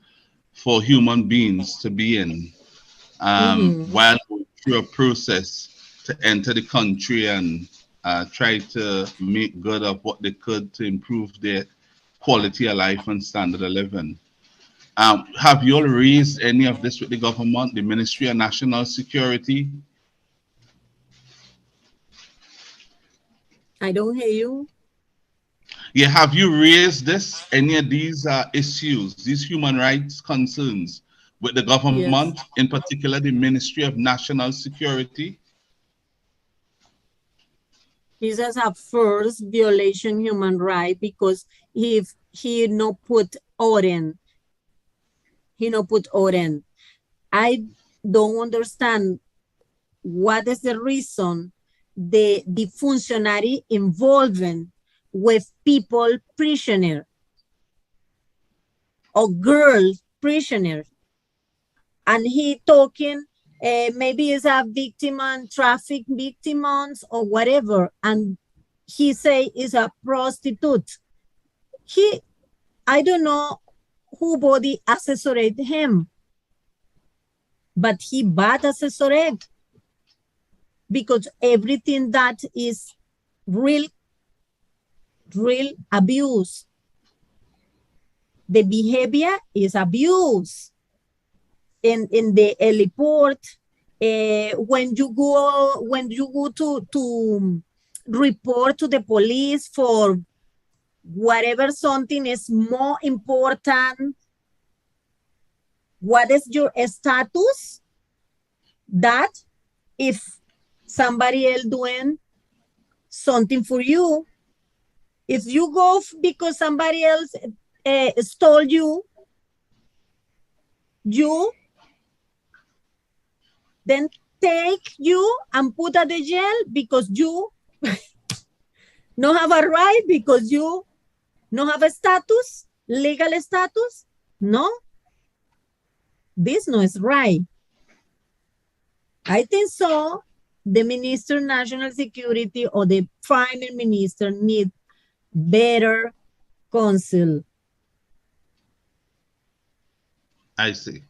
for human beings to be in while going through a process to enter the country and try to make good of what they could to improve their quality of life and standard of living. Have you all raised any of this with the government, the Ministry of National Security? I don't hear you. Yeah, have you raised any of these issues, these human rights concerns with the government, in particular the Ministry of National Security? This is a first violation human right because if he no put order, I don't understand what is the reason the functionary involving with people prisoner or girl prisoner, and he talking maybe is a victim and traffic victims or whatever, and he say is a prostitute. I don't know who body assessorate him, but he bad assessorate because everything that is real abuse. The behavior is abuse. In the heliport, when you go to report to the police for whatever something is more important, what is your status? That if somebody else doing something for you, if you go because somebody else stole you then take you and put at the jail because you no have a right, because you no have a status, legal status. No, this no is right. I think so. The Minister of National Security or the Prime Minister need better counsel. I see.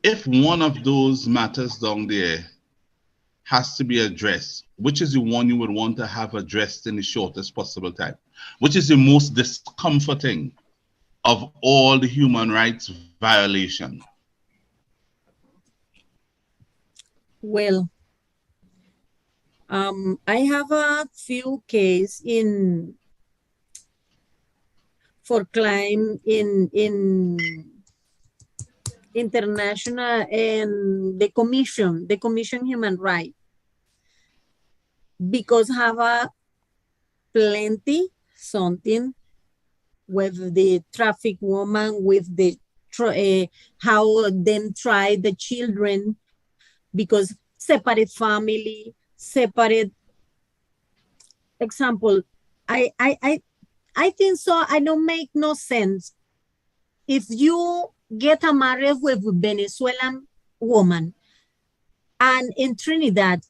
If one of those matters down there has to be addressed, which is the one you would want to have addressed in the shortest possible time? Which is the most discomforting of all the human rights violation? Well, I have a few cases for claim in international and the commission human rights, because have a plenty something with the traffic woman, with the how them try the children, because separate family, separate example. I think so. I don't make no sense. If you get a marriage with a Venezuelan woman and in Trinidad,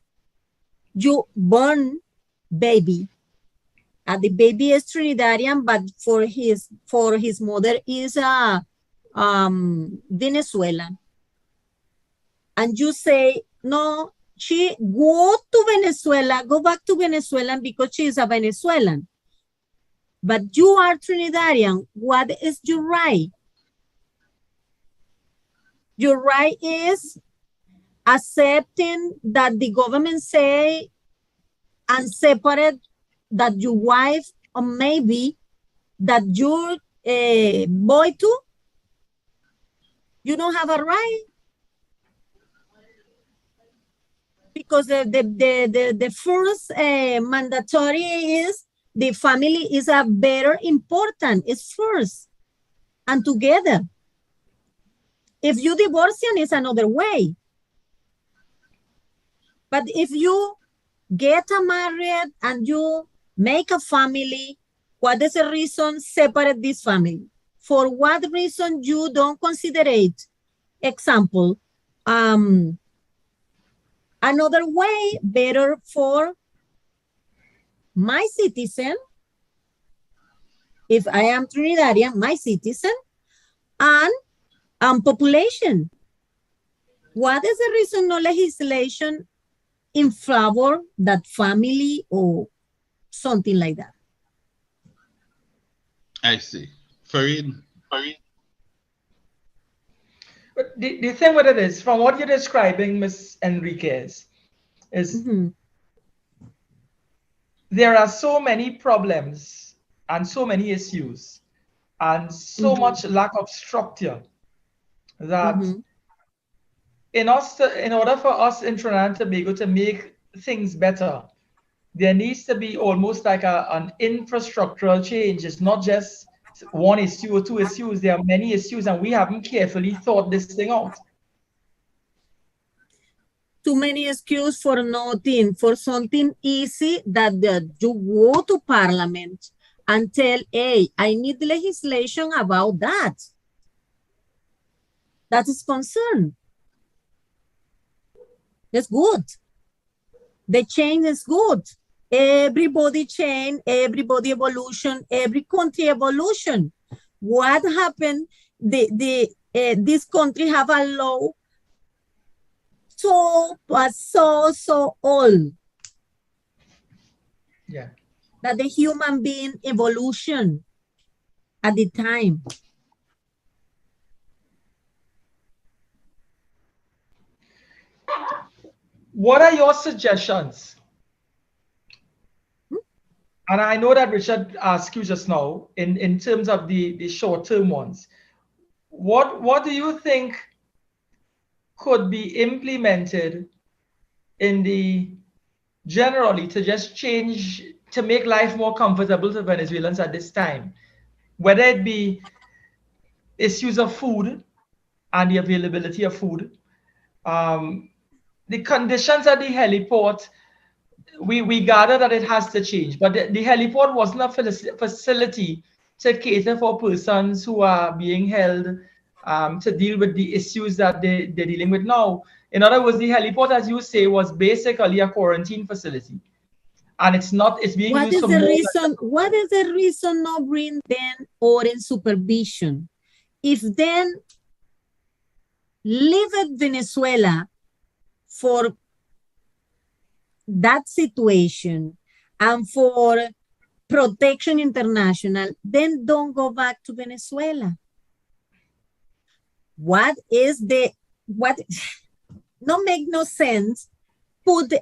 you born baby, and the baby is Trinidadian, but for his mother is a Venezuelan. And you say, no, she go back to Venezuela because she is a Venezuelan. But you are Trinidadian. What is your right? Your right is accepting that the government say and separate that your wife or maybe that your boy too. You don't have a right. Because the first mandatory is the family is a better important. It's first and together. If you divorce, it's another way. But if you get married and you make a family, what is the reason separate this family? For what reason you don't consider it? Example, another way better for my citizen, if I am Trinidadian, my citizen, and population. What is the reason no legislation in favor that family or something like that? I see. Farid. But the thing with it is, from what you're describing, Ms. Henriquez, is there are so many problems and so many issues and so much lack of structure that in order for us in Trinidad and Tobago to make things better, there needs to be almost like an infrastructural change. It's not just one issue or two issues. There are many issues, and we haven't carefully thought this thing out. Too many excuses for nothing, for something easy that you go to parliament and tell, hey, I need legislation about that. That is concern. That's good. The change is good. Everybody change, everybody evolution, every country evolution. What happened? This country have a law so old. Yeah. That the human being evolution at the time. What are your suggestions? And I know that Richard asked you just now in terms of the short-term ones. What do you think could be implemented in the generally to just change, to make life more comfortable to Venezuelans at this time? Whether it be issues of food and the availability of food, the conditions at the heliport, we gather that it has to change, but the heliport wasn't a facility to cater for persons who are being held to deal with the issues that they're dealing with now. In other words, the heliport, as you say, was basically a quarantine facility. And it's being what used is for the more reason? What is the reason not bring them or in supervision? If then leave it Venezuela for that situation and for protection international, then don't go back to Venezuela. What no make no sense, put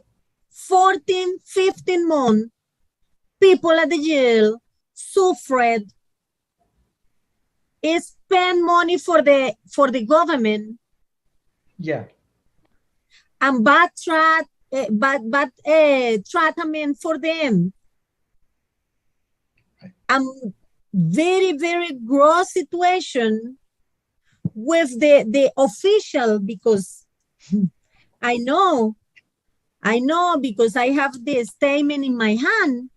14, 15 months, people at the jail, suffered, spend money for the government. Yeah. And bad treatment for them. Very, very gross situation with the official, because I know because I have the statement in my hand.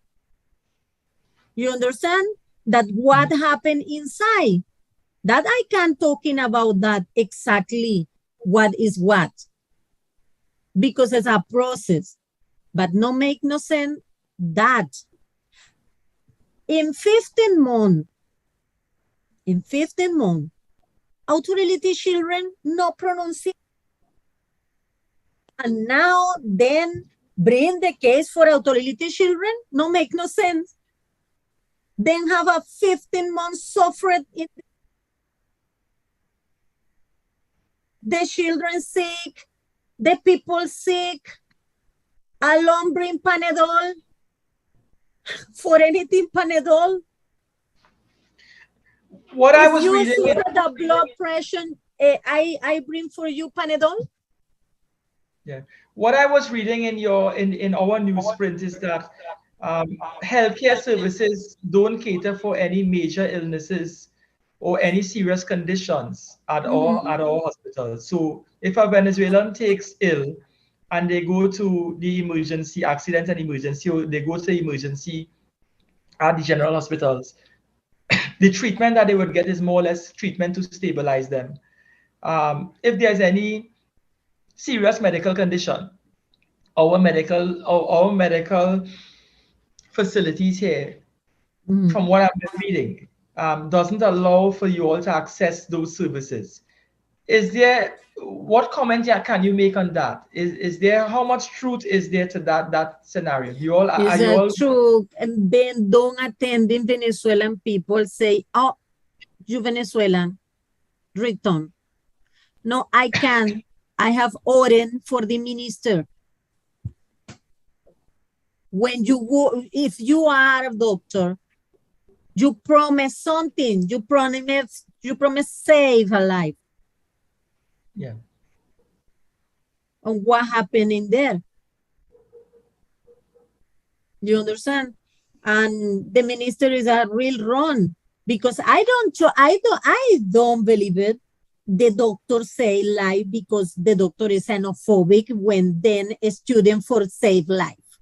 You understand that what happened inside, that I can't talking about that exactly what is what, because it's a process, but no make no sense that in 15 months, authority children no pronunciation. and now then bring the case for authority children? No, make no sense. Then have a 15-month suffered in the children sick, the people sick, alone bring Panadol, for anything Panadol. What I If was you reading, suffer the blood pressure, I bring for you Panadol. yeah, what I was reading in our newsprint is that healthcare services don't cater for any major illnesses or any serious conditions at our hospitals. So if a Venezuelan takes ill and they go to the emergency, accident and emergency, or they go to the emergency at the general hospitals, the treatment that they would get is more or less treatment to stabilize them. If there's any serious medical condition, our medical facilities here, from what I've been reading, doesn't allow for you all to access those services. What comment can you make on that? Is there, how much truth is there to that scenario? Is that true? And then don't attend in Venezuelan people say, oh, you Venezuelan, return. No, I can't. I have order for the minister. When you go, if you are a doctor, you promise something. You promise save a life. Yeah. And what happened in there? You understand? And the minister is a real wrong, because I don't believe it. The doctor say life because the doctor is xenophobic when then a student for save life.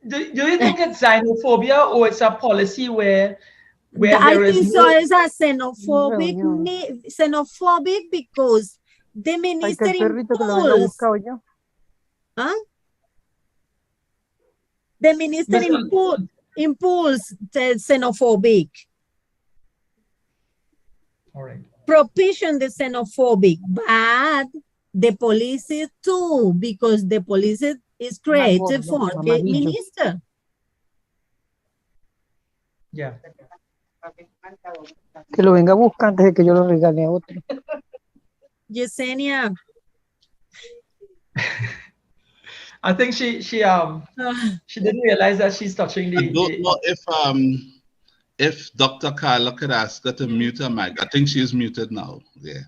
Do you think it's xenophobia, or it's a policy where I think so. It's a xenophobic because the minister the minister impulse xenophobic. All right. Propitiation the xenophobic, but the police is too, because the police is created for the minister. Yeah. Que lo venga a buscar antes de que yo lo regale a otro. Yesenia. I think she didn't realize that she's touching the. I don't know if Dr. Karla could ask her to mute her mic. I think she's muted now. Yeah.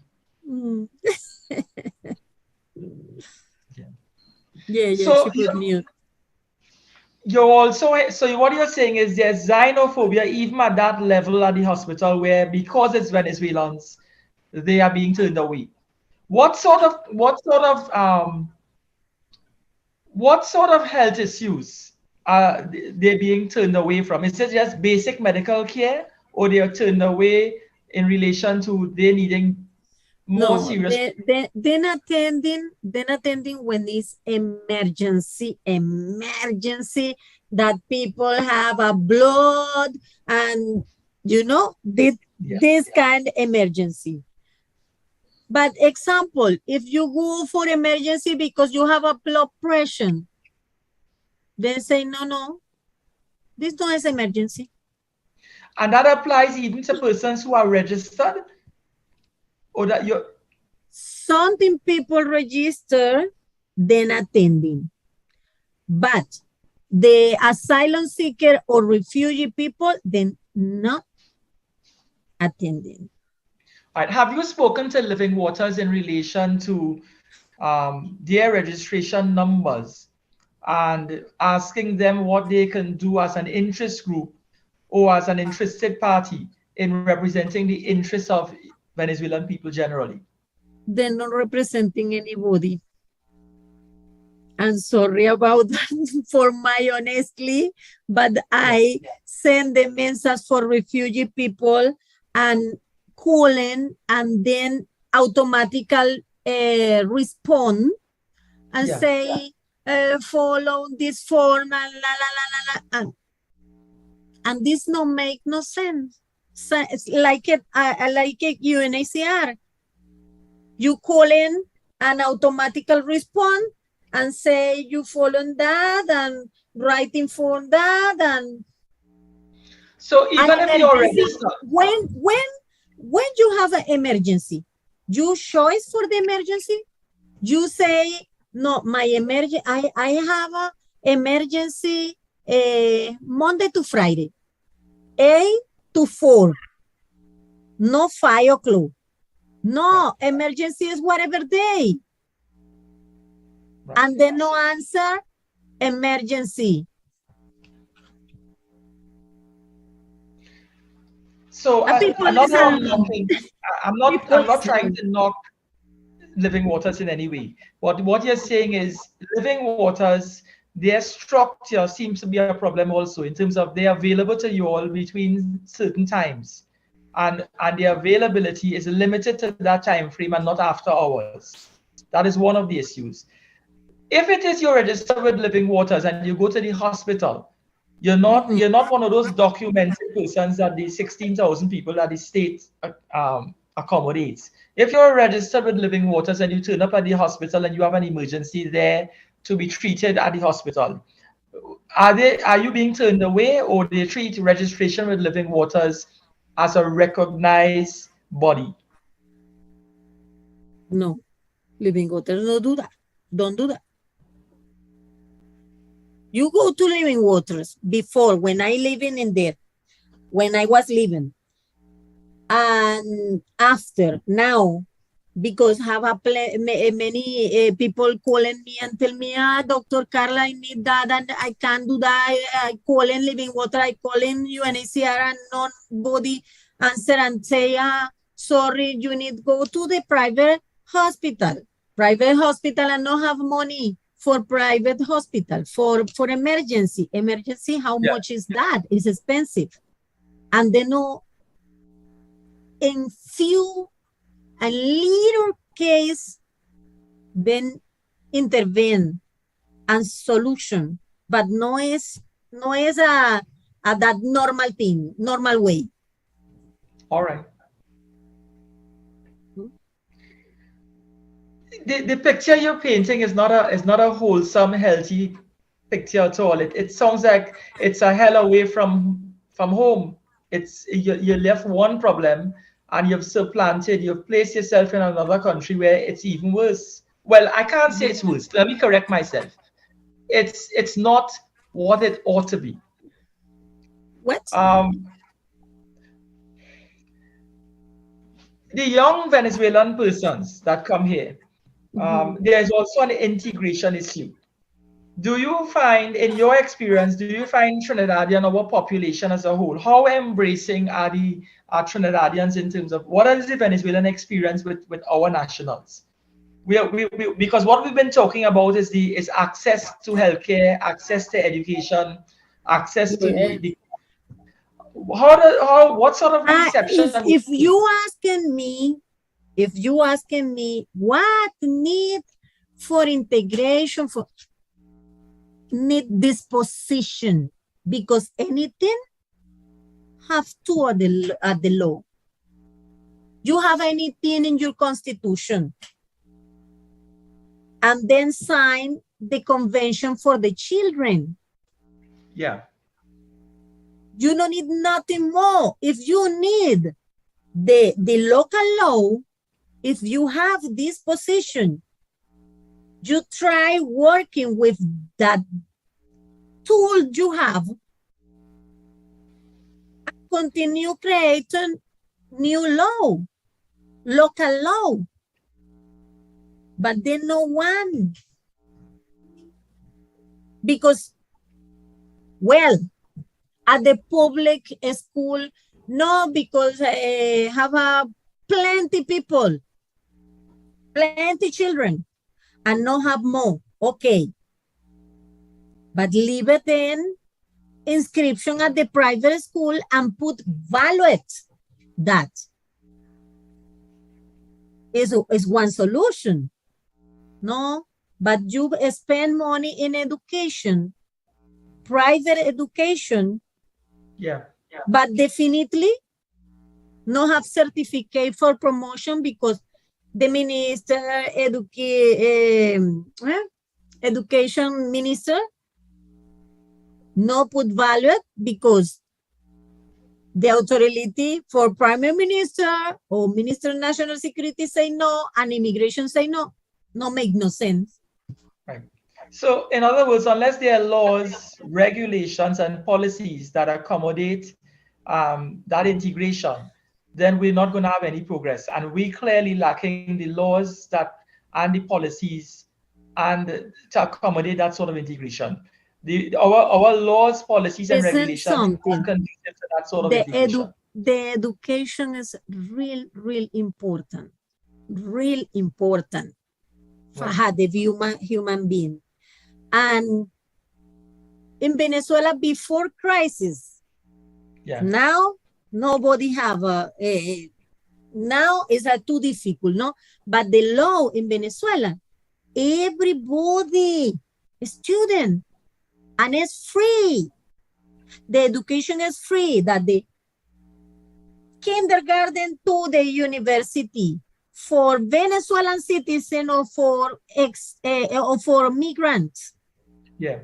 Yeah, So she could mute. What you're saying is there's xenophobia even at that level at the hospital, where because it's Venezuelans, they are being turned away. What sort of health issues are they being turned away from? Is it just basic medical care, or they are turned away in relation to they needing more serious? Then attending when it's emergency that people have a blood and this kind of emergency. But example, if you go for emergency because you have a blood pressure, then say no, this not is emergency. And that applies even to persons who are registered, or that you're. Something people register, then attending. But the asylum seeker or refugee people, then not attending. Right. Have you spoken to Living Waters in relation to their registration numbers and asking them what they can do as an interest group or as an interested party in representing the interests of Venezuelan people generally? They're not representing anybody. I'm sorry about that for my honestly, but I send the message for refugee people and calling, and then automatically respond and say, follow this form and and this no make no sense. So it's like UNHCR. You call in and automatically respond, and say you fall on that and writing for that and So even if you're emergency, registered, when you have an emergency, you choice for the emergency. You say no, my emergency. I have a emergency Monday to Friday, 8 to 4, no 5 o'clock. No, emergency is whatever day. Right. And then no answer, emergency. So And people I'm not listen. knocking. I'm not trying to knock living waters in any way. What you're saying is living waters, their structure seems to be a problem also in terms of they're available to you all between certain times. And the availability is limited to that time frame and not after hours. That is one of the issues. If it is you're registered with living waters and you go to the hospital, you're not one of those documented persons that the 16,000 people that the state accommodates. If you're registered with living waters and you turn up at the hospital and you have an emergency there to be treated at the hospital, are you being turned away, or they treat registration with living waters as a recognized body? No, living waters don't do that. Don't do that. You go to living waters before, when I living in there, when I was living, and after now, because have many people calling me and tell me, Dr. Karla, I need that and I can't do that. I call in living water, I call in UNHCR and nobody answer and say, sorry, you need to go to the private hospital and not have money for private hospital, for emergency. Emergency, how much is that? It's expensive. And then in few, a little case, then intervene and solution, but no es a that normal thing, normal way. All right. The picture you're painting is not a wholesome, healthy picture at all. It sounds like it's a hell away from home. It's you left one problem and you've supplanted, you've placed yourself in another country where it's even worse. Well, I can't say it's worse. Let me correct myself. It's not what it ought to be. What? The young Venezuelan persons that come here, there's also an integration issue. Do you find, in your experience, do you find Trinidadian, our population as a whole, how embracing are the Trinidadians in terms of what is the Venezuelan experience with our nationals? Because what we've been talking about is access to healthcare, access to education, access to the what sort of reception? If you asking me what need for integration, for need disposition, because anything have to at the law. You have anything in your constitution and then sign the convention for the children. Yeah. You don't need nothing more. If you need the local law, if you have this position, you try working with that tool you have, continue creating new law, local law. But then no one. Because, well, at the public school, no, because have plenty people, plenty children, and no have more. Okay. But leave it in inscription at the private school and put value. That is one solution. No, but you spend money in education, private education. Yeah. But definitely no have certificate for promotion because the minister education minister no put value because the authority for prime minister or minister of national security say no and immigration say no. No make no sense. Right. So in other words, unless there are laws, regulations, and policies that accommodate that integration, then we're not going to have any progress. And we clearly lacking the laws that and the policies and to accommodate that sort of integration. Our laws, policies, and Isn't regulations are something. conducive to that sort of integration. The education is real important. Real important for the human being. And in Venezuela before crisis, now nobody have now is too difficult, no? But the law in Venezuela, everybody, student, and it's free. The education is free, that the kindergarten to the university for Venezuelan citizens or for migrants. Yeah.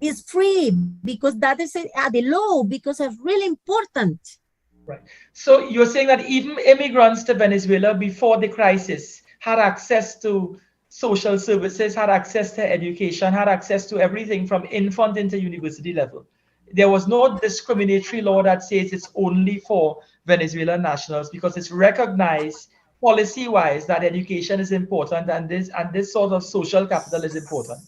It's free because that is the law, because it's really important. Right. So you're saying that even immigrants to Venezuela before the crisis had access to social services, had access to education, had access to everything from infant into university level. There was no discriminatory law that says it's only for Venezuelan nationals, because it's recognized policy-wise that education is important and this sort of social capital is important.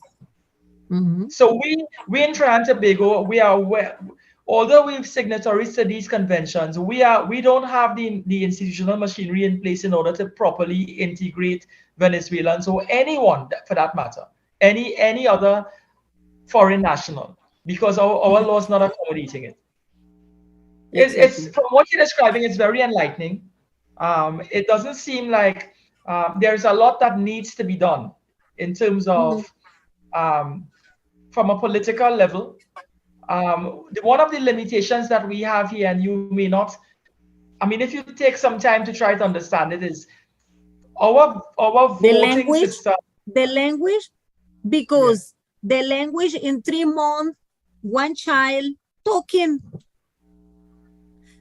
Mm-hmm. So we in Trinidad and Tobago, we are aware, although we're signatories to these conventions, we don't have the institutional machinery in place in order to properly integrate Venezuelans or anyone for that matter, any other foreign national, because our law is not accommodating it. It's from what you're describing, it's very enlightening. It doesn't seem like there's a lot that needs to be done in terms of from a political level. One of the limitations that we have here, and you may not, I mean, if you take some time to try to understand it, is our voting system. The language, because the language in 3 months, one child talking.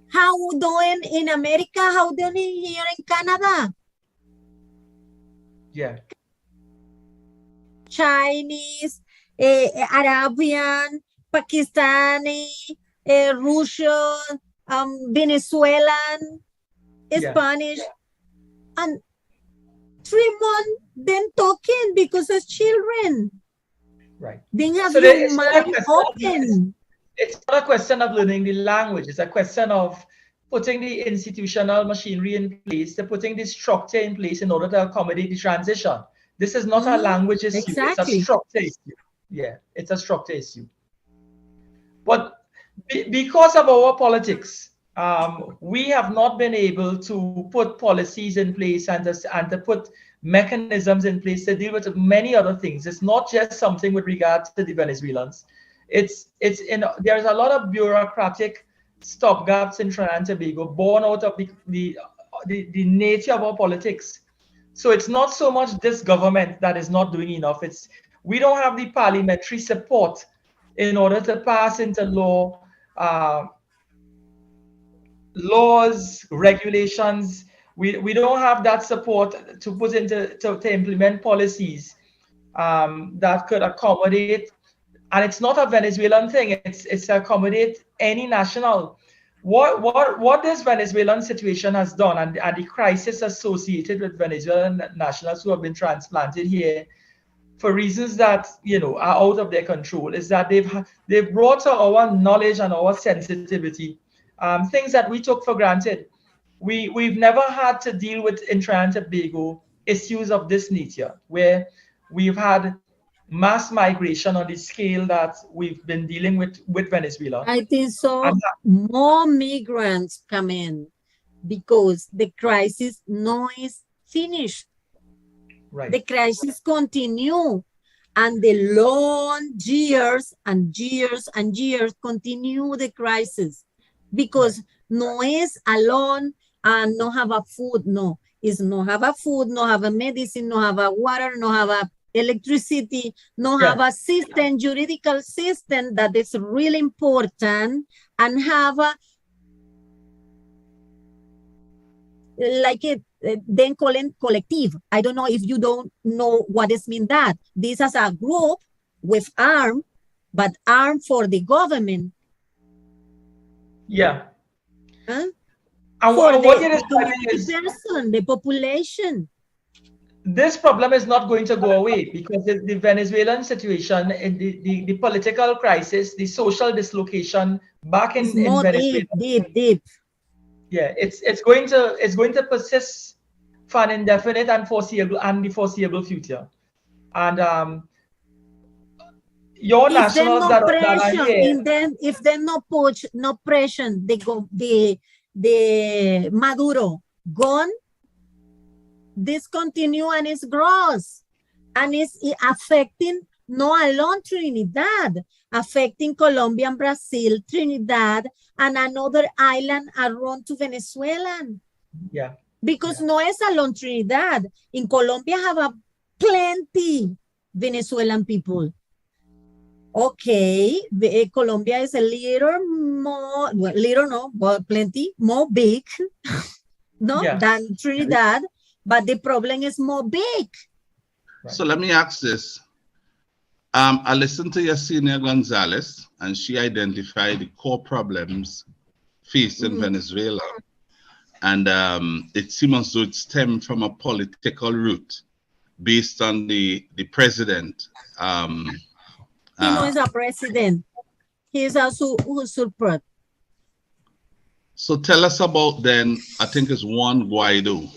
How doing in America? How doing here in Canada? Yeah. Chinese, Arabian, Pakistani, Russian, Venezuelan, Spanish, and 3 months then talking because as children. Right. Then have So your mind open. It's not a question of learning the language. It's a question of putting the institutional machinery in place, putting the structure in place in order to accommodate the transition. This is not a language issue. Exactly. It's a structure issue. Yeah, it's a structure issue. But because of our politics, we have not been able to put policies in place and to put mechanisms in place to deal with many other things. It's not just something with regard to the Venezuelans. There's a lot of bureaucratic stopgaps in Trinidad and Tobago born out of the nature of our politics. So it's not so much this government that is not doing enough. We don't have the parliamentary support in order to pass into law laws, regulations. We don't have that support to put into to implement policies that could accommodate. And it's not a Venezuelan thing. It's to accommodate any national. What this Venezuelan situation has done, and the crisis associated with Venezuelan nationals who have been transplanted here for reasons that are out of their control, is that they've brought to our knowledge and our sensitivity things that we took for granted. We've never had to deal with in Trinidad and Tobago issues of this nature, where we've had mass migration on the scale that we've been dealing with Venezuela. I think so. More migrants come in because the crisis no is finished. Right. The crisis continue, and the long years and years and years continue the crisis, because no is alone and no have a food. No, it's no have a food, no have a medicine, no have a water, no have a electricity, no have a system, juridical system that is really important, and have a like it then calling collective. I don't know if you don't know what is mean that. This is a group with arm, but arm for the government. Yeah. Huh? And For what the you're describing is person, the population. this problem is not going to go away because the Venezuelan situation, the political crisis, the social dislocation back in Venezuela. Deep. Yeah, it's going to persist for an indefinite and the foreseeable future. And your If nationals that are here, and then if there's no push, no pressure, the Maduro gone, this continue and it's gross, and it's affecting not alone Trinidad, affecting Colombia and Brazil, Trinidad, and another island around to Venezuelan. Yeah. Because no es alone Trinidad. In Colombia have a plenty Venezuelan people. Okay, Colombia is a little more, well, little no, but plenty more big, no, than Trinidad, but the problem is more big. Right. So let me ask this. I listened to Yesenia Gonzales, and she identified the core problems faced in Venezuela. And it seems as though it stemmed from a political root based on the president. He no is a president. He is a usurper. So tell us about then, I think it's Juan Guaido.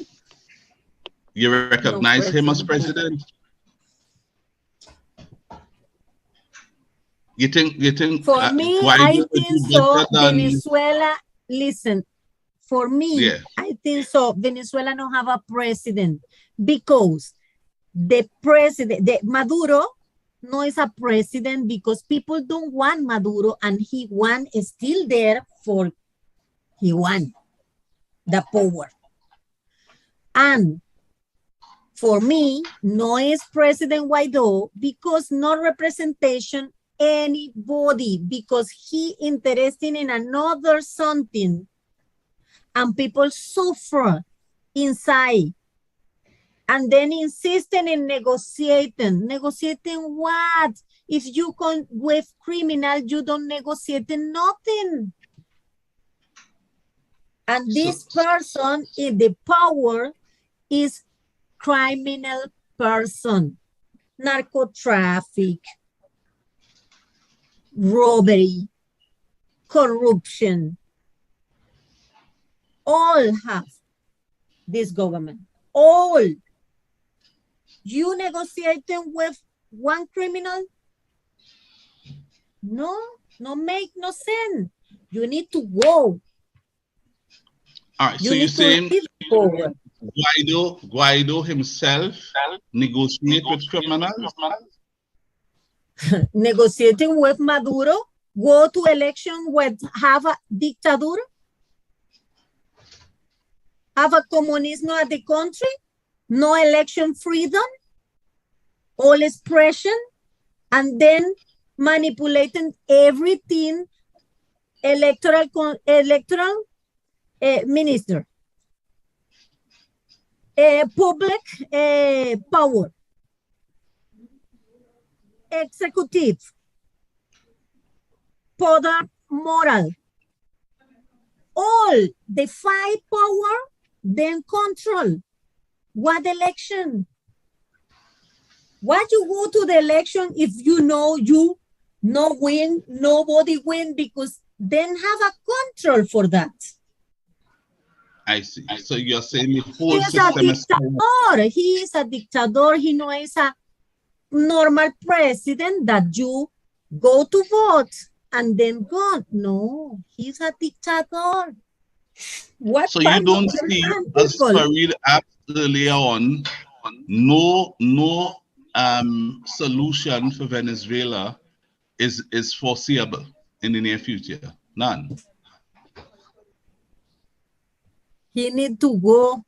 You recognize him as president? You think for me, Guaido I think so. Venezuela, listen, for me, I think so. Venezuela don't have a president because the president, Maduro, no is a president because people don't want Maduro, and he is still there for he won the power. And for me, no is President Guaido because no representation anybody, because he interested in another something, and people suffer inside. And then insisting in negotiating. Negotiating what? If you con with criminal, you don't negotiate nothing. And this person in the power is criminal person, narco traffic, robbery, corruption. All have this government. All. You negotiating with one criminal? No make no sense. You need to go. All right, so you're saying Guaido himself negotiate with criminals? Negotiating with Maduro, go to election with have a dictator, have a communism at the country, no election freedom, all expression, and then manipulating everything, electoral minister, public power, executive, poder moral, all the 5 power, then control. What election? Why you go to the election if you know you no win, nobody win, because then have a control for that. I see. So you're saying the whole he is system a dictator. He is a dictator. He no is a normal president that you go to vote and then go. No, he's a dictator. What so you don't see, as Farid asked earlier on, no solution for Venezuela is foreseeable in the near future? None. He need to go.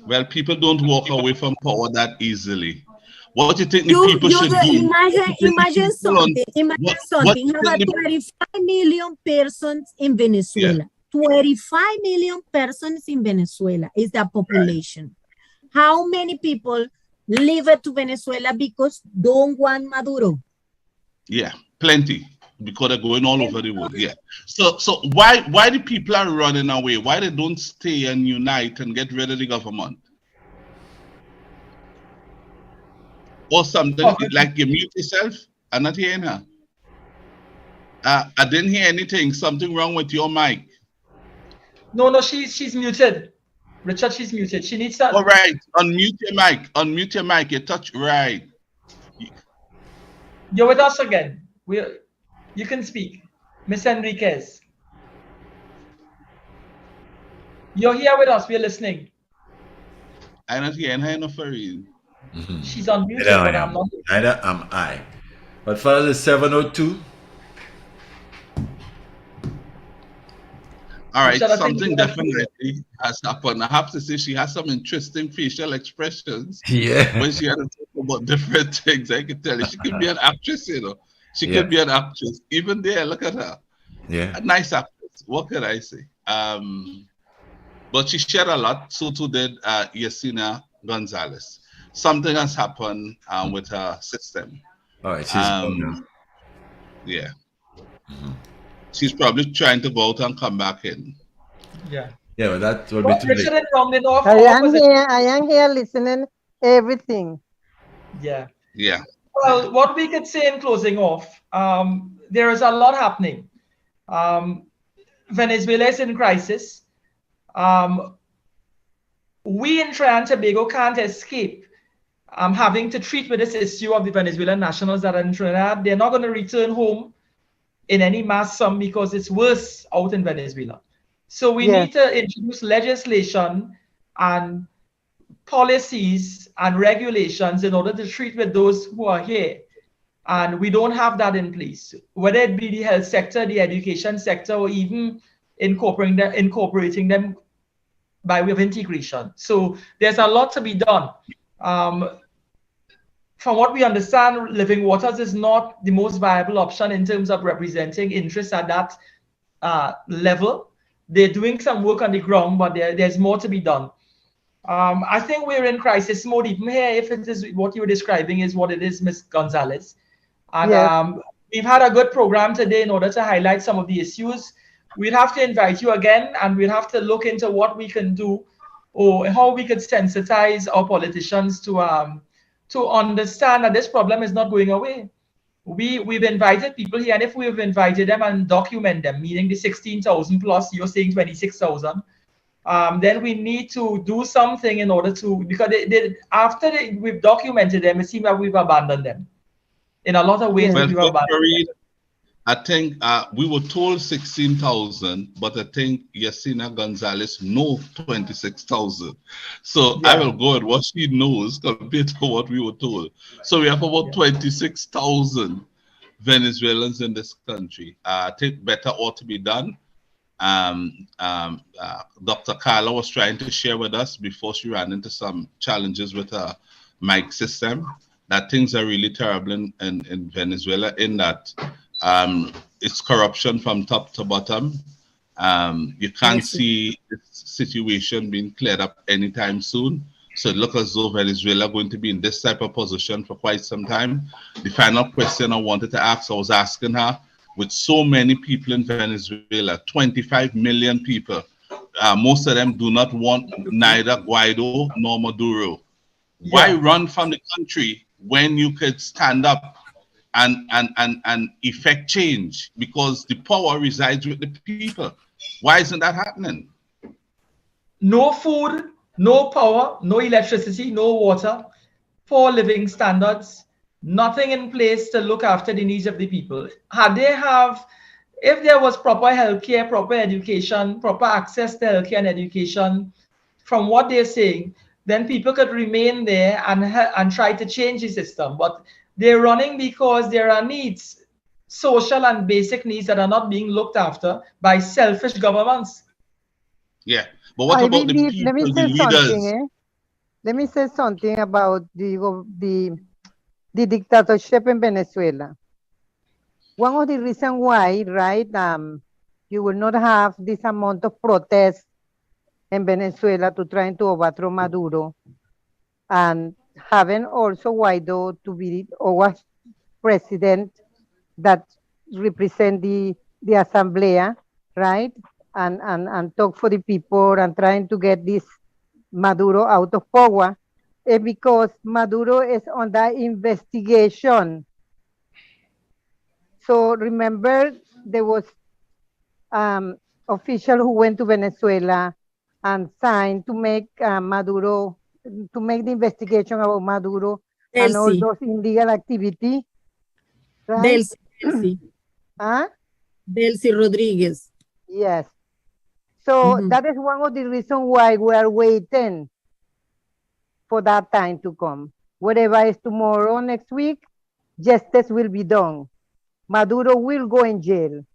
Well, people don't walk away from power that easily. What do you think the You, people you should do- do? imagine something. Imagine What something. do you Have think 25 million persons in Venezuela. 25 million persons in Venezuela is the population. How many people leave it to Venezuela because don't want Maduro? Yeah, plenty, because they're going all over the world. Yeah. So why the people are running away? Why they don't stay and unite and get rid of the government? Or something like you mute yourself? I'm not hearing her. I didn't hear anything. Something wrong with your mic. No, she's muted. Richard, she's muted. She needs that. All right, unmute your mic. Unmute your mic. You touch right. You're with us again. You can speak. Miss Henriquez. You're here with us. We're listening. I'm not hearing her no for real. She's unmuted, Neither I but I'm am. not. Neither am I. But for the 702. All right, Richard, I think something you- definitely has happened. I have to say she has some interesting facial expressions. Yeah. When she had to talk about different things, I can tell you she could be an actress, you know. She Yeah. could be an actress. Even there, look at her. Yeah. A nice actress. What can I say? But she shared a lot. So too did Yesenia Gonzales. Something has happened with her system. All right. She's gone now. Yeah. She's probably trying to go out and come back in. Yeah. Yeah, but that will be But too Richard late. and rounding off. I am here listening everything. Yeah. Yeah. Well, what we could say in closing off, there is a lot happening. Venezuela is in crisis. We in Trinidad and Tobago can't escape having to treat with this issue of the Venezuelan nationals that are in Trinidad. They're not going to return home in any mass sum because it's worse out in Venezuela. So we need to introduce legislation and policies and regulations in order to treat with those who are here. And we don't have that in place, whether it be the health sector, the education sector, or even incorporating them by way of integration. So there's a lot to be done. From what we understand, Living Waters is not the most viable option in terms of representing interests at that level. They're doing some work on the ground, but there's more to be done. I think we're in crisis mode even here, if it is what you're describing is what it is, Ms. Gonzales. And we've had a good program today in order to highlight some of the issues. We'd have to invite you again, and we'd have to look into what we can do or how we could sensitize our politicians to understand that this problem is not going away. We've invited people here, and if we've invited them and document them, meaning the 16,000 plus, you're saying 26,000, then we need to do something in order to, because after we've documented them, it seems that we've abandoned them. In a lot of ways, Well, we've abandoned them. I think we were told 16,000, but I think Yesenia Gonzales knows 26,000. So I will go at what she knows compared to what we were told. So we have about 26,000 Venezuelans in this country. I think better ought to be done. Dr. Karla was trying to share with us before she ran into some challenges with her mic system, that things are really terrible in Venezuela, in that it's corruption from top to bottom. You can't see this situation being cleared up anytime soon. So it looks as though Venezuela going to be in this type of position for quite some time. The final question I wanted to ask, I was asking her, with so many people in Venezuela, 25 million people, most of them do not want neither Guaido nor Maduro. Why run from the country when you could stand up and effect change? Because the power resides with the people. Why isn't that happening? No food, no power, no electricity, no water, poor living standards, nothing in place to look after the needs of the people. If there was proper healthcare, proper education, proper access to healthcare and education, from what they're saying, then people could remain there and try to change the system. But they're running because there are needs, social and basic needs, that are not being looked after by selfish governments. Yeah, but what about the people, the leaders? let me say something about the dictatorship in Venezuela. One of the reasons why, right, you will not have this amount of protest in Venezuela to trying to overthrow Maduro, and having also Guaido to be our president that represent the Asamblea, right, and talk for the people and trying to get this Maduro out of power, because Maduro is under investigation. So remember, there was official who went to Venezuela and signed to make Maduro, to make the investigation about Maduro and all Delcy, those illegal activity, right? Delcy, Huh? Delcy Rodriguez. Yes. So Mhm. that is one of the reasons why we are waiting for that time to come. Whatever is tomorrow, next week, justice will be done. Maduro will go in jail.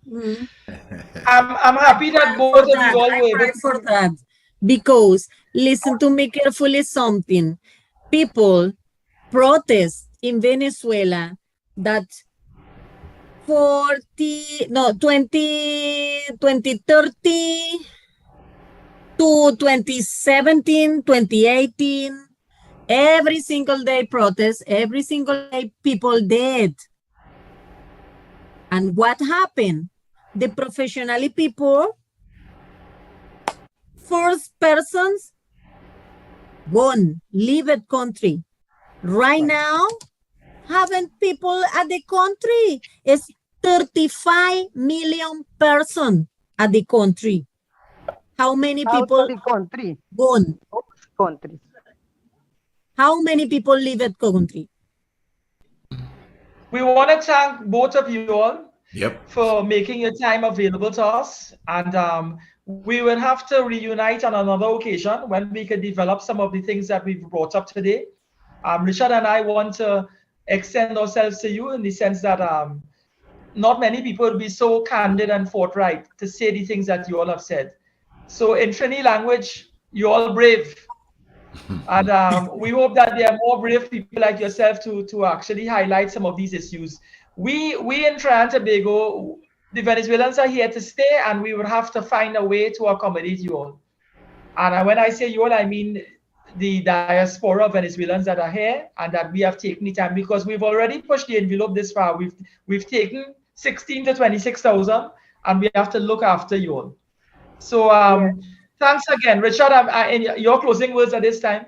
Mhm. I'm happy that both of you all I were able pray to. for that. Because listen to me carefully something. People protest in Venezuela that 2030 to 2017, 2018, every single day protest, every single day people dead. And what happened? The professional people, first persons, gone, leave the country. Right now, having people at the country is 35 million person at the country. How many Out people of the country. gone? Countries. How many people leave the country? We want to thank both of you all Yep. for making your time available to us. And we will have to reunite on another occasion when we can develop some of the things that we've brought up today. Richard and I want to extend ourselves to you in the sense that not many people will be so candid and forthright to say the things that you all have said. So in Trini language, you're all brave. And we hope that there are more brave people like yourself to actually highlight some of these issues. We in Trinidad and Tobago, the Venezuelans are here to stay, and we will have to find a way to accommodate you all. And when I say you all, I mean the diaspora of Venezuelans that are here and that we have taken the time, because we've already pushed the envelope this far. We've taken 16 to 26,000, and we have to look after you all. So thanks again, Richard. And your closing words at this time.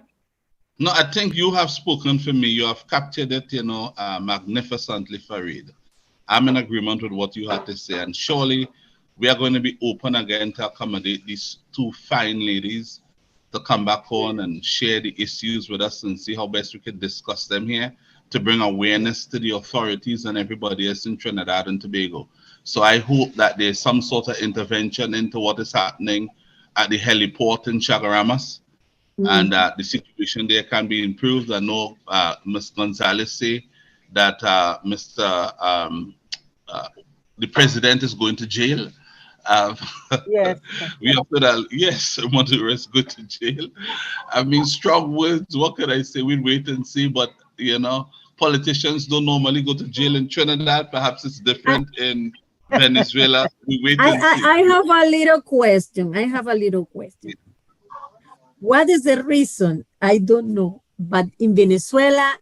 No, I think you have spoken for me. You have captured it, magnificently, Farid. I'm in agreement with what you had to say, and surely we are going to be open again to accommodate these two fine ladies to come back on and share the issues with us and see how best we can discuss them here to bring awareness to the authorities and everybody else in Trinidad and Tobago. So I hope that there's some sort of intervention into what is happening at the heliport in Chagaramas, and the situation there can be improved. I know Ms. Gonzales say that the president is going to jail. Yes. We have to that. Yes, Maduro's go to jail. I mean, strong words. What can I say? We'll wait and see. But politicians don't normally go to jail in Trinidad. Perhaps it's different in Venezuela. We wait and see. I have a little question. What is the reason? I don't know. But in Venezuela,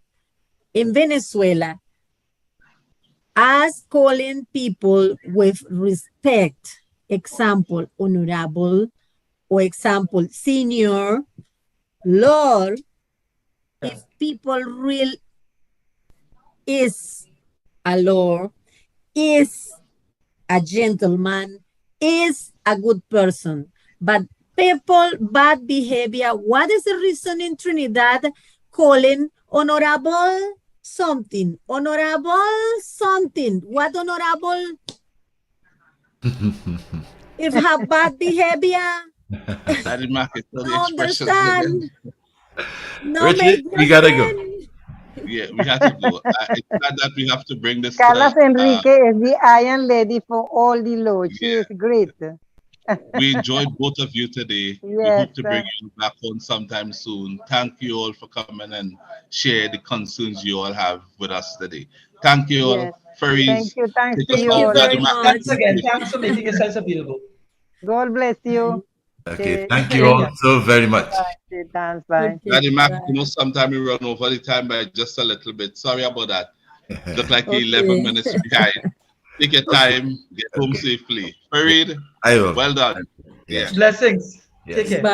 as calling people with respect, example, honorable, or example, senior, Lord, if people real is a lord, is a gentleman, is a good person, but people bad behavior. What is the reason in Trinidad calling honorable something? Honorable something. What honorable? If have bad behavior. Daddy Market, so the No expressions understand. again. No Richard, make we gotta go. sense. Yeah, we have to go. It's not that we have to bring this Karla to Henriquez is the iron lady for all the law. She yeah. is great. We enjoyed both of you today. We Yes, hope to bring you back on sometime soon. Thank you all for coming and share the concerns you all have with us today. Thank you all. Yes. Furries, Thank you. Thanks take to us you out. all. Daddy very Mac, much. Thanks again. Thanks for making yourselves available. God bless you. Okay, Okay. thank you all so very much. Bye. Thanks. Bye. Okay, Daddy Mac, bye. you know, sometimes we run over the time by just a little bit. Sorry about that. Look like Okay. 11 minutes behind. Take your time, get home safely. Furried, I will. well done. Yes. Blessings. Yes. Take care. Bye.